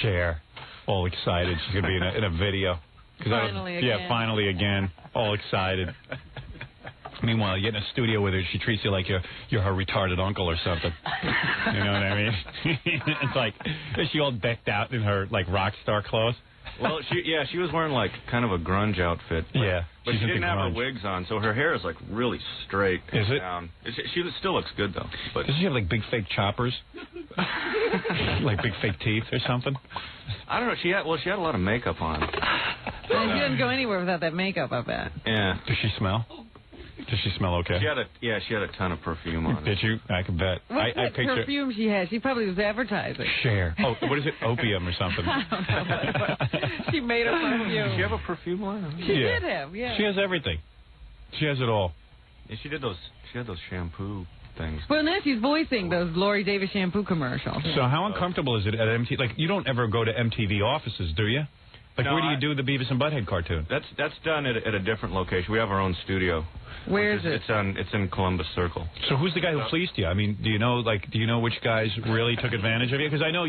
Cher, all excited. She's going to be in a video. Finally again. Yeah, finally again. All excited. Meanwhile, you get in a studio with her, she treats you like you're her retarded uncle or something. You know what I mean? It's like, is she all decked out in her, like, rock star clothes? Well, she was wearing, like, kind of a grunge outfit. But she didn't have her wigs on, so her hair is, like, really straight. Is it? She still looks good, though. But does she have, like, big fake choppers? Like big fake teeth or something? I don't know. She had a lot of makeup on. She didn't go anywhere without that makeup, I bet. Yeah. Does she smell? Does she smell okay? She had a ton of perfume on. Did you? I can bet. What perfume she had? She probably was advertising. Cher. Oh, what is it? Opium or something? I don't know. She made a perfume. Did she have a perfume line? She did have, yeah. She has everything. She has it all. Yeah, she had those shampoo things. Well, now she's voicing those Lori Davis shampoo commercials. So how uncomfortable is it at MTV? Like, you don't ever go to MTV offices, do you? Like, no, where do you do the Beavis and Butthead cartoon? That's done at a different location. We have our own studio. Where is it? It's in Columbus Circle. So who's the guy who fleeced you? I mean, do you know which guys really took advantage of you? Because I know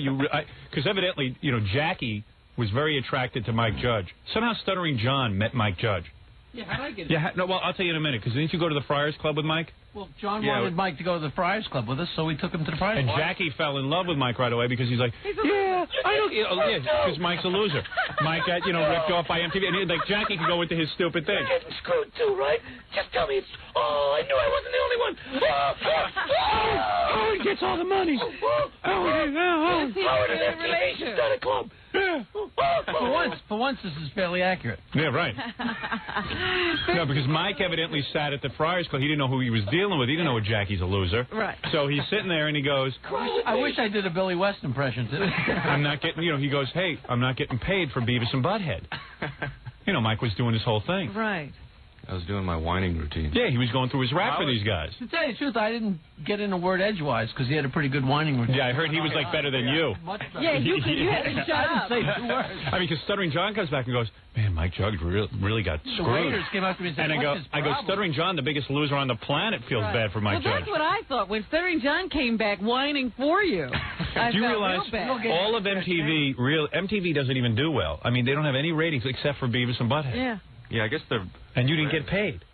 because evidently, Jackie was very attracted to Mike Judge. Somehow Stuttering John met Mike Judge. Yeah, how did I get it? Yeah, no, well, I'll tell you in a minute, because didn't you go to the Friars Club with Mike? Well, John wanted Mike to go to the Friars Club with us, so we took him to the Friars Club. And Jackie fell in love with Mike right away because he's like, yeah, I don't, because Mike's a loser. Mike got, ripped off by MTV, and like Jackie could go into his stupid thing. You're getting screwed too, right? Just tell me it's. Oh, I knew I wasn't the only one. Howard gets all the money. Howard and MTV should start a club. Yeah. For once, this is fairly accurate. Yeah, right. No, because Mike evidently sat at the Friars Club. He didn't know who he was dealing with. He didn't know Jackie's a loser. Right. So he's sitting there and he goes, I wish I did a Billy West impression, too. I'm not getting, he goes, hey, I'm not getting paid for Beavis and Butthead. Mike was doing this whole thing. Right. I was doing my whining routine. Yeah, he was going through his rap for these guys. To tell you the truth, I didn't get in a word edgewise because he had a pretty good whining routine. Yeah, I heard he was like better than you. Yeah, you had to shut up. I didn't say 2 words. I mean, because Stuttering John comes back and goes, man, Mike Jugg really got screwed. The waiters came up to me and said, and I go, Stuttering John, the biggest loser on the planet, feels bad for Mike Jugg. That's what I thought when Stuttering John came back whining for you. Do you realize all of MTV, MTV doesn't even do well. I mean, they don't have any ratings except for Beavis and Butthead. Yeah. Yeah, I guess they're... And you didn't get paid.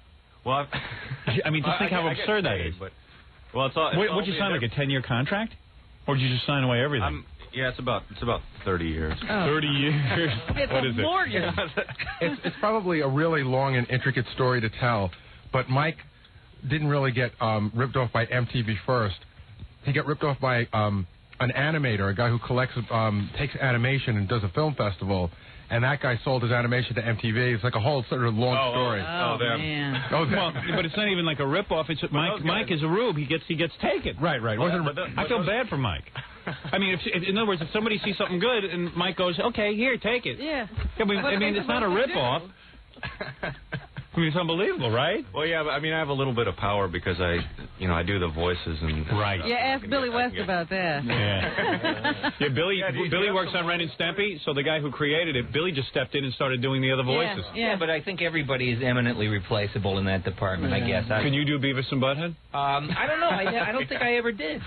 Well, I mean, just think how absurd that is. But, well, it's all... What'd you sign, like a 10-year contract? Or did you just sign away everything? Yeah, it's about 30 years. Oh. 30 years. It's what a is mortgage. It's probably a really long and intricate story to tell, but Mike didn't really get ripped off by MTV first. He got ripped off by an animator, a guy who takes animation and does a film festival. And that guy sold his animation to MTV. It's like a whole sort of long story. Man. Well, but it's not even like a ripoff. It's Mike is a rube. He gets taken. Right. I feel bad for Mike. I mean, if in other words, if somebody sees something good and Mike goes, okay, here, take it. Yeah. I mean, it's not a ripoff. I mean, it's unbelievable, right? Well, yeah, but I mean, I have a little bit of power because I do the voices and... Right. Yeah, ask Billy West about that. Yeah. Billy works on Ren and Stimpy, so the guy who created it, Billy just stepped in and started doing the other voices. Yeah, but I think everybody is eminently replaceable in that department, I guess. Can you do Beavis and Butthead? I don't know. I don't think I ever did.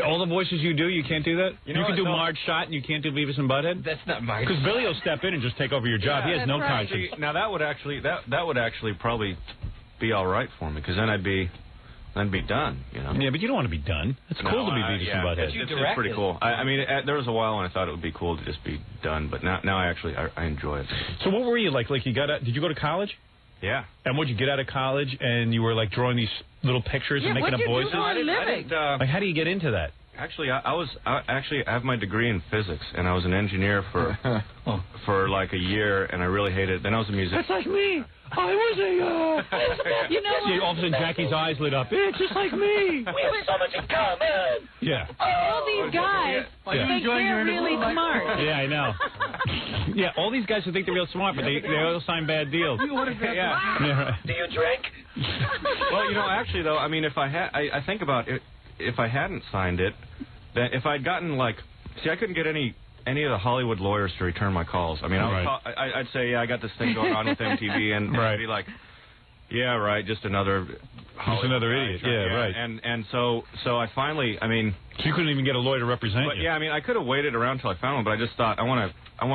All the voices you do, you can't do that? You can do Marge Schott and you can't do Beavis and Butthead? That's not my... Because Billy will step in and just take over your job. He has no conscience. Now, that would actually probably be all right for me, because then I'd be done, Yeah, but you don't want to be done. It's cool to be Beavis and Butthead. It's pretty cool. I mean, there was a while when I thought it would be cool to just be done, but now I enjoy it. So what were you like? Like did you go to college? Yeah. And would you get out of college and you were like drawing these little pictures and making up voices? Yeah, what did you do for a living? Like, how do you get into that? Actually, I have my degree in physics, and I was an engineer for like a year, and I really hated it. Then I was a musician. That's like me. I was a See, all of a sudden Jackie's eyes lit up. It's just like me. We have so much in common. Yeah. All these guys think they're really smart. Yeah, I know. Yeah, all these guys who think they're real smart, but they all sign bad deals. Yeah. Do you drink? Well, actually, though, I mean, if I think about it, if I hadn't signed it, then if I'd gotten I couldn't get any of the Hollywood lawyers to return my calls. I mean, I'd say, yeah, I got this thing going on with MTV, and they'd be like, yeah, right, just another idiot. Yeah, right. And so I finally, I mean, so you couldn't even get a lawyer to represent you. Yeah, I mean, I could have waited around till I found one, but I just thought I want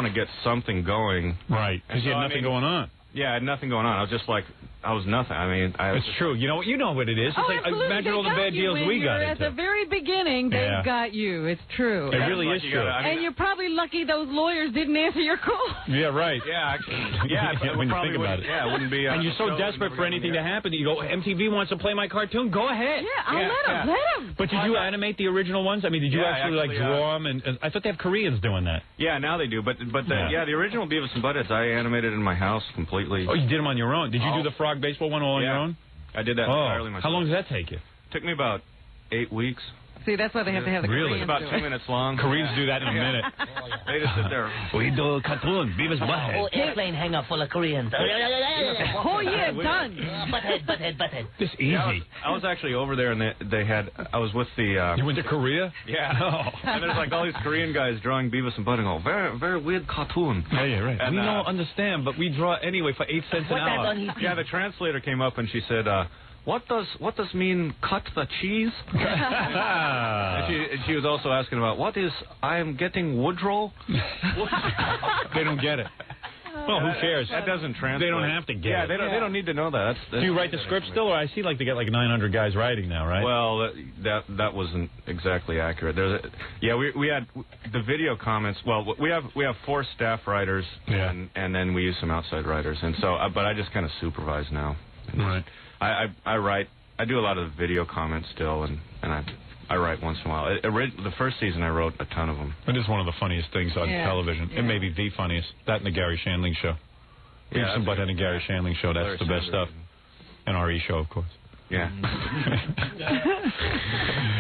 to get something going. Right, because you had nothing going on. Yeah, I had nothing going on. I was just like, I was nothing. I mean, it's true. You know what it is. It's like, imagine all the bad deals we got into. At the very beginning, they got you. It's true. It really is true. And you're probably lucky those lawyers didn't answer your call. Yeah, right. Yeah, actually. Yeah, when you think about it. Yeah, it wouldn't be. And you're so desperate for anything to happen that you go, MTV wants to play my cartoon. Go ahead. Yeah, let them. But did you animate the original ones? I mean, did you actually draw them? And I thought they have Koreans doing that. Yeah, now they do. But the original Beavis and Buttheads, I animated in my house completely. Oh, you did them on your own? Did you do the frog baseball one all on your own? I did that entirely myself. How long does that take you? Took me about 8 weeks. See, that's why they have to have the Koreans. It's about 2 minutes long. Koreans do that in a minute. They just sit there. We do a cartoon, Beavis Butthead. Whole airplane hangar full of Koreans. Oh, yeah, done. Butthead. This easy. I was actually over there, and they had. I was with the. You went to Korea? Yeah. Oh. And there's like all these Korean guys drawing Beavis and Butthead. Oh, very, very weird cartoon. Yeah, right. And, we don't understand, but we draw anyway for 8 cents an hour. Yeah, the translator came up and she said, What does mean cut the cheese? and she was also asking about what is I am getting Woodrow? They don't get it. Well, who cares? That doesn't translate. They don't have to get Yeah, it. they don't need to know that. Do you write the script still, or I see like they get like 900 guys writing now, right? Well, that wasn't exactly accurate. We had the video comments. Well, we have 4 staff writers, and then we use some outside writers, and so but I just kind of supervise now. Right. I write. I do a lot of the video comments still, and I write once in a while. The first season I wrote a ton of them. It is one of the funniest things on television. It may be the funniest. That and the Gary Shandling show. Beavis and Butthead and Gary Shandling show. That's the best stuff. And RE show, of course. Yeah.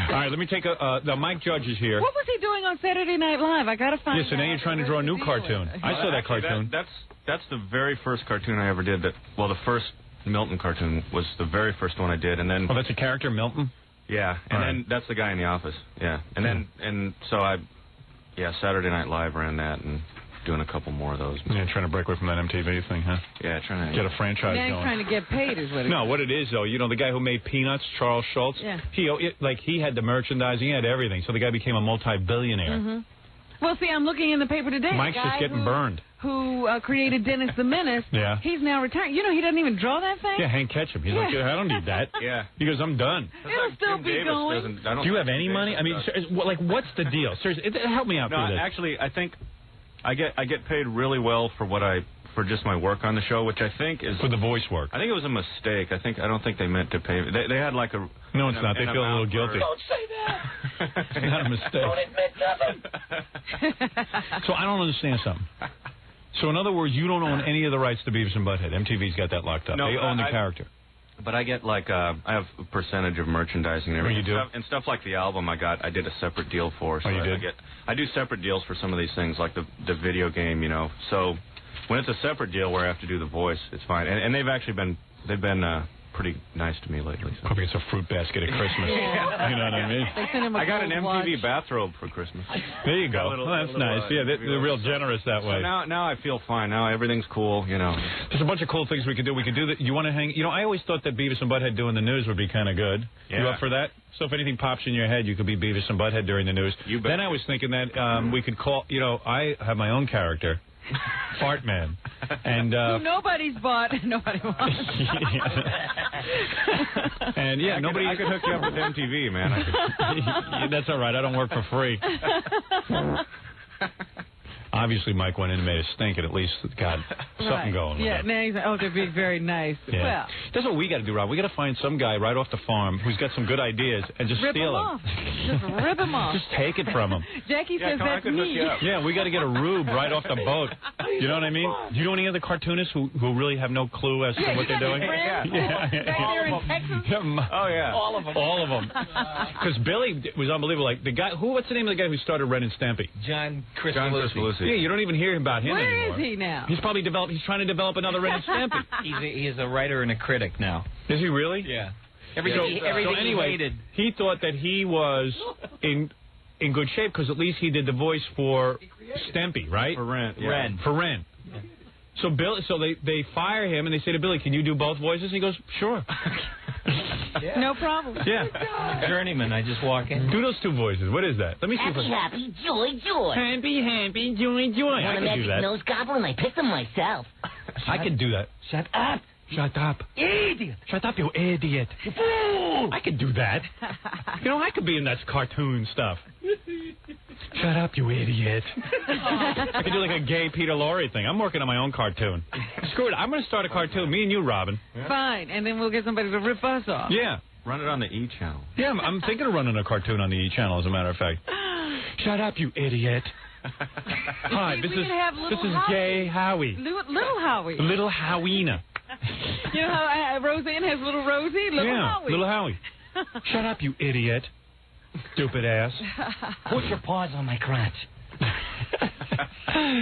All right, let me take the Mike Judge is here. What was he doing on Saturday Night Live? I got to find out. Yeah, so now you're trying to draw a new cartoon. I saw that cartoon. That's the very first cartoon I ever did. The first Milton cartoon was the very first one I did, and then. Oh, that's a character, Milton. Yeah, and then that's the guy in the office. Yeah, and so Saturday Night Live ran that and doing a couple more of those. Yeah, trying to break away from that MTV thing, huh? Yeah, trying to get a franchise now going. He's trying to get paid, is what it is. No, what it is though, the guy who made Peanuts, Charles Schultz. Yeah. He had the merchandising, he had everything. So the guy became a multi-billionaire. Mm-hmm. Well, see, I'm looking in the paper today. Mike's just getting burned. Who created Dennis the Menace? Yeah. He's now retired. You know, he doesn't even draw that thing. Yeah, Hank Ketchum. He's like, I don't need that. Yeah. He goes, I'm done. It'll still be going. Do you have any money? I mean, what's the deal? Seriously, help me out through this. Actually, I think I get paid really well for for just my work on the show, which I think is for the voice work. I think it was a mistake. I don't think they meant to pay me. They had like a no, it's not. They feel a little guilty. Don't say that. It's not a mistake. Don't admit nothing. So I don't understand something. So in other words, you don't own any of the rights to Beavis and Butthead. MTV's got that locked up. No, they own the character. But I get like I have a percentage of merchandising and everything. You do? And stuff like the album I did a separate deal for. So you did? I do separate deals for some of these things, like the video game, So when it's a separate deal where I have to do the voice, it's fine. And they've actually been pretty nice to me lately. So. Probably it's a fruit basket at Christmas. You know what I mean? I got an MTV bathrobe for Christmas. There you go. That's nice. Yeah, they're real generous that way. So now I feel fine. Now everything's cool, There's a bunch of cool things we can do. We can do that. You want to hang? I always thought that Beavis and Butthead doing the news would be kind of good. Yeah. You up for that? So if anything pops in your head, you could be Beavis and Butthead during the news. You bet. Then I was thinking that we could call. I have my own character. Fart Man. And nobody's bought, nobody wants. And yeah, nobody. I could hook you up with MTV, man. That's all right. I don't work for free. Obviously, Mike went in and made a stink, and at least got something going. With yeah, now he's they're being very nice. Yeah. Well, that's what we got to do, Rob. We got to find some guy right off the farm who's got some good ideas and just rip steal him off. Just rip him off. Just take it from him. Jackie says that's me. Yeah, we got to get a rube right off the boat. You know what I mean? Do you know any other cartoonists who really have no clue as to what they're doing? There in Texas? Oh yeah, all of them. All of them. Because Billy was unbelievable. Like the guy, what's the name of the guy who started Ren and Stampy? John Cristalucci. Yeah, you don't even hear about him anymore. Where is he now? He's probably He's trying to develop another Ren and Stampy. He's a writer and a critic now. Is he really? Yeah. Everything anyway, he thought that he was in good shape because at least he did the voice for Stampy, right? For Ren. Yeah. For Ren. Yeah. So they fire him and they say to Billy, "Can you do both voices?" And he goes, "Sure." Yeah. No problem. Yeah. Journeyman, I just walk in. Do those two voices. What is that? Let me see. Happy, joy, joy. Happy, joy, joy. I can do that. Nose goblin. I picked them myself. I can do that. Shut up. Shut up. Idiot. Shut up, you idiot. You fool. I can do that. I could be in that cartoon stuff. Shut up, you idiot. I could do like a gay Peter Lorre thing. I'm working on my own cartoon. Screw it. I'm going to start a cartoon. Me and you, Robin. Yeah. Fine. And then we'll get somebody to rip us off. Yeah. Run it on the E channel. Yeah, I'm thinking of running a cartoon on the E channel, as a matter of fact. Shut up, you idiot. Hi, this is Gay Howie. Little Howie. Little Howina. You know how Roseanne has little Rosie? Little Howie. Little Howie. Shut up, you idiot. Stupid ass. Put your paws on my crotch.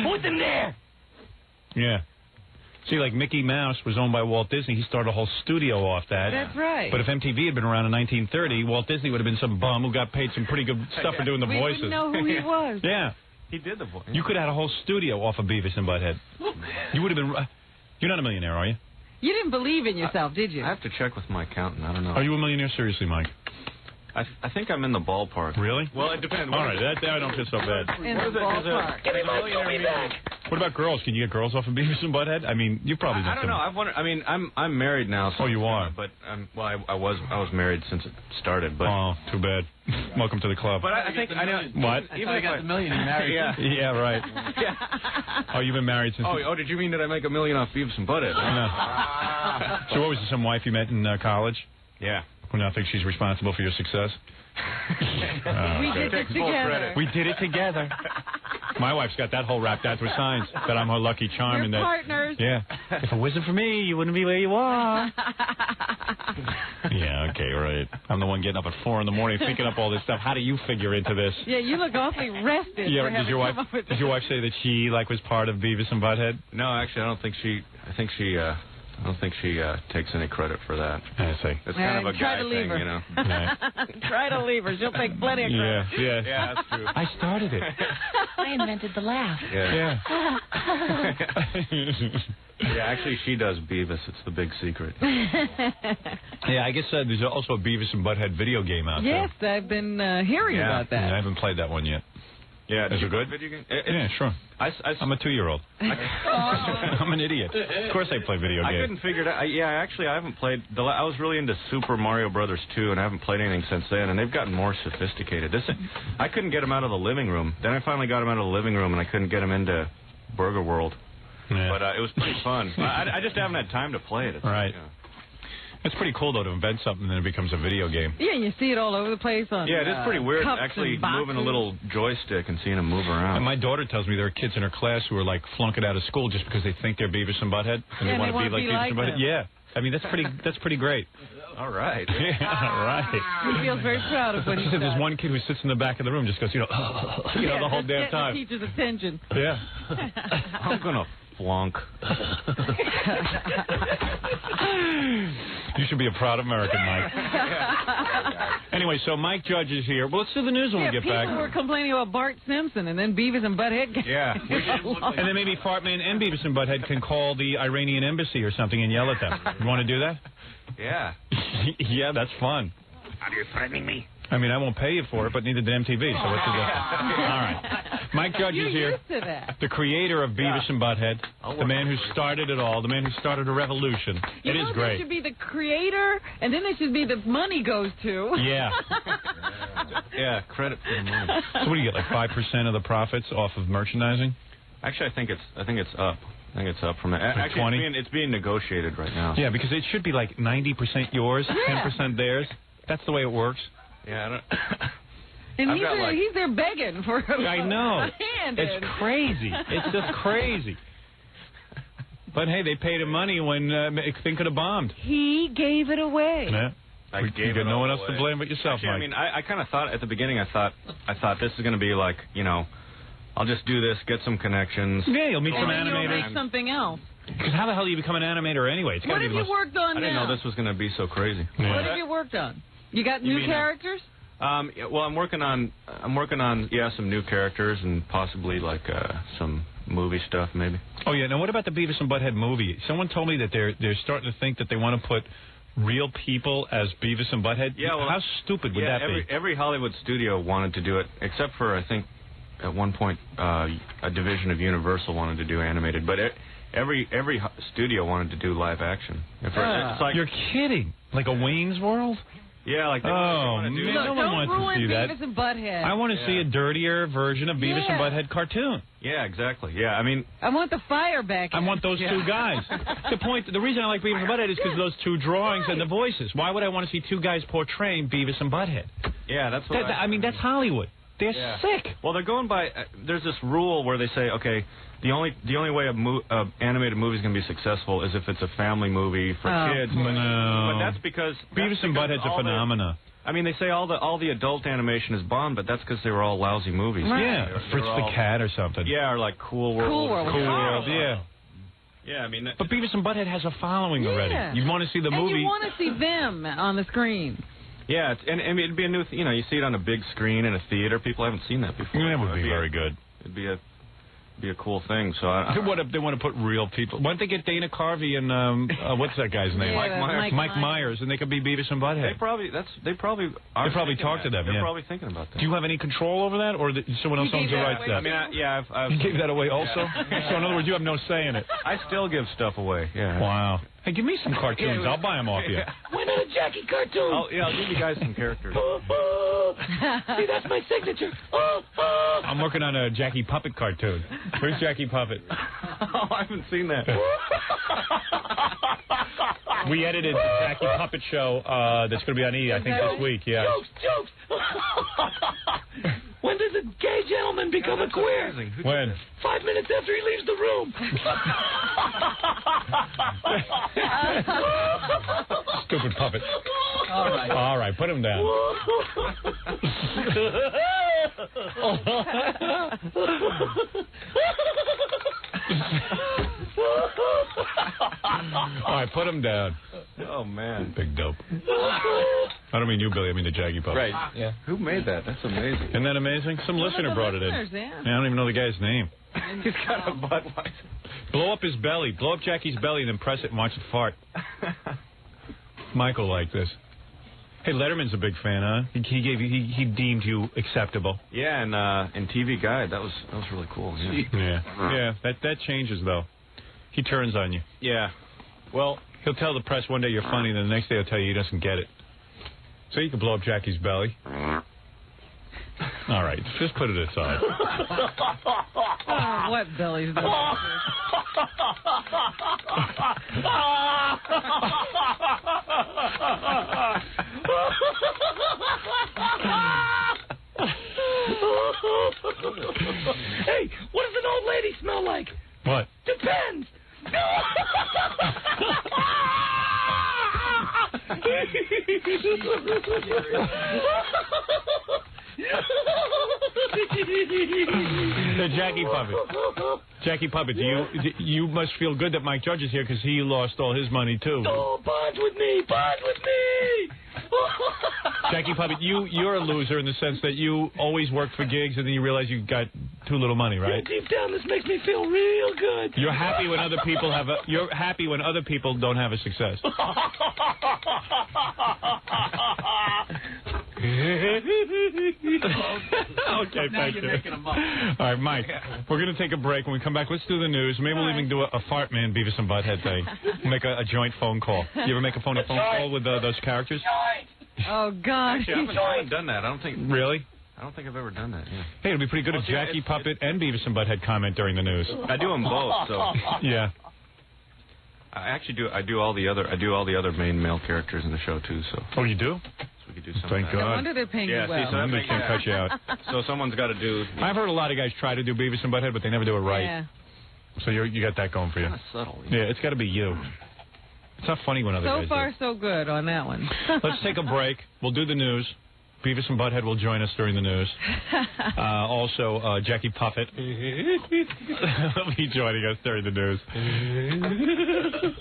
Put them there. Yeah. See, like Mickey Mouse was owned by Walt Disney. He started a whole studio off that. That's right. But if MTV had been around in 1930, Walt Disney would have been some bum who got paid some pretty good stuff for doing the voices. We wouldn't know who he was. Yeah. He did the voice. You could have had a whole studio off of Beavis and Butthead. You would have been... You're not a millionaire, are you? You didn't believe in yourself, did you? I have to check with my accountant. I don't know. Are you a millionaire? Seriously, Mike? I think I'm in the ballpark. Really? Well, it depends. All right, that I don't feel so bad. In the ballpark. Give me my Scooby back. What about girls? Can you get girls off of Beavis and Butthead? I mean, you probably I don't know. I've wondered. I mean, I'm married now. So you are. But well, I was married since it started. But oh, too bad. Welcome to the club. But I think I know. What? Even if I got the million you married. Yeah, right. Oh, you've been married since. Oh, did you mean that I make $1 million off Beavis and Butthead? No. So what was it? Some wife you met in college? Yeah. Who now thinks she's responsible for your success? We did it together. We did it together. My wife's got that whole wrapped out with signs that I'm her lucky charm. We're and that, partners. Yeah. If it wasn't for me, you wouldn't be where you are. Yeah, okay, right. I'm the one getting up at 4 in the morning thinking up all this stuff. How do you figure into this? Yeah, you look awfully rested. Yeah, does your wife say that she was part of Beavis and Butthead? No, actually, I don't think she takes any credit for that. I see. It's kind of a guy thing, you know. Try to leave her. She'll take plenty of credit. Yeah, that's true. I started it. I invented the laugh. Yeah. Yeah, actually, she does Beavis. It's the big secret. Yeah, I guess there's also a Beavis and Butthead video game out there. Yes, I've been hearing about that. Yeah, I haven't played that one yet. Yeah, is it good? Video game? Yeah, sure. I'm a 2-year-old. I'm an idiot. Of course I play video games. I couldn't figure it out. I haven't played. I was really into Super Mario Brothers 2, and I haven't played anything since then, and they've gotten more sophisticated. I couldn't get them out of the living room. Then I finally got them out of the living room, and I couldn't get them into Burger World. Yeah. But it was pretty fun. I just haven't had time to play it. Right. It's pretty cool, though, to invent something and then it becomes a video game. Yeah, you see it all over the place on Yeah, it is pretty weird cups actually and boxes. moving a little joystick and seeing them move around. And my daughter tells me there are kids in her class who are like flunking out of school just because they think they're Beavis and Butthead and they want to be like Beavis and Butthead. them. Yeah. I mean, that's pretty great. All right. Yeah, right. He feels very proud of what She he's said done. the's one kid who sits in the back of the room just goes, the whole just damn get time. The teacher's attention. Yeah. I'm going to flunk. You should be a proud American, Mike. Anyway, so Mike Judge is here. Well, let's do the news when we get back. People were complaining about Bart Simpson, and then Beavis and Butthead. Yeah. And then maybe Fartman and Beavis and Butthead can call the Iranian embassy or something and yell at them. You want to do that? Yeah. Yeah, that's fun. Are you threatening me? I mean, I won't pay you for it, but neither did MTV, so what's the difference? All right. Mike Judge is here. Used to that. The creator of Beavis and Butthead, the man who started it all, the man who started a revolution. You it know is great. There should be the creator, and then there should be the money goes to. Yeah. Yeah, credit for the money. So what do you get, like 5% of the profits off of merchandising? Actually, I think it's up. I think it's up from it. Actually, 20? It's being negotiated right now. Yeah, because it should be like 90% yours, 10% theirs. That's the way it works. Yeah, I don't... And he's there begging for I know. a hand. It's crazy. It's just crazy. But hey, they paid him money when thing could have bombed. He gave it away. Yeah. You got no one else away. to blame but yourself, Actually, Mike. I mean, I kind of thought at the beginning, I thought this is going to be like, I'll just do this, get some connections. Yeah, you'll meet some and animators. You'll make something else. Because how the hell do you become an animator anyway? It's What gotta have be the you worked on I didn't now? know this was going to be so crazy. Yeah. What have you worked on? You got You new mean, characters? Well, I'm working on some new characters and possibly like some movie stuff maybe. Oh yeah. Now what about the Beavis and Butthead movie? Someone told me that they're starting to think that they want to put real people as Beavis and Butthead. Yeah. Well, how stupid would that be? Every Hollywood studio wanted to do it, except for I think at one point a division of Universal wanted to do animated, but every studio wanted to do live action. It's like, you're kidding? Like a Wayne's World? Yeah, like they man, want to do no one wants to see that. Beavis and Butthead. I want to see a dirtier version of Beavis and Butthead cartoon. Yeah, exactly. Yeah, I mean, I want the fire back. I want those two guys. The reason I like Beavis and Butthead is because of those two drawings and the voices. Why would I want to see two guys portraying Beavis and Butthead? Yeah, that's what I mean, that's Hollywood. They're sick. Well, they're going by. There's this rule where they say, okay, the only way animated movie is going to be successful is if it's a family movie for kids. But that's because Beavis and Butthead's a phenomena. I mean, they say all the adult animation is bombed, but that's because they were all lousy movies. Right. Yeah, Fritz the Cat or something. Yeah, or like Cool World. Cool World, yeah. Yeah, I mean. But Beavis and Butthead has a following already. You want to see the movie. And you want to see them on the screen. Yeah, and it'd be a new, you see it on a big screen in a theater. People haven't seen that before. That would be very good. It'd be a be a cool thing. So they want to put real people. Why don't they get Dana Carvey and what's that guy's name? Mike Myers, and they could be Beavis and Butthead. They probably talk to them. They're probably thinking about that. Do you have any control over that, or someone else owns the rights to that? I mean, I've you gave that away also. So in other words, you have no say in it. I still give stuff away. Yeah. Wow. Hey, give me some cartoons. I'll buy them off you. Why not a Jackie cartoon? I'll give you guys some characters. See, that's my signature. I'm working on a Jackie Puppet cartoon. Where's Jackie Puppet? I haven't seen that. We edited the Jackie Puppet show that's going to be on E! I think this week. Yeah. Jokes. When does a gay gentleman become a queer? When? 5 minutes after he leaves the room. Stupid puppet. All right, put him down. All right, put him down. Oh, man. Big dope. I don't mean you, Billy. I mean the Jackie Puppet. Right. Yeah. Who made that? That's amazing. Isn't that amazing? Some listener brought it in. Yeah. I don't even know the guy's name. He's got a Budweiser. Blow up his belly. Blow up Jackie's belly and then press it and watch it fart. Michael liked this. Hey, Letterman's a big fan, huh? He deemed you acceptable. Yeah, and in TV Guide, that was really cool. Yeah. That changes though. He turns on you. Yeah. Well, he'll tell the press one day you're funny, then the next day he'll tell you he doesn't get it. So you can blow up Jackie's belly. All right, just put it aside. Oh, what belly's doing? Hey, what does an old lady smell like? What? Depends. The Jackie Puppet. Jackie Puppet, you must feel good that Mike Judge is here because he lost all his money too. Oh, bond with me. Jackie Puppet, you're a loser in the sense that you always work for gigs and then you realize you got too little money, right? Yeah, deep down, this makes me feel real good. You're happy when other people you're happy when other people don't have a success. Okay, thank you. All right, Mike, we're going to take a break. When we come back, let's do the news. Maybe we'll even do a Fart Man Beavis and Butthead thing. Make a joint phone call. You ever make a phone call with those characters? Oh, God. Actually, I haven't done that. I don't think. Really? I don't think I've ever done that. Yeah. Hey, it'd be pretty good if Jackie Puppet and Beavis and Butthead comment during the news. I do them both, so. Yeah. I actually do. I do all the other main male characters in the show too. So. Oh, you do? So we could do some. Thank God. No wonder they're paying you well. See, so they can't cut you out. So someone's got to do. I've heard a lot of guys try to do Beavis and Butthead, but they never do it right. Yeah. So you got that going for you. Kind of subtle. Yeah, it's got to be you. It's not funny when other guys So far, do. so good on that one. Let's take a break. We'll do the news. Beavis and Butthead will join us during the news. Also, Jackie Puppet will be joining us during the news.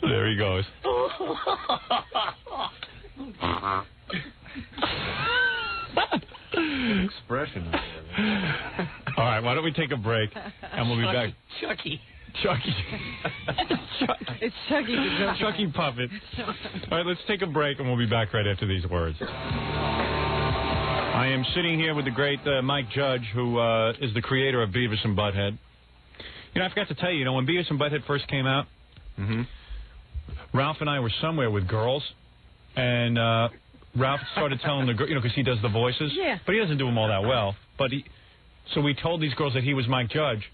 There he goes. Expression. All right, why don't we take a break, and we'll be back. Chucky. It's Chucky the joke. Chucky Puppet. All right, let's take a break, and we'll be back right after these words. I am sitting here with the great Mike Judge, who is the creator of Beavis and Butthead. You know, I forgot to tell you, when Beavis and Butthead first came out, Ralph and I were somewhere with girls, and Ralph started telling the girls, because he does the voices. Yeah. But he doesn't do them all that well. So we told these girls that he was Mike Judge,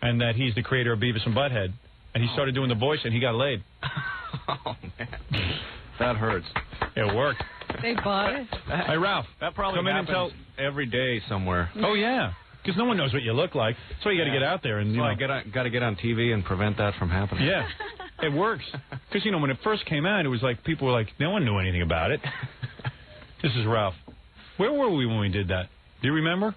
and that he's the creator of Beavis and Butthead, and he started doing the voice, and he got laid. Oh, man. That hurts. It worked. They bought it. Hey, Ralph. That probably come happens in and every day somewhere. Oh, yeah. Because no one knows what you look like. So you got to get out there. And I got to get on TV and prevent that from happening. Yeah. It works. Because, when it first came out, it was like people were like, no one knew anything about it. This is Ralph. Where were we when we did that? Do you remember?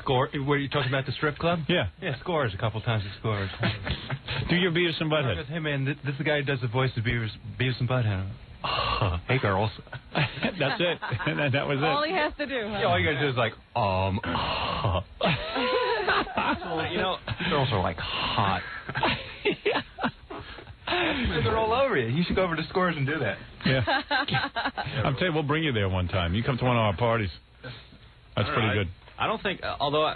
Score. Were you talking about the strip club? Yeah. Yeah, Scores. A couple times at Scores. Do your Beavis and Butthead. Hey, man, this is the guy who does the voice of Beavis and Butthead. Hey, girls. That's it. That was it. All he has to do, huh? Yeah, all you got to do is like, You know, girls are like hot. They're all over you. You should go over to Scores and do that. Yeah. I'm telling you, we'll bring you there one time. You come to one of our parties. That's All pretty right. good. I don't think, although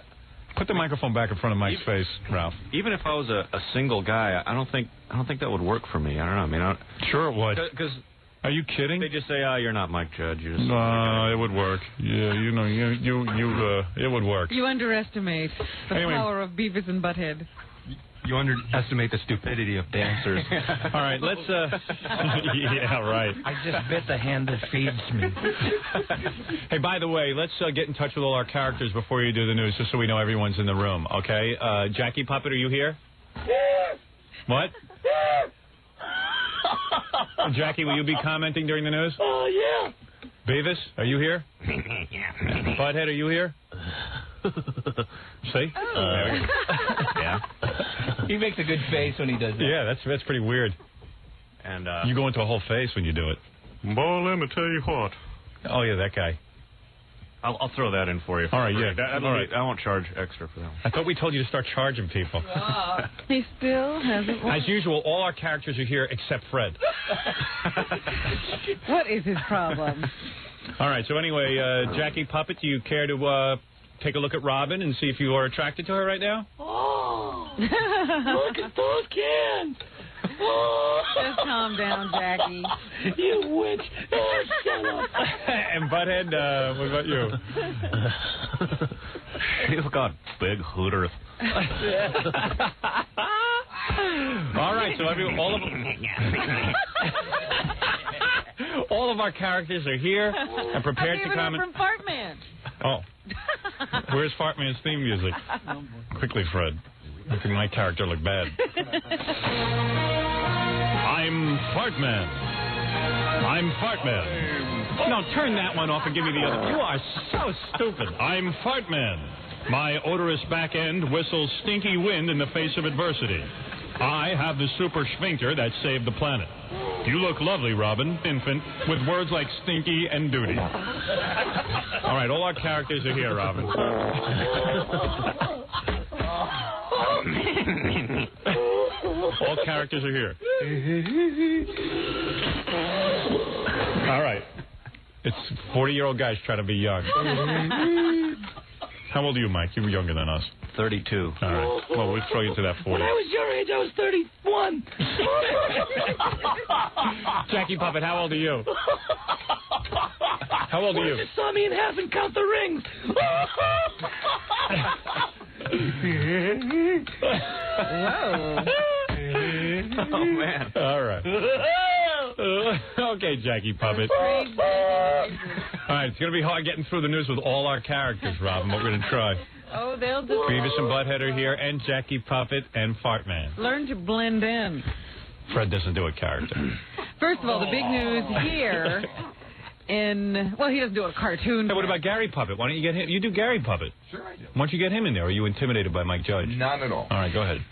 Put the microphone back in front of Mike's face, Ralph. even if I was a single guy, I don't think that would work for me. I don't know. I mean, Sure it would. Because are you kidding? they just say, "Oh, you're not Mike Judge." You're just No, it would work. Yeah, you know, it would work. You underestimate the Anyway. power of Beavis and Butthead. You underestimate the stupidity of dancers. All right, let's. Yeah, right. I just bit the hand that feeds me. Hey, by the way, let's get in touch with all our characters before you do the news, just so we know everyone's in the room. Okay, Jackie Puppet, are you here? What? Jackie, will you be commenting during the news? Oh, yeah. Beavis, are you here? Butthead, are you here? See? There we go. Yeah. He makes a good face when he does that. Yeah, that's pretty weird. And you go into a whole face when you do it. Boy, let me tell you what. Oh yeah, that guy. I'll throw that in for you. All right, yeah. All right. I won't charge extra for that. I thought we told you to start charging people. He still hasn't won. As usual, all our characters are here except Fred. What is his problem? All right, so anyway, Jackie Puppet, do you care to take a look at Robin and see if you are attracted to her right now? Oh, look at those cans. Oh. Just calm down, Jackie. You witch. Oh, shut up. And Butthead, what about you? She's got big hooters. All right, so all of our characters are here and prepared to comment. From Fartman. Oh. Where's Fartman's theme music? Quickly, Fred. Making my character look bad. I'm Fartman. I'm Fartman. No, turn that one off and give me the other. You are so stupid. I'm Fartman. My odorous back end whistles stinky wind in the face of adversity. I have the super sphincter that saved the planet. You look lovely, Robin, infant, with words like stinky and duty. All right, all our characters are here, Robin. All characters are here. All right. It's 40-year-old guys trying to be young. How old are you, Mike? You were younger than us. 32. All right. Well, we'll throw you to that 40. When I was your age, I was 31. Jackie Puppet, how old are you? How old are you? You saw me in half and count the rings. Whoa. Oh, man. All right. Okay, Jackie Puppet. All right, it's going to be hard getting through the news with all our characters, Robin, but we're going to try. Oh, they'll do it. Beavis and Butthead are here, and Jackie Puppet and Fartman. Learn to blend in. Fred doesn't do a character. First of all, the big news here well, he doesn't do a cartoon. Hey, what about Gary Puppet? Why don't you get him? You do Gary Puppet. Sure I do. Why don't you get him in there? Or are you intimidated by Mike Judge? Not at all. All right, go ahead.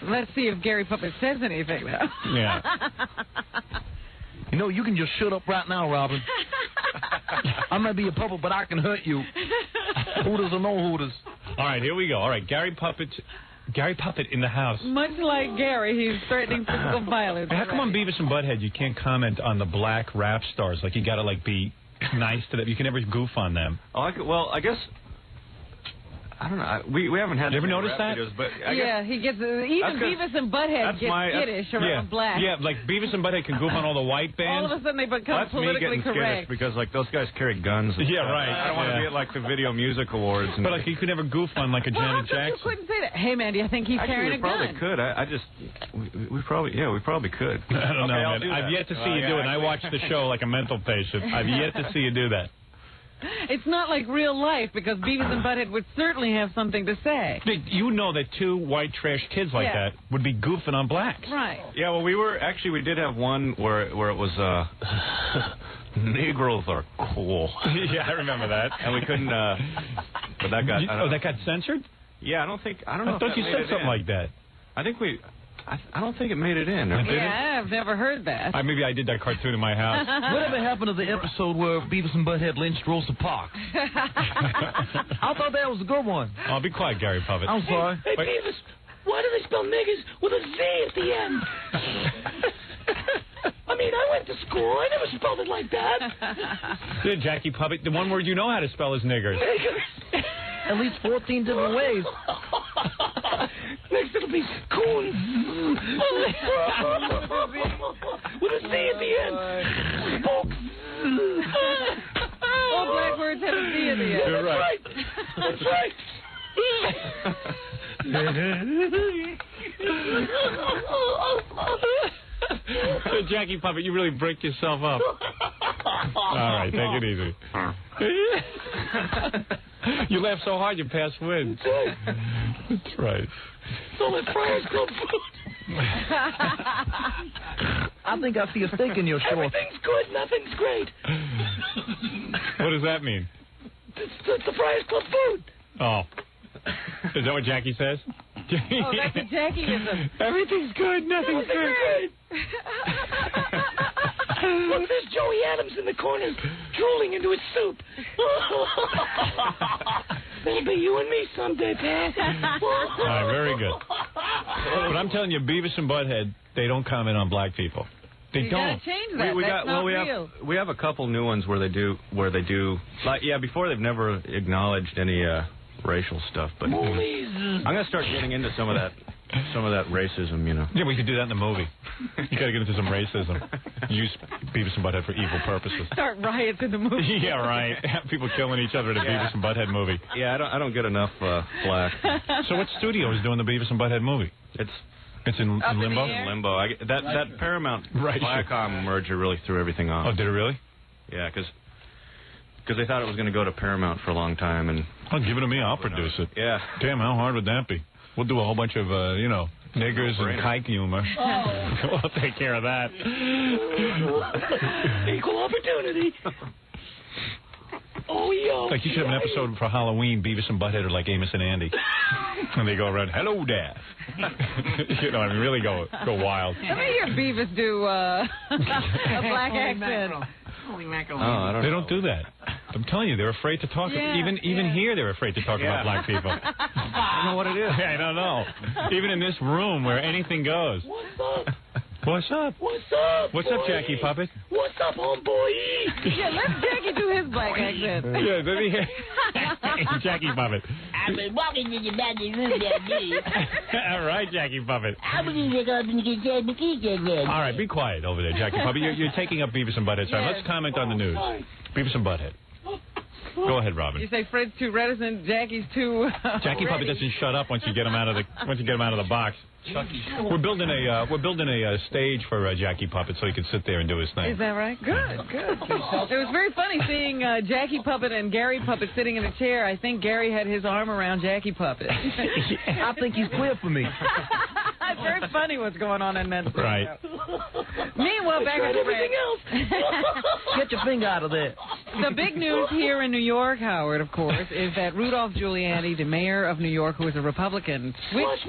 Let's see if Gary Puppet says anything, though. Yeah. You know, you can just shut up right now, Robin. I may be a puppet, but I can hurt you. Hooters or no Hooters. All right, here we go. All right, Gary Puppet in the house. Much like Gary, he's threatening physical violence. How come on Beavis and Butthead you can't comment on the black rap stars? Like, you got to, like, be nice to them. You can never goof on them. Oh, I guess... I don't know. We haven't had. You ever notice that? Videos, but yeah, he gets even Beavis and Butthead get skittish around black. Yeah, like Beavis and Butthead can goof on all the white bands. All of a sudden they become That's politically me getting correct. Because like those guys carry guns. Yeah, right. I don't want to be at like the Video Music Awards. But like you could never goof on like a Janet Jackson. You couldn't say that. Hey man, do you think he's carrying a gun? We probably could. We probably could. I don't know, man. I've yet to see you do it. And I watched the show like a mental patient. I've yet to see you do that. It's not like real life, because Beavis and Butthead would certainly have something to say. You know that two white trash kids like that would be goofing on blacks. Right. Yeah, well, we did have one where it was, Negroes are cool. Yeah, I remember that. And we couldn't, but that got... that got censored? Yeah, I don't know. I thought you said something like that. I think we... I don't think it made it in. Yeah, I've never heard that. Maybe I did that cartoon in my house. Whatever happened to the episode where Beavis and Butthead lynched Rosa Parks? I thought that was a good one. Oh, be quiet, Gary Puppet. I'm sorry. Hey, Beavis, why do they spell niggers with a Z at the end? I mean, I went to school. I never spelled it like that. Yeah, Jackie Puppet, the one word you know how to spell is niggers. Niggers. At least 14 different ways. Next it'll be coons. With a Z at the end. Spokes. All black words have a Z at the end. You're right. That's right. So, Jackie Puppet, you really break yourself up. All right, take it easy. You laugh so hard you pass wind. That's right. So that Friars Club food. I think I see a steak in your shorts. Everything's good, nothing's great. What does that mean? It's the Friars Club food. Oh. Is that what Jackie says? Oh, that's a Jackie-ism. Everything's good, nothing's great. Look, there's Joey Adams in the corner, drooling into his soup. That'll be you and me someday, pal. All right, very good. But I'm telling you, Beavis and Butthead, they don't comment on black people. They you don't. Gotta change that. That's not real. We have a couple new ones where they do like before they've never acknowledged any racial stuff, but I'm gonna start getting into some of that racism, you know. Yeah, we could do that in the movie. You gotta get into some racism. Use Beavis and Butthead for evil purposes. Start riots in the movie. Yeah, right. Have people killing each other in a Beavis and Butthead movie. Yeah, I don't get enough flack. So what studio is doing the Beavis and Butthead move? It's in limbo. In limbo. That Paramount Viacom merger really threw everything off. Oh, did it really? Yeah, because they thought it was going to go to Paramount for a long time, and give it to me. I'll produce it. Yeah. Damn, how hard would that be? We'll do a whole bunch of niggers and kike humor. We'll take care of that. Equal opportunity. Oh, yeah. Like you should have an episode for Halloween. Beavis and Butthead are like Amos and Andy, and they go around, "Hello, Dad." Really go wild. Let me hear Beavis do a black accent. Holy mackerel. Oh, they don't do that. I'm telling you, they're afraid to talk. Even here, they're afraid to talk about black people. I don't know what it is. I don't know. Even in this room where anything goes. What's up? What's up? What's up? What's up, Jackie Puppet? What's up, homeboy? Yeah, let Jackie do his black accent. Yeah, let me hear Jackie Puppet. I've been walking in the bathroom that day. All right, Jackie Puppet. I believe they're going to get all right, be quiet over there, Jackie Puppet. You're taking up Beavis and Butthead. Sorry, let's comment on the news. Beavis and Butthead. Go ahead, Robin. You say Fred's too reticent, Jackie's too. Jackie Puppet doesn't shut up once you get him out of the box. We're building a stage for Jackie Puppet so he can sit there and do his thing. Is that right? Good. It was very funny seeing Jackie Puppet and Gary Puppet sitting in a chair. I think Gary had his arm around Jackie Puppet. I think he's clear for me. It's very funny what's going on in that scene. Right. Meanwhile, back at everything else. Get your finger out of there. The big news here in New York, Howard, of course, is that Rudolph Giuliani, the mayor of New York, who is a Republican, switched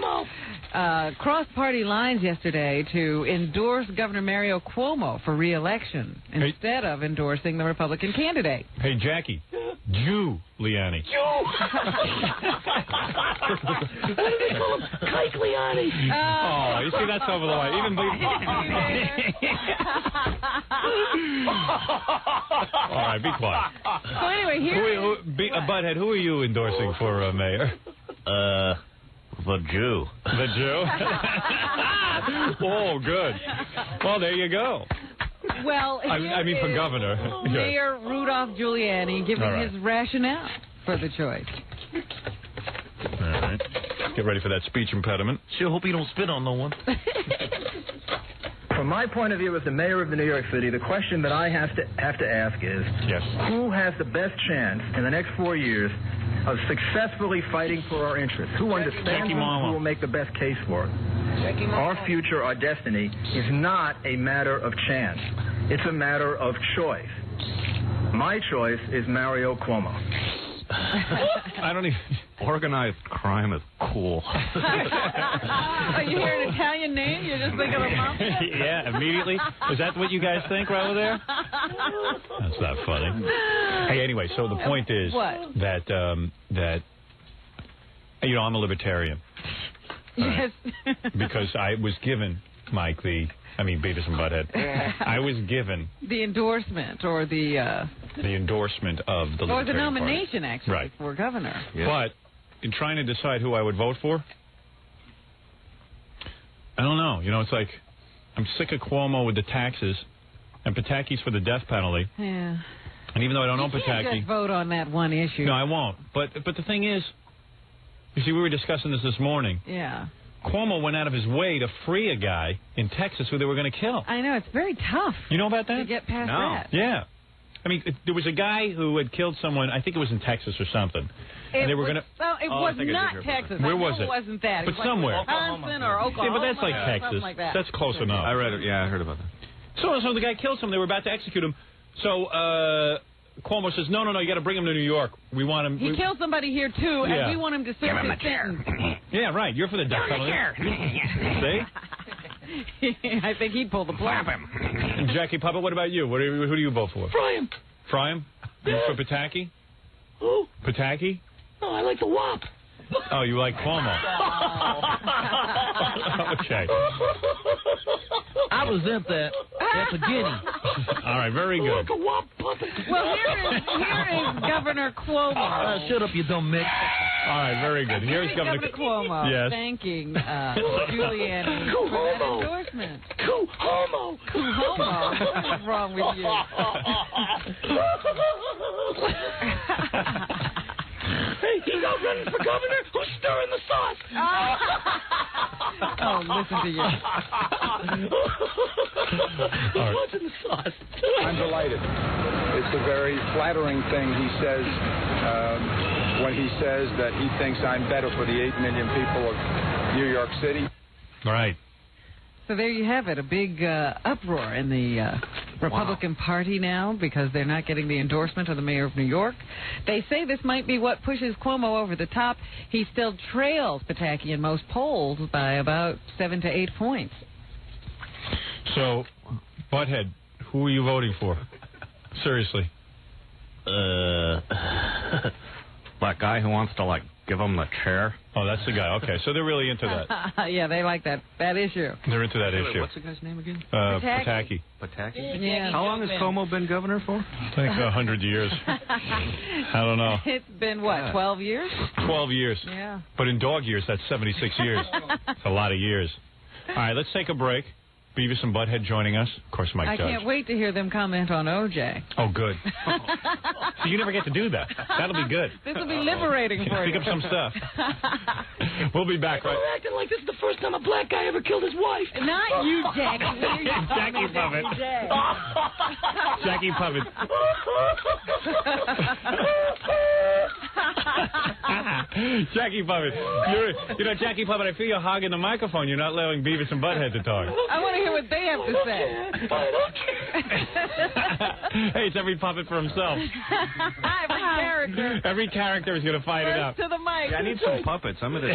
cross-party lines yesterday to endorse Governor Mario Cuomo for re-election instead of endorsing the Republican candidate. Hey, Jackie. Giuliani. What do they call him? Kike Liani. Oh, you see, that's over the line. Even all right, be quiet. So anyway, here... Butthead, who are you endorsing for mayor? The Jew. The Jew? Oh, good. Well, there you go. Well, I mean, for governor. Mayor Rudolph Giuliani giving his rationale for the choice. All right. Get ready for that speech impediment. Sure hope you don't spit on no one. From my point of view as the mayor of New York City, the question that I have to ask is, who has the best chance in the next 4 years of successfully fighting for our interests? Who understands them, who will make the best case for it? Our future, our destiny, is not a matter of chance. It's a matter of choice. My choice is Mario Cuomo. I don't even... Organized crime is cool. Oh, you hear an Italian name, you just think of a mafia? Yeah, immediately. Is that what you guys think right over there? That's not funny. Hey, anyway, so the point is that you know, I'm a libertarian. Yes. Because I was given, Mike, Beavis and Butthead. I was given the endorsement or the endorsement of the Libertarian or the nomination, Party. actually, Right. for governor. But in trying to decide who I would vote for, I don't know. You know, it's like I'm sick of Cuomo with the taxes and Pataki's for the death penalty. Yeah. And even though I don't know You can't Pataki, just vote on that one issue. no, I won't. But the thing is, you see, we were discussing this morning. Yeah. Cuomo went out of his way to free a guy in Texas who they were going to kill. I know, it's very tough. You know about that? To get past that. Yeah. I mean, there was a guy who had killed someone, I think it was in Texas or something. And they were going to... It was not Texas. Where I was know it? wasn't that. But It was somewhere. Like Wisconsin or Oklahoma. Yeah, but that's like or Texas. something like that. That's close enough. I read it. Yeah, I heard about that. So the guy killed someone. They were about to execute him. So Cuomo says, no, you got to bring him to New York. We want him... He killed somebody here, too, Yeah. and we want him to serve his sentence. Yeah, right. You're for the death penalty. See? I think he'd pull the plug. Jackie Puppet, what about you? Who do you vote for? Fry him. Fry him? You for Pataki? Who? Pataki? No, I like the WAP. Oh, you like Cuomo. Okay. I resent that. That's a guinea. All right, very good. Well, here is Governor Cuomo. Shut up, you dumb Mick. All right, very good. Here's Governor Cuomo Yes. thanking Giuliani for that endorsement. Cuomo. Cuomo. What's wrong with you? Hey, he's out running for governor. Who's stirring the sauce? Oh, listen to you. What's in the sauce? I'm delighted. It's a very flattering thing he says when he says that he thinks I'm better for the 8 million people of New York City. Right. So there you have it, a big uproar in the Republican Party now because they're not getting the endorsement of the mayor of New York. They say this might be what pushes Cuomo over the top. He still trails Pataki in most polls by about 7 to 8 points. So, Butthead, who are you voting for? Seriously. That guy who wants to, give him the chair. Oh, that's the guy. Okay, so they're really into that. Yeah, they like that issue. They're into that issue. What's the guy's name again? Pataki. Pataki? Yeah. How long has Cuomo been governor for? I think 100 years. I don't know. It's been, 12 years? 12 years. Yeah. But in dog years, that's 76 years. It's a lot of years. All right, let's take a break. Beavis and Butthead joining us. Of course, Mike Judge. I can't wait to hear them comment on OJ. Oh, good. So you never get to do that. That'll be good. This will be liberating for you. Pick up some stuff. We'll be back, right? You're acting like this is the first time a black guy ever killed his wife. Not you, Jackie. Jackie Puppet. Jackie Puppet. Jackie Puppet. Jackie Puppet, I feel you're hogging the microphone. You're not allowing Beavis and Butthead to talk. I want to hear what they have to say. I don't care. Hey, it's every puppet for himself. Every character. Every character is going to fight it up. To the mic. Yeah, I need some puppets. I'm gonna.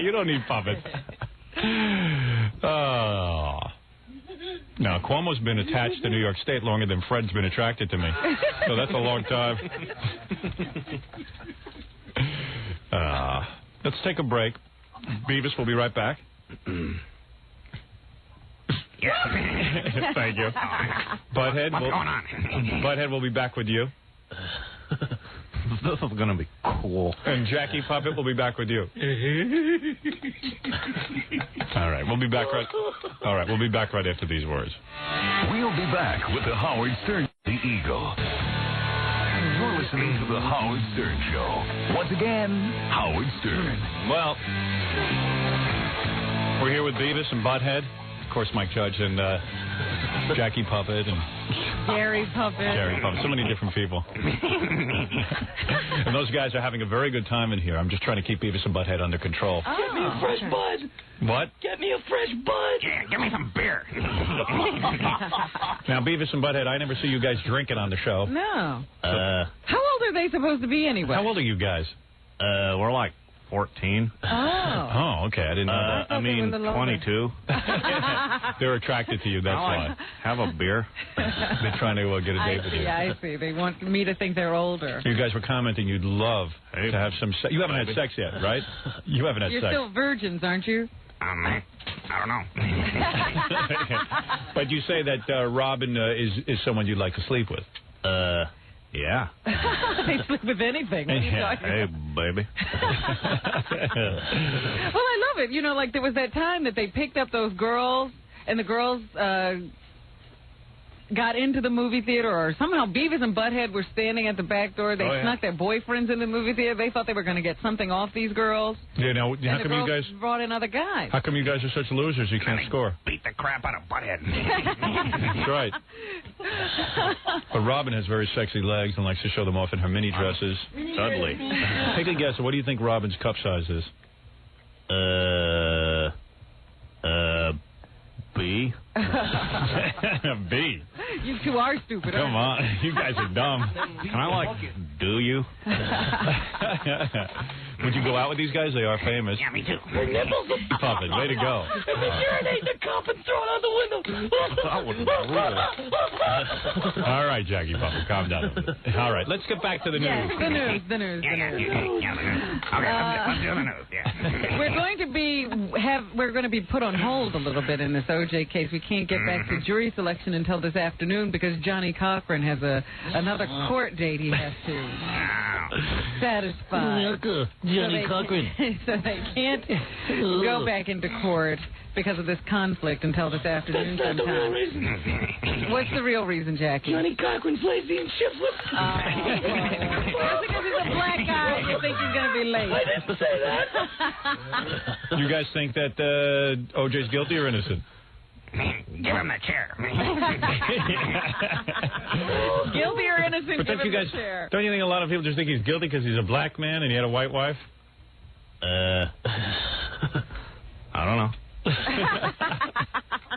You don't need puppets. Oh. Now, Cuomo's been attached to New York State longer than Fred's been attracted to me. So that's a long time. Let's take a break. Beavis will be right back. Thank you. Butthead, What's going on? Butthead will be back with you. This is going to be cool. And Jackie Puppet will be back with you. All right, we'll be back right. All right, we'll be back right after these words. We'll be back with the Howard Stern, the Eagle. You're listening to the Howard Stern Show. Once again, Howard Stern. Well, we're here with Beavis and Butthead. Of course, Mike Judge and Jackie Puppet and Gary Puppet. Gary Puppet. So many different people. And those guys are having a very good time in here. I'm just trying to keep Beavis and Butthead under control. Get me a fresh bud. What? Get me a fresh bud. Yeah, give me some beer. Now, Beavis and Butthead, I never see you guys drinking on the show. No. How old are they supposed to be anyway? How old are you guys? We're like 14. Oh, okay. I didn't know that. I mean, 22. They're attracted to you, that's why. Have a beer. They're trying to get a date with you. I see. They want me to think they're older. You guys were commenting you'd love to have some sex. You haven't had sex yet, right? You haven't had You're sex. still virgins, aren't you? I don't know. But you say that Robin is someone you'd like to sleep with. Yeah. They sleep with anything. What are you talking Hey, about? baby. Well, I love it. You know, like there was that time that they picked up those girls, and the girls got into the movie theater, or somehow Beavis and Butthead were standing at the back door. They snuck their boyfriends in the movie theater. They thought they were going to get something off these girls. You know, how come you guys brought in other guys? How come you guys are such losers? You can't score. Beat the crap out of Butthead. That's right. But Robin has very sexy legs and likes to show them off in her mini dresses. Dudley. Take a guess. What do you think Robin's cup size is? B. B. You two are stupid. Come on. You guys are dumb. Can I, do you? Would you go out with these guys? They are famous. Yeah, me too. Her nipples are Puppet, way to go. If we urinate the cup and throw it out the window. That wouldn't be rude. All right, Jackie Puppet, calm down. All right, let's get back to the news. Yes, the news. Yeah, the news. Okay, let's do the news. Yeah. We're going to be put on hold a little bit in this OJ case. We can't get back to jury selection until this afternoon because Johnny Cochran has another court date he has to satisfy. Johnny Cochran. So they can't go back into court because of this conflict until this afternoon That's not the real sometime. reason. What's the real reason, Jackie? Johnny Cochran's lazy and shiftless. Just because he's a black guy, you think he's going to be late. I didn't say that. You guys think that OJ's guilty or innocent? Give him the chair. Guilty or innocent? But Give him you guys, the chair. don't you think a lot of people just think he's guilty because he's a black man and he had a white wife? I don't know. What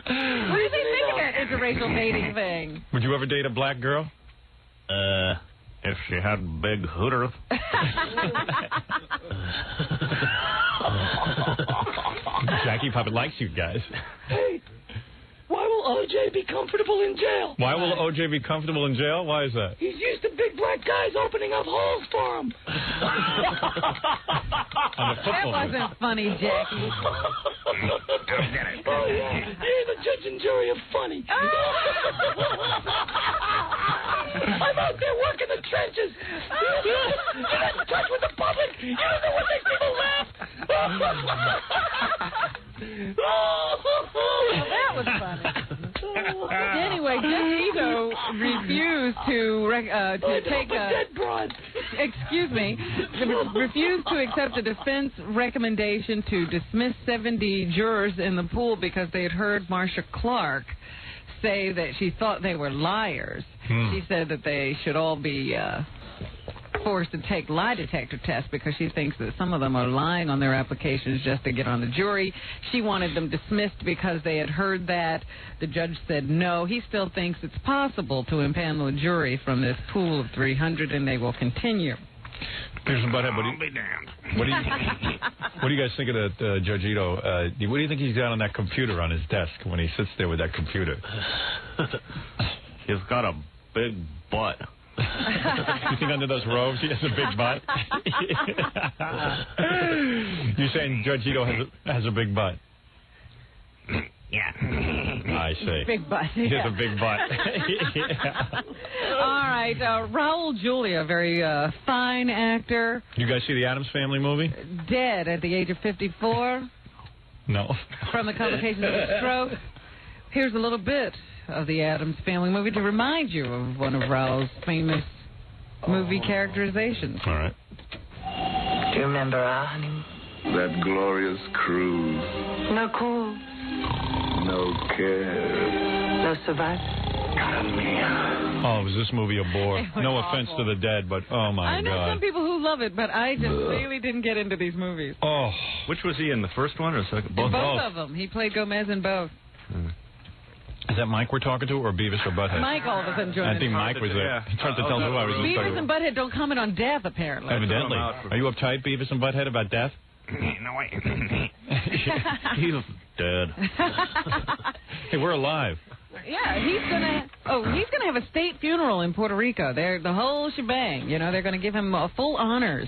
do you think of that interracial dating thing? Would you ever date a black girl? If she had big hooters. Jackie Puppet likes you guys. Hey, why will OJ be comfortable in jail? Why will OJ be comfortable in jail? Why is that? He's used to big black guys opening up holes for him. That wasn't funny, Jackie. Oh, yeah. You're the judge and jury of funny. I'm out there working the trenches. You're not in touch with the public. You don't know what makes people laugh. That was funny. Anyway, Judge Ito refused to take refused to accept a defense recommendation to dismiss 70 jurors in the pool because they had heard Marcia Clark say that she thought they were liars. She said that they should all be forced to take lie detector tests because she thinks that some of them are lying on their applications just to get on the jury. She wanted them dismissed because they had heard that. The judge said no. He still thinks it's possible to impanel a jury from this pool of 300, and they will continue. Here's some butthead. What do you guys think of that, Judge Ito? What do you think he's got on that computer on his desk when he sits there with that computer? He's got a big butt. You think under those robes he has a big butt? You're saying Judge Ito has a big butt? Yeah. I see. Big butt. He has a big butt. Yeah. All right. Raul Julia, very fine actor. You guys see the Addams Family movie? Dead at the age of 54. No. From the complications of a stroke. Here's a little bit of the Addams Family movie to remind you of one of Raul's famous movie characterizations. All right. Do you remember our honeymoon? That glorious cruise. No calls. No care. No survivor. Come here. Oh, was this movie a bore? No offense to the dead, but oh my I know God. some people who love it, but I just really didn't get into these movies. Oh, which was he in, the first one or second? Both of them. He played Gomez in both. Is that Mike we're talking to, or Beavis or Butthead? Mike all of a sudden joined I think Mike was there. He tried to tell who I was. Beavis and Butthead don't comment on death, apparently. Evidently. Are you uptight, Beavis and Butthead, about death? No, He's dead. Hey, we're alive. Yeah, he's gonna have a state funeral in Puerto Rico. They're the whole shebang. You know, they're gonna give him full honors.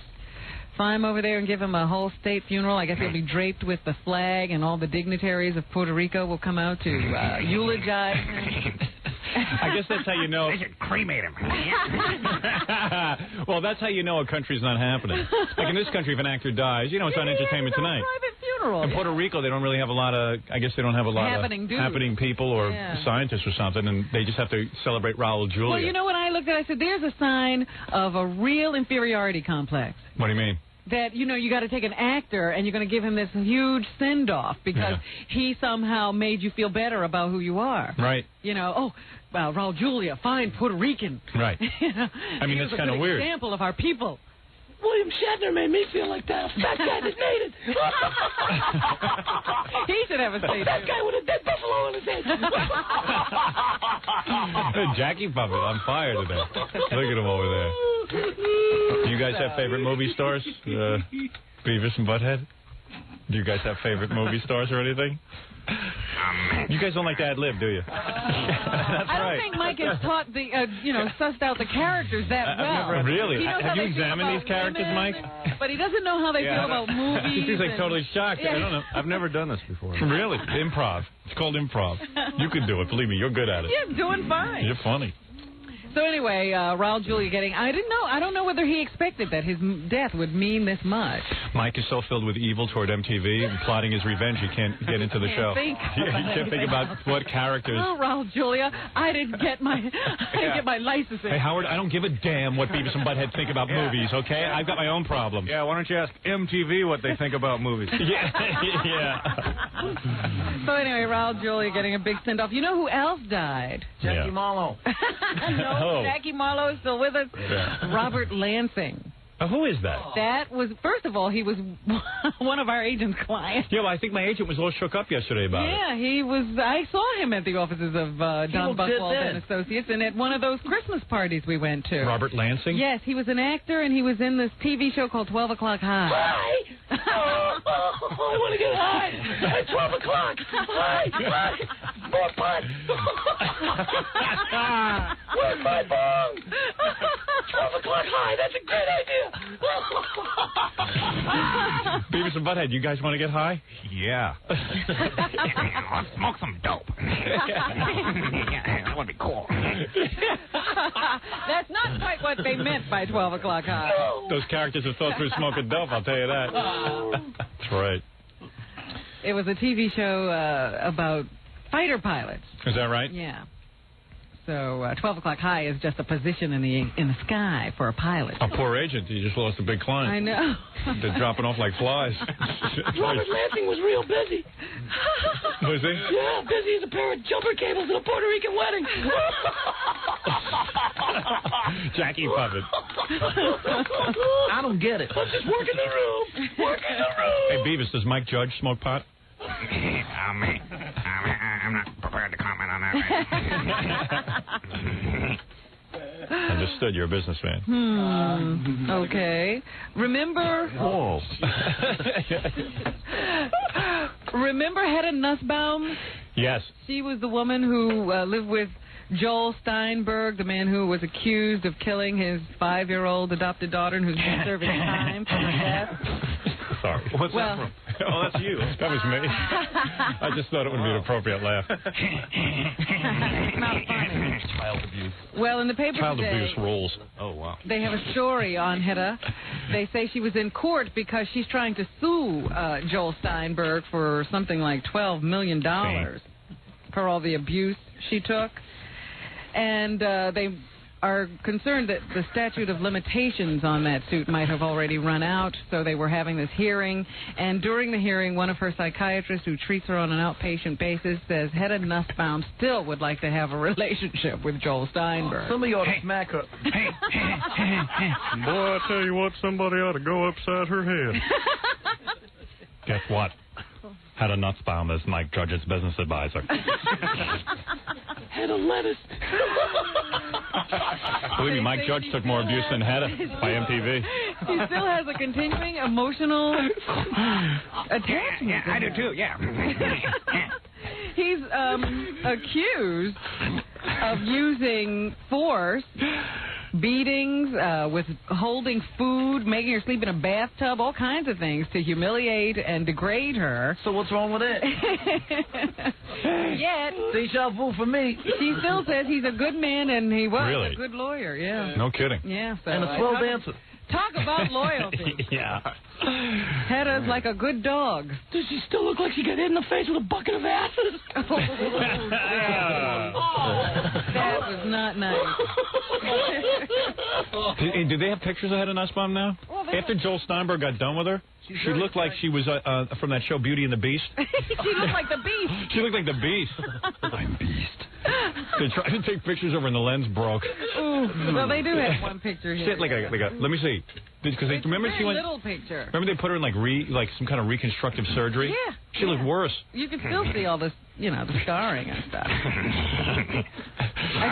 Fly him over there and give him a whole state funeral. I guess he'll be draped with the flag, and all the dignitaries of Puerto Rico will come out to eulogize him. I guess that's how you know. They should cremate him. Well, that's how you know a country's not happening. Like in this country, if an actor dies, you know, it's on Entertainment Tonight. Private funeral. In Puerto Rico, they don't really have a lot of, I guess they don't have a lot Happening of dudes. happening people or scientists or something, and they just have to celebrate Raul Julia. Well, you know what I looked at? I said, there's a sign of a real inferiority complex. What do you mean? That, you know, you got to take an actor and you're going to give him this huge send-off because he somehow made you feel better about who you are. Right. You know, oh, well, Raul Julia, fine Puerto Rican. Right. You know, I mean, that's kind of weird. Example of our people. William Shatner made me feel like that. That guy that made it. He should have a state. That guy with a dead buffalo on his head. Jackie Puppet on fire today. Look at him over there. Do you guys have favorite movie stars? Beavis and Butthead? Do you guys have favorite movie stars or anything? You guys don't like to ad-lib, do you? That's I don't think Mike has taught the, sussed out the characters that well. Really? He knows Have how you they feel examined about these characters, women, Mike? But he doesn't know how they feel about movies. He's like totally shocked. I don't know. I've never done this before. Really? Improv. It's called improv. You can do it. Believe me, you're good at it. You're doing fine. You're funny. So anyway, Raul Julia getting... I don't know whether he expected that his death would mean this much. Mike is so filled with evil toward MTV and plotting his revenge, he can't get into the show. He can't think about what characters... Oh, Raul Julia, I didn't get my licensing. Hey, Howard, I don't give a damn what Beavis and Butthead think about movies, okay? I've got my own problems. Yeah, why don't you ask MTV what they think about movies? Yeah. So anyway, Raul Julia getting a big send-off. You know who else died? Jackie Marlowe. No, Jackie Marlowe is still with us. Yeah. Robert Lansing. Who is that? That was, first of all, he was one of our agent's clients. Yeah, well, I think my agent was a little shook up yesterday about it. Yeah, he was. I saw him at the offices of Don Buchwald and Associates, and at one of those Christmas parties we went to. Robert Lansing? Yes, he was an actor, and he was in this TV show called 12 O'Clock High. Hi! I want to get high. At 12 o'clock. Hi! More pot. Where's my bong? 12 o'clock high. That's a great idea. Beavis and Butthead, you guys want to get high? Yeah. Let's smoke some dope. That would be cool. That's not quite what they meant by 12 O'Clock High. Those characters have thought through smoking dope, I'll tell you that. That's right. It was a TV show about fighter pilots. Is that right? Yeah. So 12 O'Clock High is just a position in the sky for a pilot. A poor agent. He just lost a big client. I know. They're dropping off like flies. Robert Lansing was real busy. Was he? Yeah, busy as a pair of jumper cables at a Puerto Rican wedding. Jackie Puppet. I don't get it. I'm just working the room. Working the room. Hey, Beavis, does Mike Judge smoke pot? I'm not prepared to comment on that right Understood. You're a businessman. Okay. Remember... Whoa. Remember Hedda Nussbaum? Yes. She was the woman who lived with Joel Steinberg, the man who was accused of killing his 5-year-old adopted daughter and who's been serving time for her death. Sorry. What's that from? Oh, that's you. That was me. I just thought it would be an appropriate laugh. Not funny. Child abuse. Well, in the paper Child today, abuse rules. Oh, wow. they have a story on Hedda. They say she was in court because she's trying to sue Joel Steinberg for something like $12 million for all the abuse she took. And they are concerned that the statute of limitations on that suit might have already run out, so they were having this hearing. And during the hearing, one of her psychiatrists who treats her on an outpatient basis says Hedda Nussbaum still would like to have a relationship with Joel Steinberg. Somebody ought to smack her. Boy, I tell you what, somebody ought to go upside her head. Guess what? Hedda Nussbaum is Mike Judge's business advisor. Head of lettuce. Believe me, Mike Judge took more abuse than Hedda by MTV. He still has a continuing emotional attachment. Yeah, I do too, yeah. He's accused of using force, beatings, withholding food, making her sleep in a bathtub, all kinds of things to humiliate and degrade her. So what's wrong with it? Yet, deja vu for me. She still says he's a good man and he was Really? a good lawyer. Yeah. No kidding. Yeah. So And a swell dancer. Talk about loyalty. Yeah. Hedda's like a good dog. Does she still look like she got hit in the face with a bucket of asses? That was not nice. Do they have pictures of Hedda Nussbaum now? Well, After Joel Steinberg got done with her, she looked like she was from that show Beauty and the Beast. She looked like the Beast. She looked like the Beast. I'm Beast. They tried to take pictures of her and the lens broke. Ooh. Well, they do have one picture here. Shit, like a let me see. Because they remember she went. Little picture. Remember they put her in like some kind of reconstructive surgery. Yeah. She looked worse. You can still see all this, the scarring and stuff. I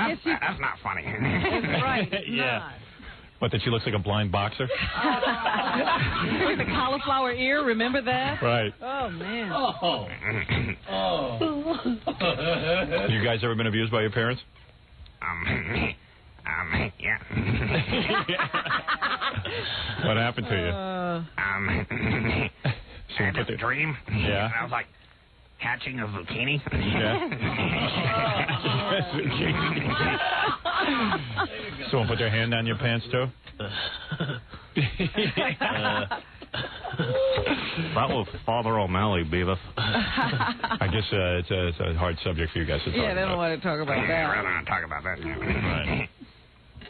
guess that's not funny. It's right. It's not. What, that she looks like a blind boxer? With the cauliflower ear, remember that? Right. Oh, man. You guys ever been abused by your parents? Yeah. What happened to you? I had this dream. Yeah. And I was like hatching a zucchini. Someone put their hand on your pants, too? That was Father O'Malley, Beavis. I guess it's a hard subject for you guys to talk about. Yeah, they don't want to talk about that. I don't want to talk about that.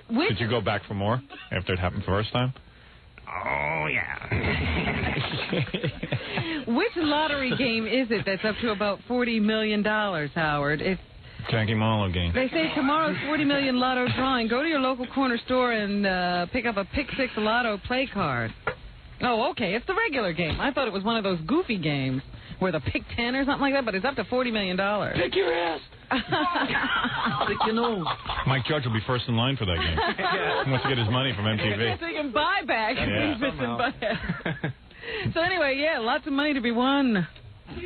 Right. Did you go back for more after it happened first time? Oh, yeah. Which lottery game is it that's up to about $40 million, Howard? It's Jackie Marlowe game. They say tomorrow's $40 million lotto drawing. Go to your local corner store and pick up a Pick 6 Lotto play card. Oh, okay. It's the regular game. I thought it was one of those goofy games where the Pick 10 or something like that, but it's up to $40 million. Pick your ass. Mike Judge will be first in line for that game. He wants to get his money from MTV. So he can buy back. Yeah. So anyway, yeah, lots of money to be won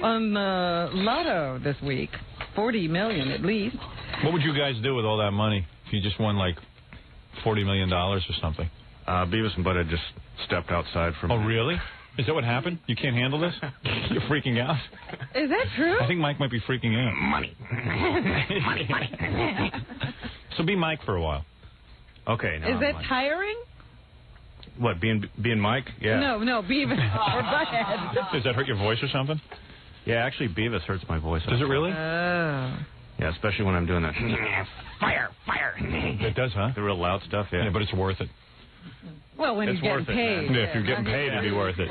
on Lotto this week. $40 million at least. What would you guys do with all that money if you just won like $40 million or something? Beavis and Butthead just stepped outside from. Oh, really? Is that what happened? You can't handle this? You're freaking out? Is that true? I think Mike might be freaking out. Money. So be Mike for a while. Okay. Now Is that tiring? What, being Mike? Yeah. No, Beavis or Butthead. Does that hurt your voice or something? Yeah, actually, Beavis hurts my voice. Does it really? Yeah, especially when I'm doing that. Fire. It does, huh? The real loud stuff, yeah. Yeah, but it's worth it. Well, when it's you're getting paid. It, yeah, if you're getting paid, it'd be worth it.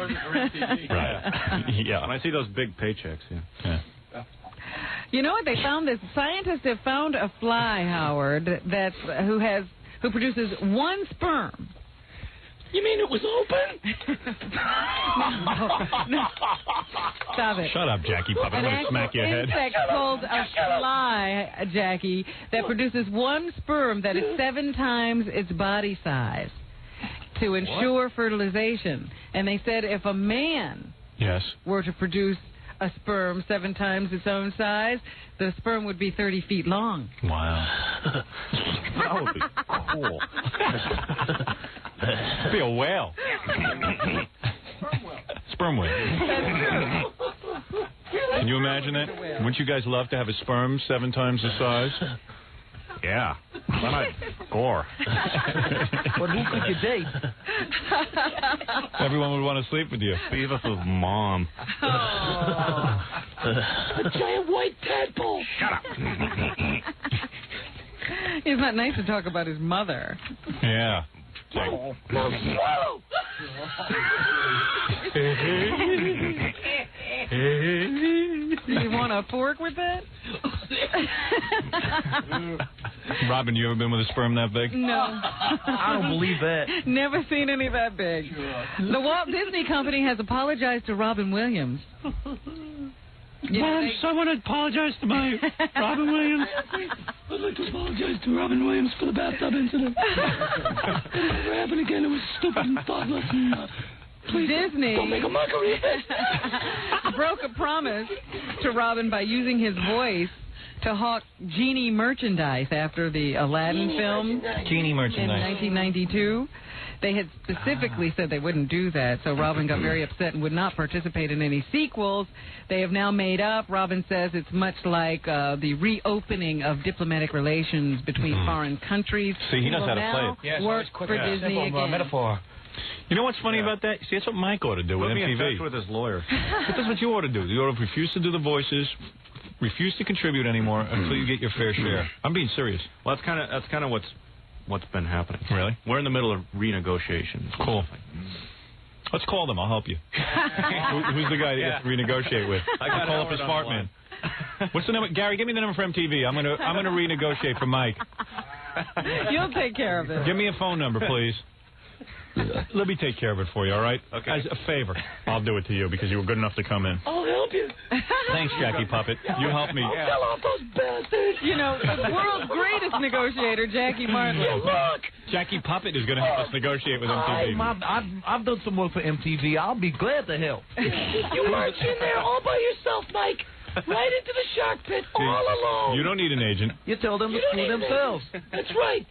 Right. Yeah. When I see those big paychecks, yeah. You know what? They found this. Scientists have found a fly, Howard, who produces one sperm. You mean it was open? No. Stop it. Shut up, Jackie Puppet. I'm going to smack your head. An insect called a fly, Jackie, that produces one sperm that is 7 times its body size to ensure fertilization. And they said if a man were to produce a sperm 7 times its own size, the sperm would be 30 feet long. Wow. That would be cool. It'd be a whale. Sperm whale. Can you imagine that? Wouldn't you guys love to have a sperm 7 times the size? Yeah. Why not gore? But who could you date? Everyone would want to sleep with you. Beavis' mom. A giant white tadpole. Shut up. It's not nice to talk about his mother. Yeah. No, swallow! Do you want a fork with that? Robin, you ever been with a sperm that big? No. I don't believe that. Never seen any that big. The Walt Disney Company has apologized to Robin Williams. Mom, someone apologize to my Robin Williams. I'd like to apologize to Robin Williams for the bathtub incident. It'll never happen again. It was stupid and thoughtless. And, please Disney don't make a mockery of it. broke a promise to Robin by using his voice to hawk Genie merchandise after the Aladdin film. Genie merchandise. In 1992. They had specifically said they wouldn't do that, so Robin got very upset and would not participate in any sequels. They have now made up. Robin says it's much like the reopening of diplomatic relations between foreign countries. See, he knows how to play it. Yes, work for Disney again. Metaphor. You know what's funny about that? See, that's what Mike ought to do with Put me MTV. in touch with his lawyer. But that's what you ought to do. You ought to refuse to do the voices, refuse to contribute anymore until you get your fair share. I'm being serious. Well, that's kind of what's been happening. Really? We're in the middle of renegotiations. Cool. Let's call them. I'll help you. Who's the guy that you have to renegotiate with? I'll call up his fart man. What's the number? Gary, give me the number for MTV. I'm gonna renegotiate for Mike. You'll take care of it. Give me a phone number, please. Let me take care of it for you, all right? Okay. As a favor, I'll do it to you because you were good enough to come in. I'll help you. Thanks, Jackie Puppet. You helped me. I'll tell off those bastards. You know, the world's greatest negotiator, Jackie Martin. Yeah, look. Jackie Puppet is going to help us negotiate with MTV. I've done some work for MTV. I'll be glad to help. You march in there all by yourself, Mike. Right into the shark pit, all alone. You don't need an agent. You tell them to screw themselves. That's right.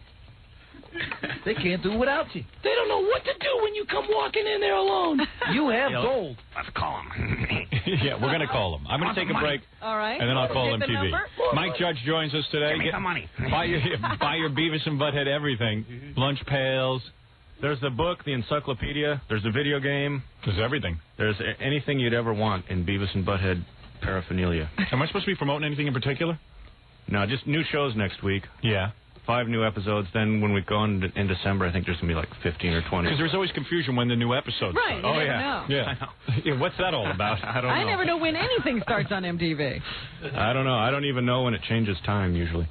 They can't do without you. They don't know what to do when you come walking in there alone. You have gold. Let's call him. Yeah, we're going to call him. I'm going to take a break. All right. And then I'll call Get the MTV. number? Mike Judge joins us today. Give me some money. Buy your Beavis and Butthead everything. Lunch pails. There's the book, the encyclopedia. There's the video game. There's everything. There's anything you'd ever want in Beavis and Butthead paraphernalia. Am I supposed to be promoting anything in particular? No, just new shows next week. Yeah. 5 new episodes. Then when we go in December, I think there's going to be like 15 or 20. Because there's always confusion when the new episodes Right. start. You Oh, never yeah. know. Yeah. Yeah. What's that all about? I don't know. I never know when anything starts on MTV. I don't know. I don't even know when it changes time usually.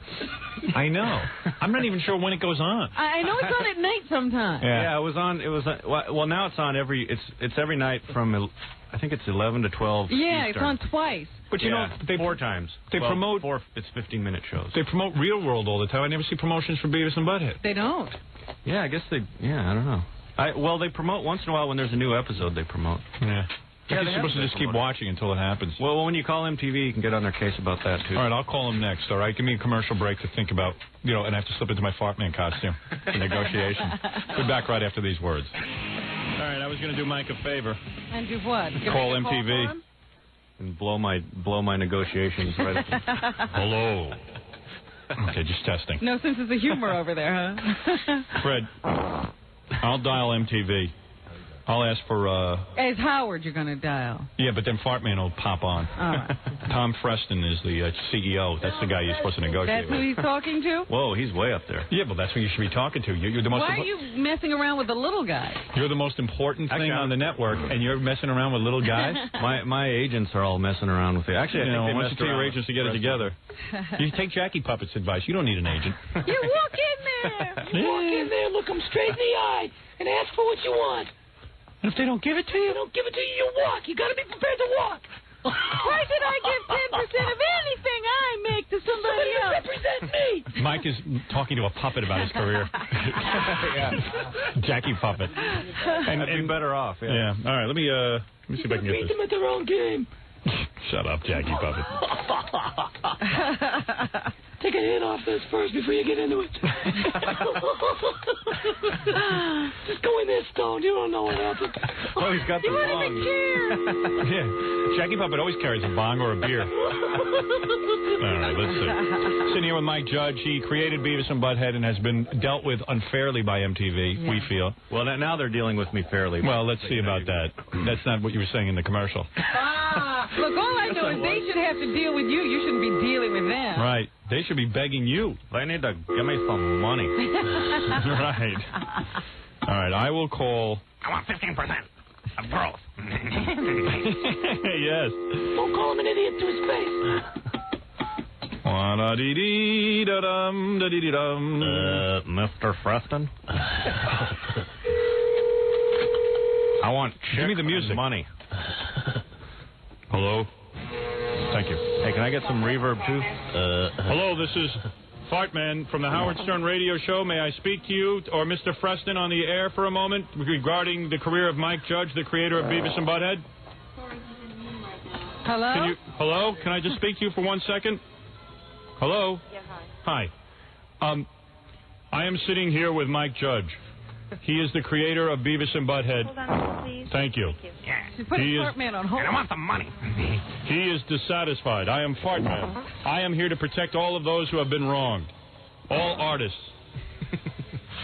I know. I'm not even sure when it goes on. I know it's on at night sometime. Yeah, it was on. Well, now it's on it's every night from I think it's 11 to 12. Yeah, Eastern. it's on twice. But you know, they 4 times. They promote. It's 15-minute shows. They promote Real World all the time. I never see promotions for Beavis and Butthead. They don't. Yeah, I guess they. Yeah, I don't know. Well, they promote once in a while when there's a new episode. They promote. Yeah. Yeah, You're supposed to just keep watching until it happens. Well, when you call MTV, you can get on their case about that too. All right, I'll call them next. All right, give me a commercial break to think about. And I have to slip into my fart man costume for negotiation. We'll be back right after these words. All right, I was going to do Mike a favor. And do what? Call MTV. And blow my negotiations right up. Hello. Okay, just testing. No sense of humor over there, huh? Fred, I'll dial MTV. I'll ask for, As Howard, you're going to dial. Yeah, but then Fartman will pop on. All right. Tom Freston is the CEO. That's the guy you're supposed to negotiate That's with. who he's talking to? Whoa, he's way up there. Yeah, well, that's who you should be talking to. You're the most. Why are you messing around with the little guy? You're the most important thing on the network, and you're messing around with little guys? My agents are all messing around with it. Actually, I think they why don't you messed tell your around agents to get it together? You take Jackie Puppet's advice. You don't need an agent. You walk in there. You walk in there, look them straight in the eye, and ask for what you want. And if they don't give it to you? They don't give it to you, you walk. You got to be prepared to walk. Why should I give 10% of anything I make to somebody else? Represent me. Mike is talking to a puppet about his career. Jackie Puppet. And I'd be better off. Yeah. All right. Let me see if I can get Beat this. them at their own game. Shut up, Jackie Puppet. Take a hit off this first before you get into it. Just go in there stoned. You don't know what happened. Oh, he's got the bong. Yeah. Jackie Puppet always carries a bong or a beer. All right, let's see. Sitting here with Mike Judge. He created Beavis and Butthead and has been dealt with unfairly by MTV, we feel. Well, now they're dealing with me fairly. Well, let's see about that. That's not what you were saying in the commercial. Look, all I know is they should have to deal with you. You shouldn't be dealing with them. Right. They should be begging you. They need to give me some money. Right. All right, I will call. I want 15% of growth. Yes. Don't call him an idiot to his face. Mr. Freston? I want Give me the music. Money. Hello? Thank you. Hey, can I get some reverb, too? Hello, this is Fartman from the Howard Stern Radio Show. May I speak to you or Mr. Freston on the air for a moment regarding the career of Mike Judge, the creator of Beavis and Butthead? Hello? Hello? Can I just speak to you for 1 second? Hello? Yeah, hi. Hi. I am sitting here with Mike Judge. He is the creator of Beavis and Butthead. Hold on, please. Thank you. She's putting Fartman on hold. I want the money. He is dissatisfied. I am Fartman. I am here to protect all of those who have been wronged. All artists.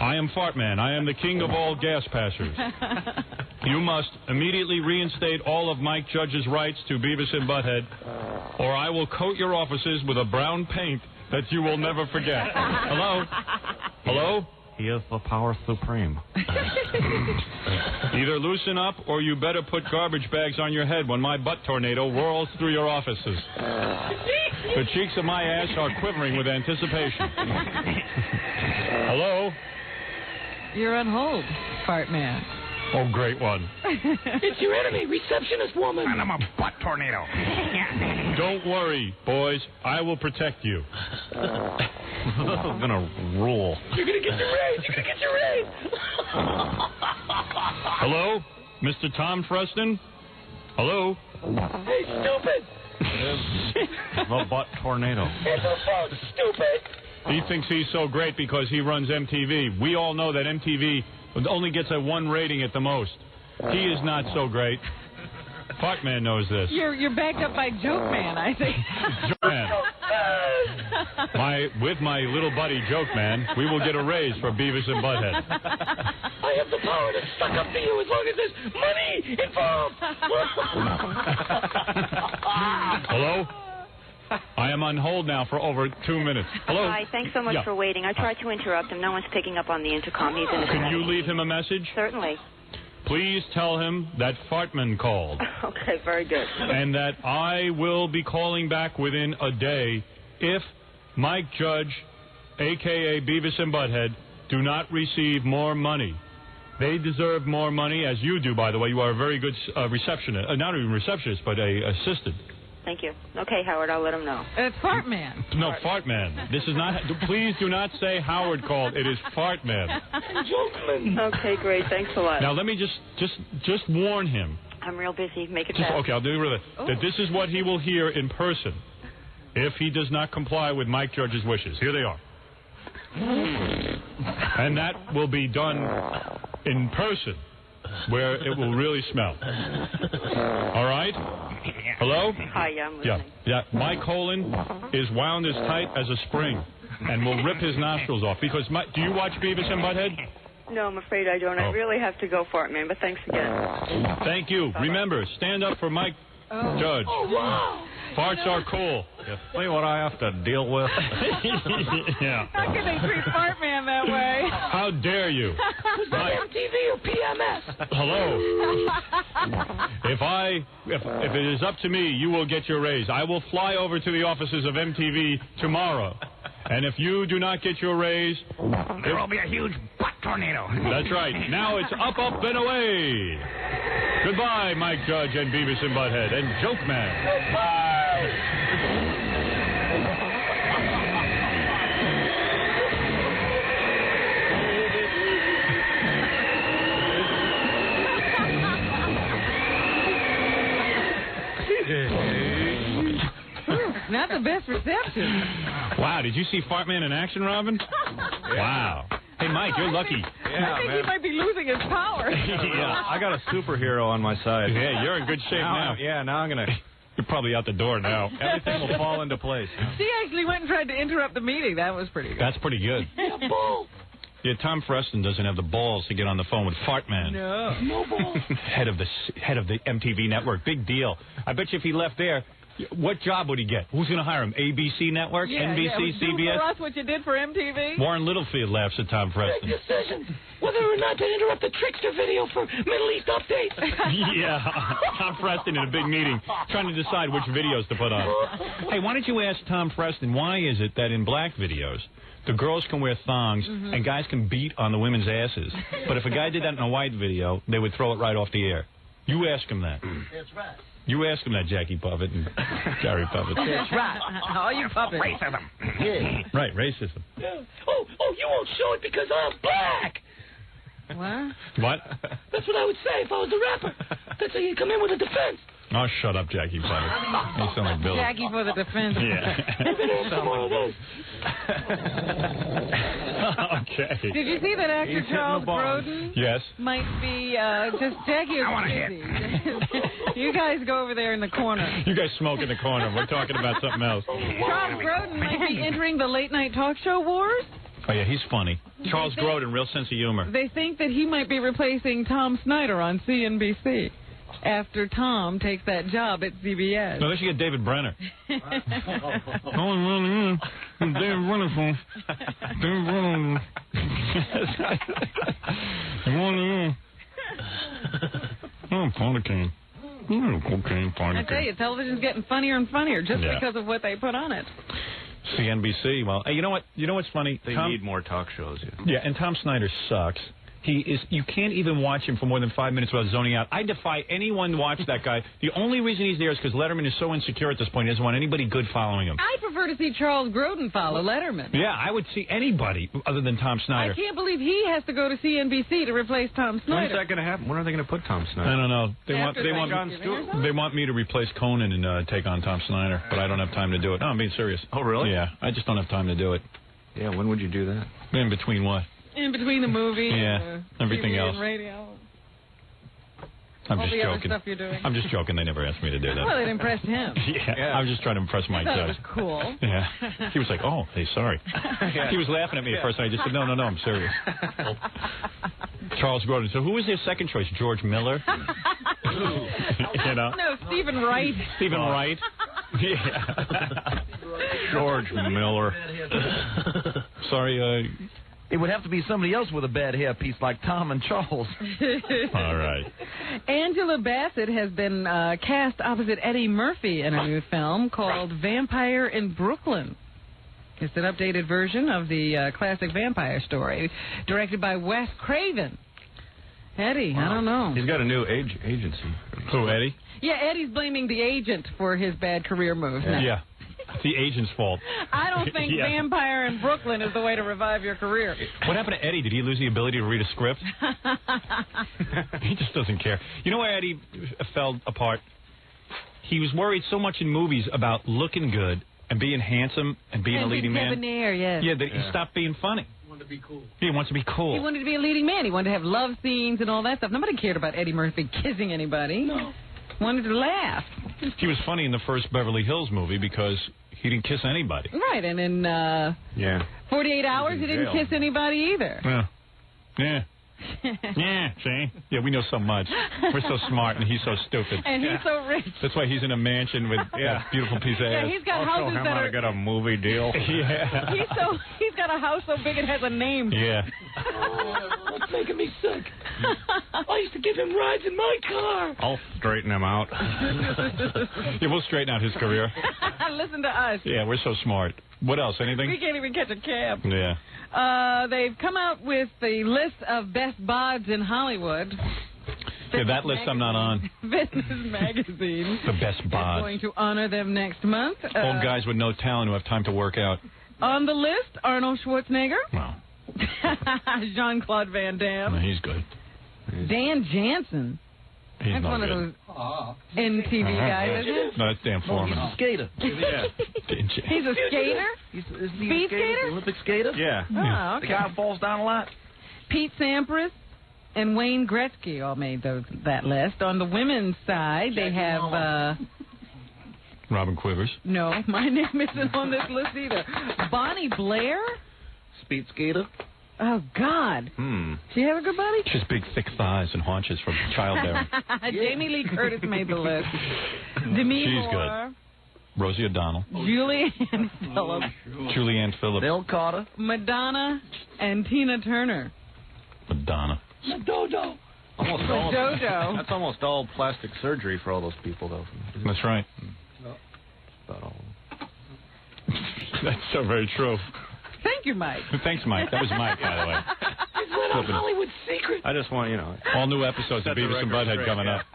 I am Fartman. I am the king of all gas passers. You must immediately reinstate all of Mike Judge's rights to Beavis and Butthead, or I will coat your offices with a brown paint that you will never forget. Hello? Hello? He is the power supreme. Either loosen up or you better put garbage bags on your head when my butt tornado whirls through your offices. The cheeks of my ass are quivering with anticipation. Hello? You're on hold, Fartman. Oh, great one. It's your enemy, receptionist woman. And I'm a butt tornado. Don't worry, boys. I will protect you. This is gonna rule. You're gonna get your raise. You're gonna get your raise. Hello? Mr. Tom Freston? Hello? Hey, stupid. The butt tornado. Answer the phone, stupid. He thinks he's so great because he runs MTV. We all know that MTV only gets a 1 rating at the most. He is not so great. Fartman knows this. You're backed up by Joke Man, I think. Joke Man. With my little buddy Joke Man, we will get a raise for Beavis and Butthead. I have the power to suck up to you as long as there's money involved. Hello? I am on hold now for over 2 minutes. Hello? Hi, thanks so much for waiting. I tried to interrupt him. No one's picking up on the intercom. He's in a Can you leave him a message? Certainly. Please tell him that Fartman called. Okay, very good. And that I will be calling back within a day if Mike Judge, a.k.a. Beavis and Butthead, do not receive more money. They deserve more money, as you do, by the way. You are a very good receptionist. Not even receptionist, but a assistant. Thank you. Okay, Howard, I'll let him know. It's Fartman. No, Fartman. This is not... Please do not say Howard called. It is Fartman. Okay, great. Thanks a lot. Now, let me just warn him. I'm real busy. Make it fast. Okay, I'll do it with it. That this is what he will hear in person if he does not comply with Mike Judge's wishes. Here they are. And that will be done in person, where it will really smell. All right? Hello? Hi, yeah, I'm listening. Yeah. My colon is wound as tight as a spring and will rip his nostrils off. Because do you watch Beavis and Butthead? No, I'm afraid I don't. I really have to go for it, man, but thanks again. Thank you. Bye-bye. Remember, stand up for Mike Judge. Oh, wow. Farts are cool. See what I have to deal with? Yeah. How can they treat Fartman that way? How dare you? Was that MTV or PMS? Hello. If it is up to me, you will get your raise. I will fly over to the offices of MTV tomorrow. And if you do not get your raise... There will be a huge butt tornado. That's right. Now it's up, and away. Goodbye, Mike Judge and Beavis and Butthead and Joke Man. Not the best reception. Wow, did you see Fartman in action, Robin? Wow. Hey, Mike, you're lucky. I think he might be losing his power. Yeah, I got a superhero on my side. Yeah, you're in good shape now. Yeah, now I'm going to... You're probably out the door now. Everything will fall into place. She actually went and tried to interrupt the meeting. That was pretty good. That's pretty good. Yeah, bull. Yeah, Tom Freston doesn't have the balls to get on the phone with Fart Man. No balls. head of the MTV network. Big deal. I bet you if he left there, what job would he get? Who's going to hire him? ABC Network? NBC, Do CBS? for us what you did for MTV? Warren Littlefield laughs at Tom Freston. Big decisions. Whether or not to interrupt the Trickster video for Middle East updates. Yeah, Tom Freston in a big meeting trying to decide which videos to put on. Hey, why don't you ask Tom Freston, why is it that in black videos, the girls can wear thongs and guys can beat on the women's asses, but if a guy did that in a white video, they would throw it right off the air? You ask him that. That's right. You ask him that, Jackie Puffett and Gary Puffett. That's right. All you puppets. Racism. Yeah. Right, racism. Yeah. Oh, you won't show it because I'm black. What? That's what I would say if I was the rapper. That's how you come in with a defense. Oh, shut up, Jackie Puffett. You sound like Billy. Jackie for the defense. Yeah. Some more of those. Okay. Did you see that actor Charles Grodin? Yes. Might be just Jackie. I want to hit. You guys go over there in the corner. You guys smoke in the corner. We're talking about something else. Charles Grodin might be entering the late night talk show wars. Oh, yeah, he's funny. Charles Grodin, real sense of humor. They think that he might be replacing Tom Snyder on CNBC after Tom takes that job at CBS. No, they should get David Brenner. Oh, David Brenner phone. David Brenner. Cocaine. I tell you, television's getting funnier and funnier just because of what they put on it. CNBC. Well, hey, you know what? You know what's funny? They need more talk shows. Yeah, and Tom Snyder sucks. He is. You can't even watch him for more than 5 minutes without zoning out. I defy anyone to watch that guy. The only reason he's there is because Letterman is so insecure at this point. He doesn't want anybody good following him. I prefer to see Charles Grodin follow Letterman. Yeah, I would see anybody other than Tom Snyder. I can't believe he has to go to CNBC to replace Tom Snyder. When's that going to happen? When are they going to put Tom Snyder? I don't know. They want me to replace Conan and take on Tom Snyder, but I don't have time to do it. No, I'm being serious. Oh, really? Yeah, I just don't have time to do it. Yeah, when would you do that? In between what? In between the movie and everything TV else. And radio. I'm all just the joking. Other stuff you're doing. I'm just joking. They never asked me to do that. Well, it impressed him. Yeah, I was just trying to impress Mike. It was cool. Yeah. He was like, oh, hey, sorry. He was laughing at me at first, and I just said, no, I'm serious. Charles Grodin. So who was their second choice? George Miller? You know? No, Stephen Wright. Stephen Wright? Yeah. George Miller. Sorry, It would have to be somebody else with a bad hairpiece like Tom and Charles. All right. Angela Bassett has been cast opposite Eddie Murphy in a new film called Vampire in Brooklyn. It's an updated version of the classic vampire story, directed by Wes Craven. Eddie, I don't know. He's got a new agency. Who, Eddie? Yeah, Eddie's blaming the agent for his bad career moves. Yeah. It's the agent's fault. I don't think Vampire in Brooklyn is the way to revive your career. What happened to Eddie? Did he lose the ability to read a script? He just doesn't care. You know where Eddie fell apart? He was worried so much in movies about looking good and being handsome and being a leading man. Debonair, yes. Yeah, that he stopped being funny. He wanted to be cool. He wants to be cool. He wanted to be a leading man. He wanted to have love scenes and all that stuff. Nobody cared about Eddie Murphy kissing anybody. No. Wanted to laugh. He was funny in the first Beverly Hills movie because he didn't kiss anybody. Right, and in 48 Hours, he didn't kiss anybody either. Yeah. Yeah, see? Yeah, we know so much. We're so smart, and he's so stupid. And he's so rich. That's why he's in a mansion with a beautiful piece of ass. Yeah, he's got houses that are... got a movie deal. Yeah. He's got a house so big it has a name. Yeah. That's making me sick. I used to give him rides in my car. I'll straighten him out. Yeah, we'll straighten out his career. Listen to us. Yeah, we're so smart. What else? Anything? We can't even catch a cab. Yeah. They've come out with the list of best bods in Hollywood. Yeah, that list I'm not on. Business Magazine. The best bods. Is going to honor them next month. Old guys with no talent who have time to work out. On the list, Arnold Schwarzenegger. Wow. Jean-Claude Van Damme. No, he's good. Dan Jansen. He's That's not one good. of those NTV guys, isn't it? No, that's Dan Foreman. He's a skater. Yeah. He's a skater? Isn't he Speed a skater? Olympic skater? Yeah. Oh, okay. The guy who falls down a lot? Pete Sampras and Wayne Gretzky all made that list. On the women's side, they have... Robin Quivers. No, my name isn't on this list either. Bonnie Blair? Speed skater. Oh, God. She have a good body? She has big, thick thighs and haunches from childbearing. Jamie Lee Curtis made the list. Demi She's Moore. good. Rosie O'Donnell. Julianne Phillips. Julianne Phillips. Bill Carter. Madonna and Tina Turner. Madonna. Dodo. Almost all. Dodo. That's almost all plastic surgery for all those people, though. That's right. About all. That's so very true. Thank you, Mike. Thanks, Mike. That was Mike, by the way. He's let out Hollywood secret. I just want, all new episodes of Beavis and Butthead coming up.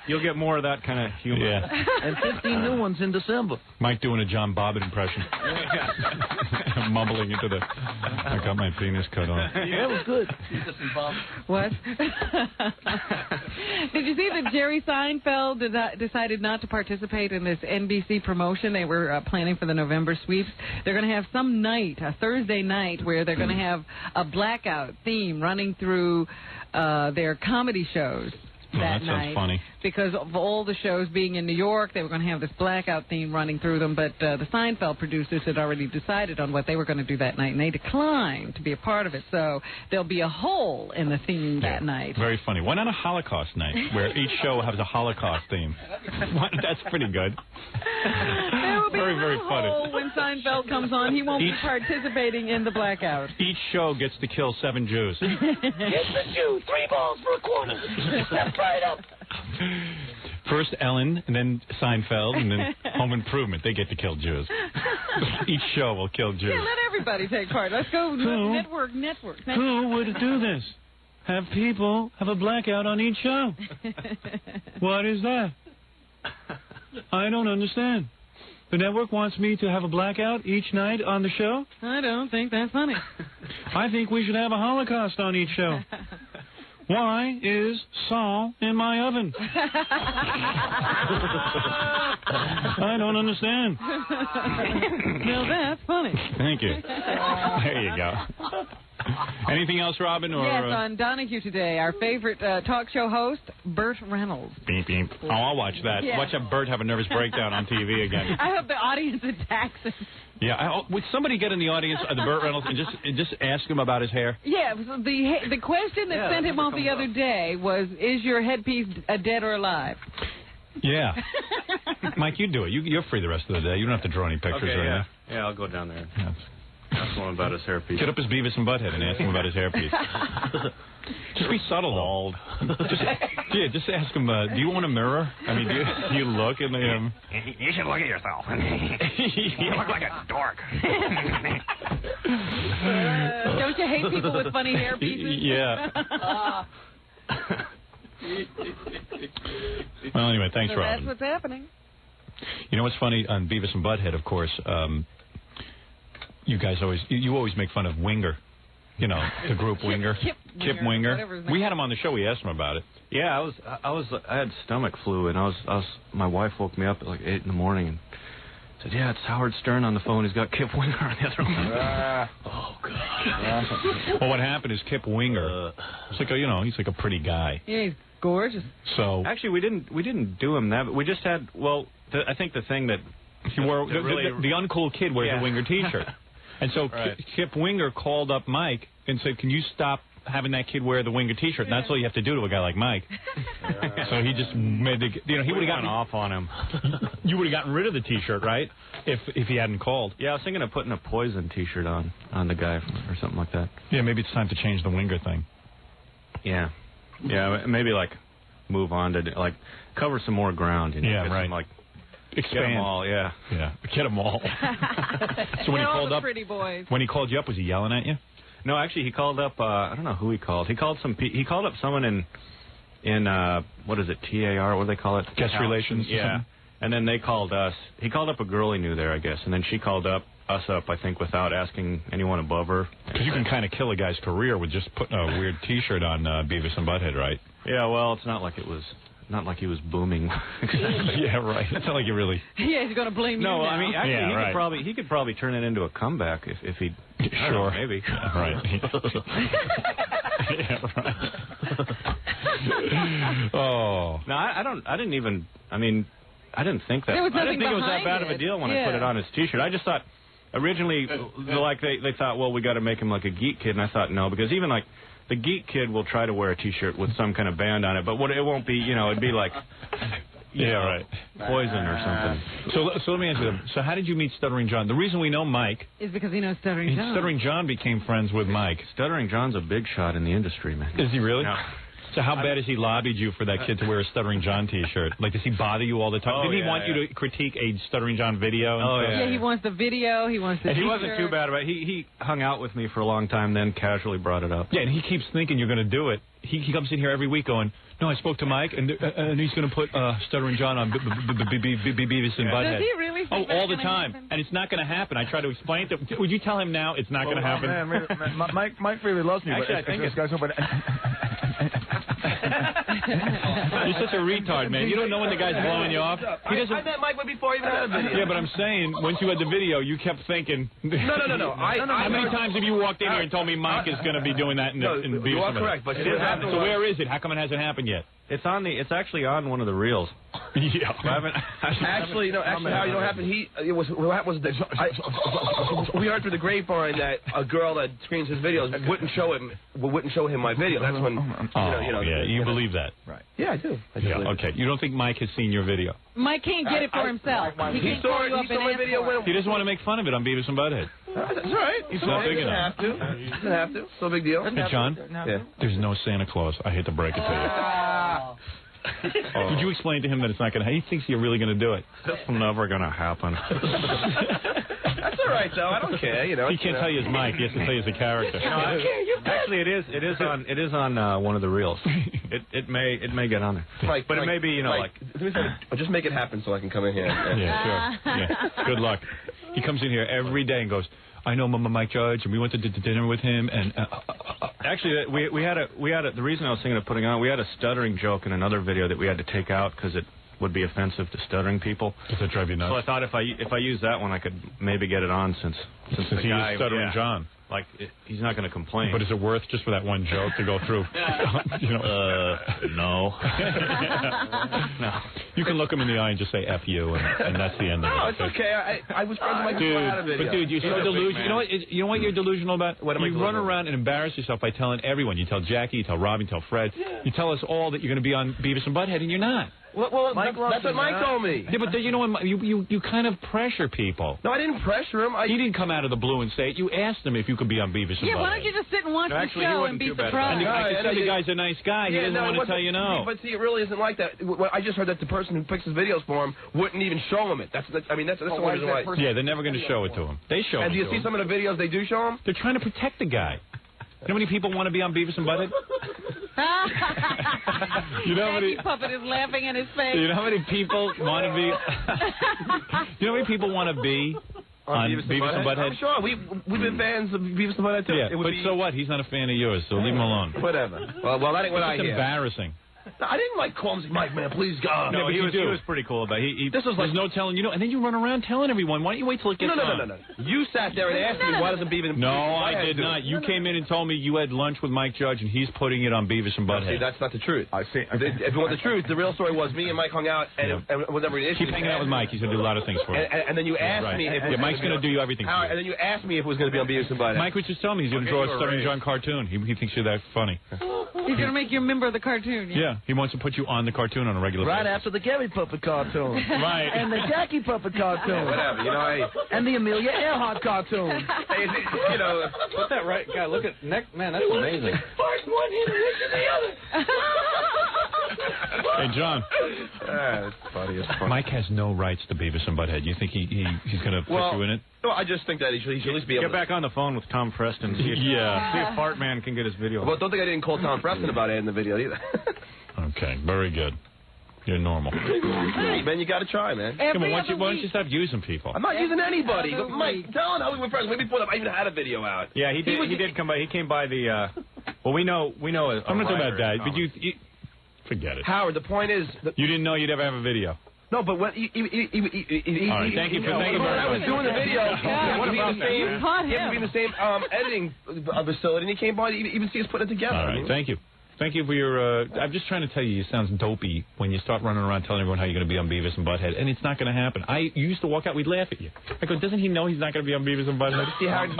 You'll get more of that kind of humor. Yeah. And 15 new ones in December. Mike doing a John Bobbitt impression. Mumbling into the, I got my penis cut off. Yeah, it was good. What? Did you see that Jerry Seinfeld decided not to participate in this NBC promotion? They were planning for the November sweeps. They're going to have some night, a Thursday night, where they're going to have a blackout theme running through their comedy shows. That sounds funny. Because of all the shows being in New York, they were going to have this blackout theme running through them, but the Seinfeld producers had already decided on what they were going to do that night, and they declined to be a part of it. So there'll be a hole in the theme that night. Very funny. Why not a Holocaust night, where each show has a Holocaust theme? That's pretty good. There will be very, very funny. hole when Seinfeld comes on. He won't be participating in the blackout. Each show gets to kill 7 Jews. Here's the Jew. 3 balls for a quarter. Step right up. First Ellen, and then Seinfeld, and then Home Improvement. They get to kill Jews. Each show will kill Jews. Yeah, let everybody take part. Let's go network. Who would do this? Have people have a blackout on each show? What is that? I don't understand. The network wants me to have a blackout each night on the show? I don't think that's funny. I think we should have a Holocaust on each show. Why is Saul in my oven? I don't understand. Now that's funny. Thank you. There you go. Anything else, Robin? Or, yes, on Donahue today, our favorite talk show host, Burt Reynolds. Beep, beep. Oh, I'll watch that. Yeah. Watch that Burt have a nervous breakdown on TV again. I hope the audience attacks him. Yeah, would somebody get in the audience of the Burt Reynolds and just ask him about his hair? Yeah, the question that sent him off the other day was, is your headpiece dead or alive? Yeah. Mike, you do it. You're free the rest of the day. You don't have to draw any pictures or anything. Yeah, I'll go down there. Ask him about his hairpiece. Get up his Beavis and Butthead and ask him about his hairpiece. Just be subtle. Just ask him, do you want a mirror? I mean, do you look at him? You should look at yourself. You look like a dork. Don't you hate people with funny hairpieces? Yeah. Well, anyway, thanks, so Robin. That's what's happening. You know what's funny on Beavis and Butthead, of course, you guys always make fun of Winger. You know, the group Winger. Kip Winger. We had him on the show. We asked him about it. Yeah, I had stomach flu, and my wife woke me up at like 8 in the morning and said, "Yeah, it's Howard Stern on the phone. He's got Kip Winger on the other line." Oh God. Well, what happened is Kip Winger. It's like he's like a pretty guy. Yeah, he's gorgeous. So actually, we didn't do him that. But we just had I think the thing that he wore the uncool kid wears a Winger T-shirt. And so Kip Winger called up Mike and said, "Can you stop having that kid wear the Winger T-shirt?" And that's all you have to do to a guy like Mike. So he just made he would have gotten off on him. You would have gotten rid of the T-shirt, right? If he hadn't called. Yeah, I was thinking of putting a Poison T-shirt on the guy or something like that. Yeah, maybe it's time to change the Winger thing. Yeah, maybe move on to cover some more ground. Yeah, right. Expand. Get them all, yeah. Get them all. So when he called up, pretty boys. When he called you up, was he yelling at you? No, actually, he called up. I don't know who he called. He called up someone in what is it? TAR? What do they call it? Guest relations. Yeah. And then they called us. He called up a girl he knew there, I guess, and then she called us up, I think, without asking anyone above her. Because you can kind of kill a guy's career with just putting a weird T-shirt on Beavis and Butthead, right? Yeah. Well, it's not like it was. Not like he was booming. Yeah, right. It's not like you really. Yeah, he's going to blame you. No, now. I mean, actually, he could probably turn it into a comeback if he. Sure, maybe. Yeah, right. Yeah, right. Oh. No, I didn't think that. There was I didn't think it was that behind bad of a deal when I put it on his T-shirt. I just thought, Originally, like they thought, well, we got to make him like a geek kid, and I thought no, because even like the geek kid will try to wear a T-shirt with some kind of band on it, but it won't be, it'd be like, right, Poison or something. So let me ask you. So how did you meet Stuttering John? The reason we know Mike is because he knows Stuttering John. Stuttering John became friends with Mike. Stuttering John's a big shot in the industry, man. Is he really? No. So how bad has he lobbied you for that kid to wear a Stuttering John T-shirt? Like, does he bother you all the time? Didn't he want you to critique a Stuttering John video? And Yeah, he wants the video. He wants the And he T-shirt. wasn't too bad about it. He hung out with me for a long time, then casually brought it up. Yeah, and he keeps thinking you're going to do it. He comes in here every week going, no, I spoke to Mike, and he's going to put Stuttering John on Beavis and Butthead. Does he really think all the time. And it's not going to happen. I try to explain to him. Would you tell him now it's not going to happen? Man, Mike really loves me. Actually, but I think this guy's nobody. You're such a retard, man. You don't know when the guy's blowing you off. He doesn't. I met Mike before I even had a video. Yeah, but I'm saying, once you had the video, you kept thinking. No. How many times have you walked in here and told me Mike is going to be doing that in Beavis? You are correct, but it is happening. So where is it? How come it hasn't happened yet? It's actually on one of the reels. Yeah. Actually, how you know what happened? What happened was we heard through the grapevine that a girl that screens his videos wouldn't show him my video. That's when you believe that, right? Yeah, I do. Okay. You don't think Mike has seen your video? Mike can't get it for himself. He saw my video. He doesn't want to make fun of it on Beavis and Butthead. That's all right. He's not big enough. He doesn't have to. It's no big deal. Hey, John. Yeah. There's no Santa Claus. I hate to break it to you. Did you explain to him that it's not going to? He thinks you're really going to do it. That's never going to happen. That's all right, though. I don't care. He can't tell you as Mike. He has to tell you as a character. Actually, it is on one of the reels. It may get on there, but it may be just make it happen so I can come in here. Yeah, sure. Yeah. Good luck. He comes in here every day and goes, I know Mike Judge, and we went to dinner with him, and actually we had the reason I was thinking of putting on, we had a stuttering joke in another video that we had to take out because it would be offensive to stuttering people. Does that drive you nuts? So I thought if I use that one, I could maybe get it on since the he guy is Stuttering John. Like he's not going to complain. But is it worth just for that one joke to go through? No. No. You can look him in the eye and just say F you, and that's the end of it. No, it's okay. I was friends with Mike before I had a video. But dude, you're so delusional. You know what you're delusional about? You run around and embarrass yourself by telling everyone. You tell Jackie, you tell Robin, you tell Fred. You tell us all that you're going to be on Beavis and Butthead, and you're not. Well, that's what Mike told me. Yeah, but you know what? You kind of pressure people. No, I didn't pressure him. He didn't come out of the blue and say it. You asked him if you could be on Beavis and Butthead. Yeah, why don't you just sit and watch the show and be surprised? I could say the guy's a nice guy. He doesn't want to tell you no. But see, it really isn't like that. I just heard that the person who picks his videos for him wouldn't even show him it. That's the only reason why. Yeah, they're never going to show it to him. They show it. And do you see some of the videos they do show him? They're trying to protect the guy. You know how many people want to be on Beavis and Butthead? You know how many puppet is laughing in his face. You know how many people want to be? You know how many people want to be on Beavis and Butthead? I'm sure we've been fans of Beavis and Butthead too. Yeah, but so what? He's not a fan of yours, so leave him alone. Whatever. Well, that ain't what I hear. It's embarrassing. No, I didn't like call him Mike, man. Please, God. No, he was pretty cool about it. There's no telling, and then you run around telling everyone. Why don't you wait till it gets on? No. You sat there and asked me why doesn't Beavis. No, I did not. You came in and told me you had lunch with Mike Judge and he's putting it on Beavis and Butthead. See, that's not the truth. I see. If you want the truth, the real story was me and Mike hung out and whatever it is. Keep hanging out with Mike. He's gonna do a lot of things for you. And then you asked me if Mike's gonna do everything for you. And then you asked me if it was gonna be on Beavis and Butthead. Mike was just telling me he's gonna draw a Stuttering John cartoon. He thinks you're that funny. He's gonna make you a member of the cartoon. Yeah, he wants to put you on the cartoon on a regular basis. Right after the Gary Puppet cartoon. Right. And the Jackie Puppet cartoon. Whatever, and the Amelia Earhart cartoon. Hey, put that right, guy. Look at man. That's amazing. First one hit the other. Hey, John. That's funny as fuck. Mike has no rights to Beavis and Butthead. You think he's going to put you in it? No, I just think that he should at least be able to... Get back on the phone with Tom Preston. See if Fart Man can get his video. Well, don't think I didn't call Tom Preston about it in the video either. Okay, very good. You're normal. Hey, man, you got to try, man. Come on, why don't you stop using people? I'm not using anybody. But Mike, tell him how we were friends. Way before I even had a video out. Yeah, he did come by. He came by the... well, we know. I'm not talking about that, but you forget it. Howard, the point is... You didn't know you'd ever have a video. No, but when all right, thank you for making when I was doing the video, what about that? You caught him. He had to be in the same editing facility, and he came by to even see us put it together. All right, thank you. Thank you for your... I'm just trying to tell you, it sounds dopey when you start running around telling everyone how you're going to be on Beavis and Butthead, and it's not going to happen. You used to walk out, we'd laugh at you. I go, doesn't he know he's not going to be on Beavis and Butthead? See, Howard,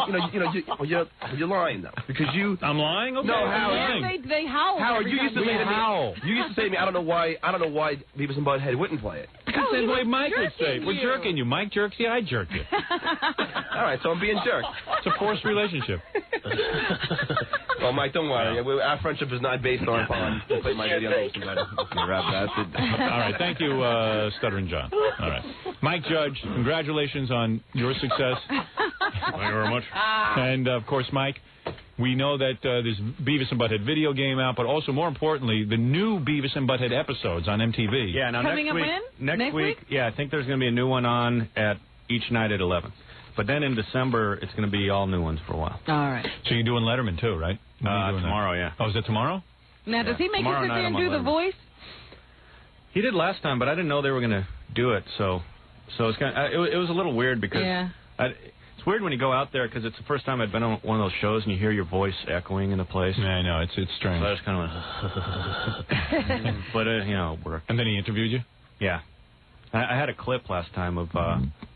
you're lying, though. Because you... I'm lying? Okay. No, Howard. Yeah, they howl. Howard, you used to say to me... You used to say to me, I don't know why Beavis and Butthead wouldn't play it. Because the way Mike would say. We're jerking you. Mike jerks you, I jerk you. All right, so I'm being jerked. It's a forced relationship. Well, Mike, don't worry. Our friendship is not based on play my video. All right, thank you, Stuttering John. All right. Mike Judge, congratulations on your success. Thank you very much. And, of course, Mike, we know that there's Beavis and Butthead video game out, but also, more importantly, the new Beavis and Butthead episodes on MTV. Yeah, now Coming up next week, yeah, I think there's going to be a new one on at each night at 11. But then in December, it's going to be all new ones for a while. All right. So you're doing Letterman, too, right? Tomorrow, yeah. Oh, is it tomorrow? Now, does he make you sit there and do the voice? He did last time, but I didn't know they were going to do it, so it's kind of, it was a little weird because it's weird when you go out there because it's the first time I'd been on one of those shows and you hear your voice echoing in the place. Yeah, I know, it's strange. So I just kind of went, but it worked. And then he interviewed you? Yeah. I had a clip last time of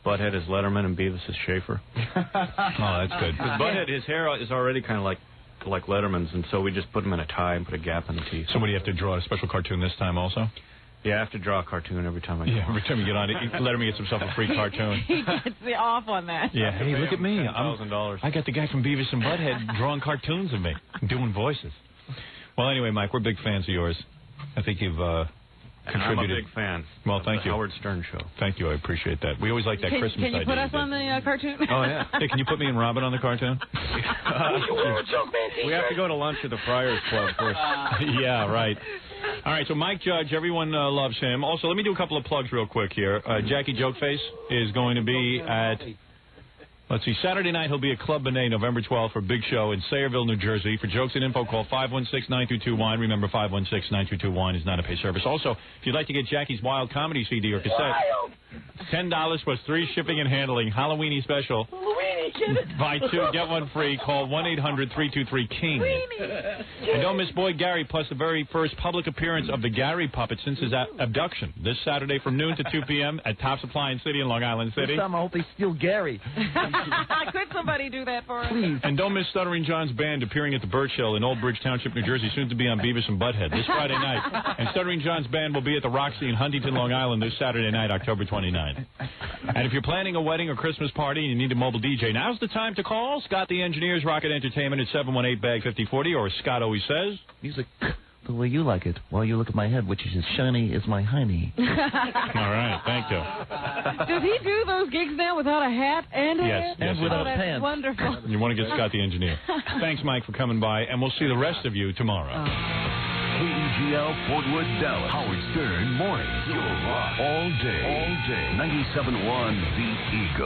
Butthead as Letterman and Beavis as Schaefer. Oh, that's good. Because Butthead, his hair is already kind of like Letterman's, and so we just put him in a tie and put a gap in the teeth. So what, do you have to draw a special cartoon this time also? Yeah, I have to draw a cartoon every time I go. Yeah, every time you get on it, Letterman gets himself a free cartoon. He gets the off on that. Yeah, hey, look at me. $1,000. I got the guy from Beavis and Butthead drawing cartoons of me, doing voices. Well, anyway, Mike, we're big fans of yours. I think you've contributed. I'm a big fan. Well, thank you. Howard Stern Show. Thank you. I appreciate that. We always like that Christmas idea. Can you put us on the cartoon? Oh, yeah. Hey, can you put me and Robin on the cartoon? We have to go to lunch at the Friars Club first. Yeah, right. All right, so Mike Judge, everyone loves him. Also, let me do a couple of plugs real quick here. Jackie Jokeface is going to be at... Let's see, Saturday night he'll be at Club Benet, November 12th for a big show in Sayreville, New Jersey. For jokes and info, call 516-922-WINE. Remember, 516-922-WINE is not a pay service. Also, if you'd like to get Jackie's Wild Comedy CD or cassette, $10 plus free shipping and handling. Halloweeny special. Buy two, get one free. Call 1-800-323-KING. And don't miss Boy Gary, plus the very first public appearance of the Gary Puppet since his abduction. This Saturday from noon to 2 p.m. at Tops Appliance City in Long Island City. This time I hope they steal Gary. Could somebody do that for us? Please. And don't miss Stuttering John's band appearing at the Birch Hill in Old Bridge Township, New Jersey, soon to be on Beavis and Butthead this Friday night. And Stuttering John's band will be at the Roxy in Huntington, Long Island this Saturday night, October 29th. And if you're planning a wedding or Christmas party and you need a mobile DJ, now's the time to call Scott the Engineer's Rocket Entertainment at 718-BAG-5040, or as Scott always says, music the way you like it, while you look at my head, which is as shiny as my hiney. All right, thank you. Does he do those gigs now without a hat and yes, and without that's pants? Wonderful. You want to get Scott the Engineer. Thanks, Mike, for coming by, and we'll see the rest of you tomorrow. KEGL, Fort Worth, Dallas. Howard Stern, mornings. You'll rock all day. 97.1 The Eagle.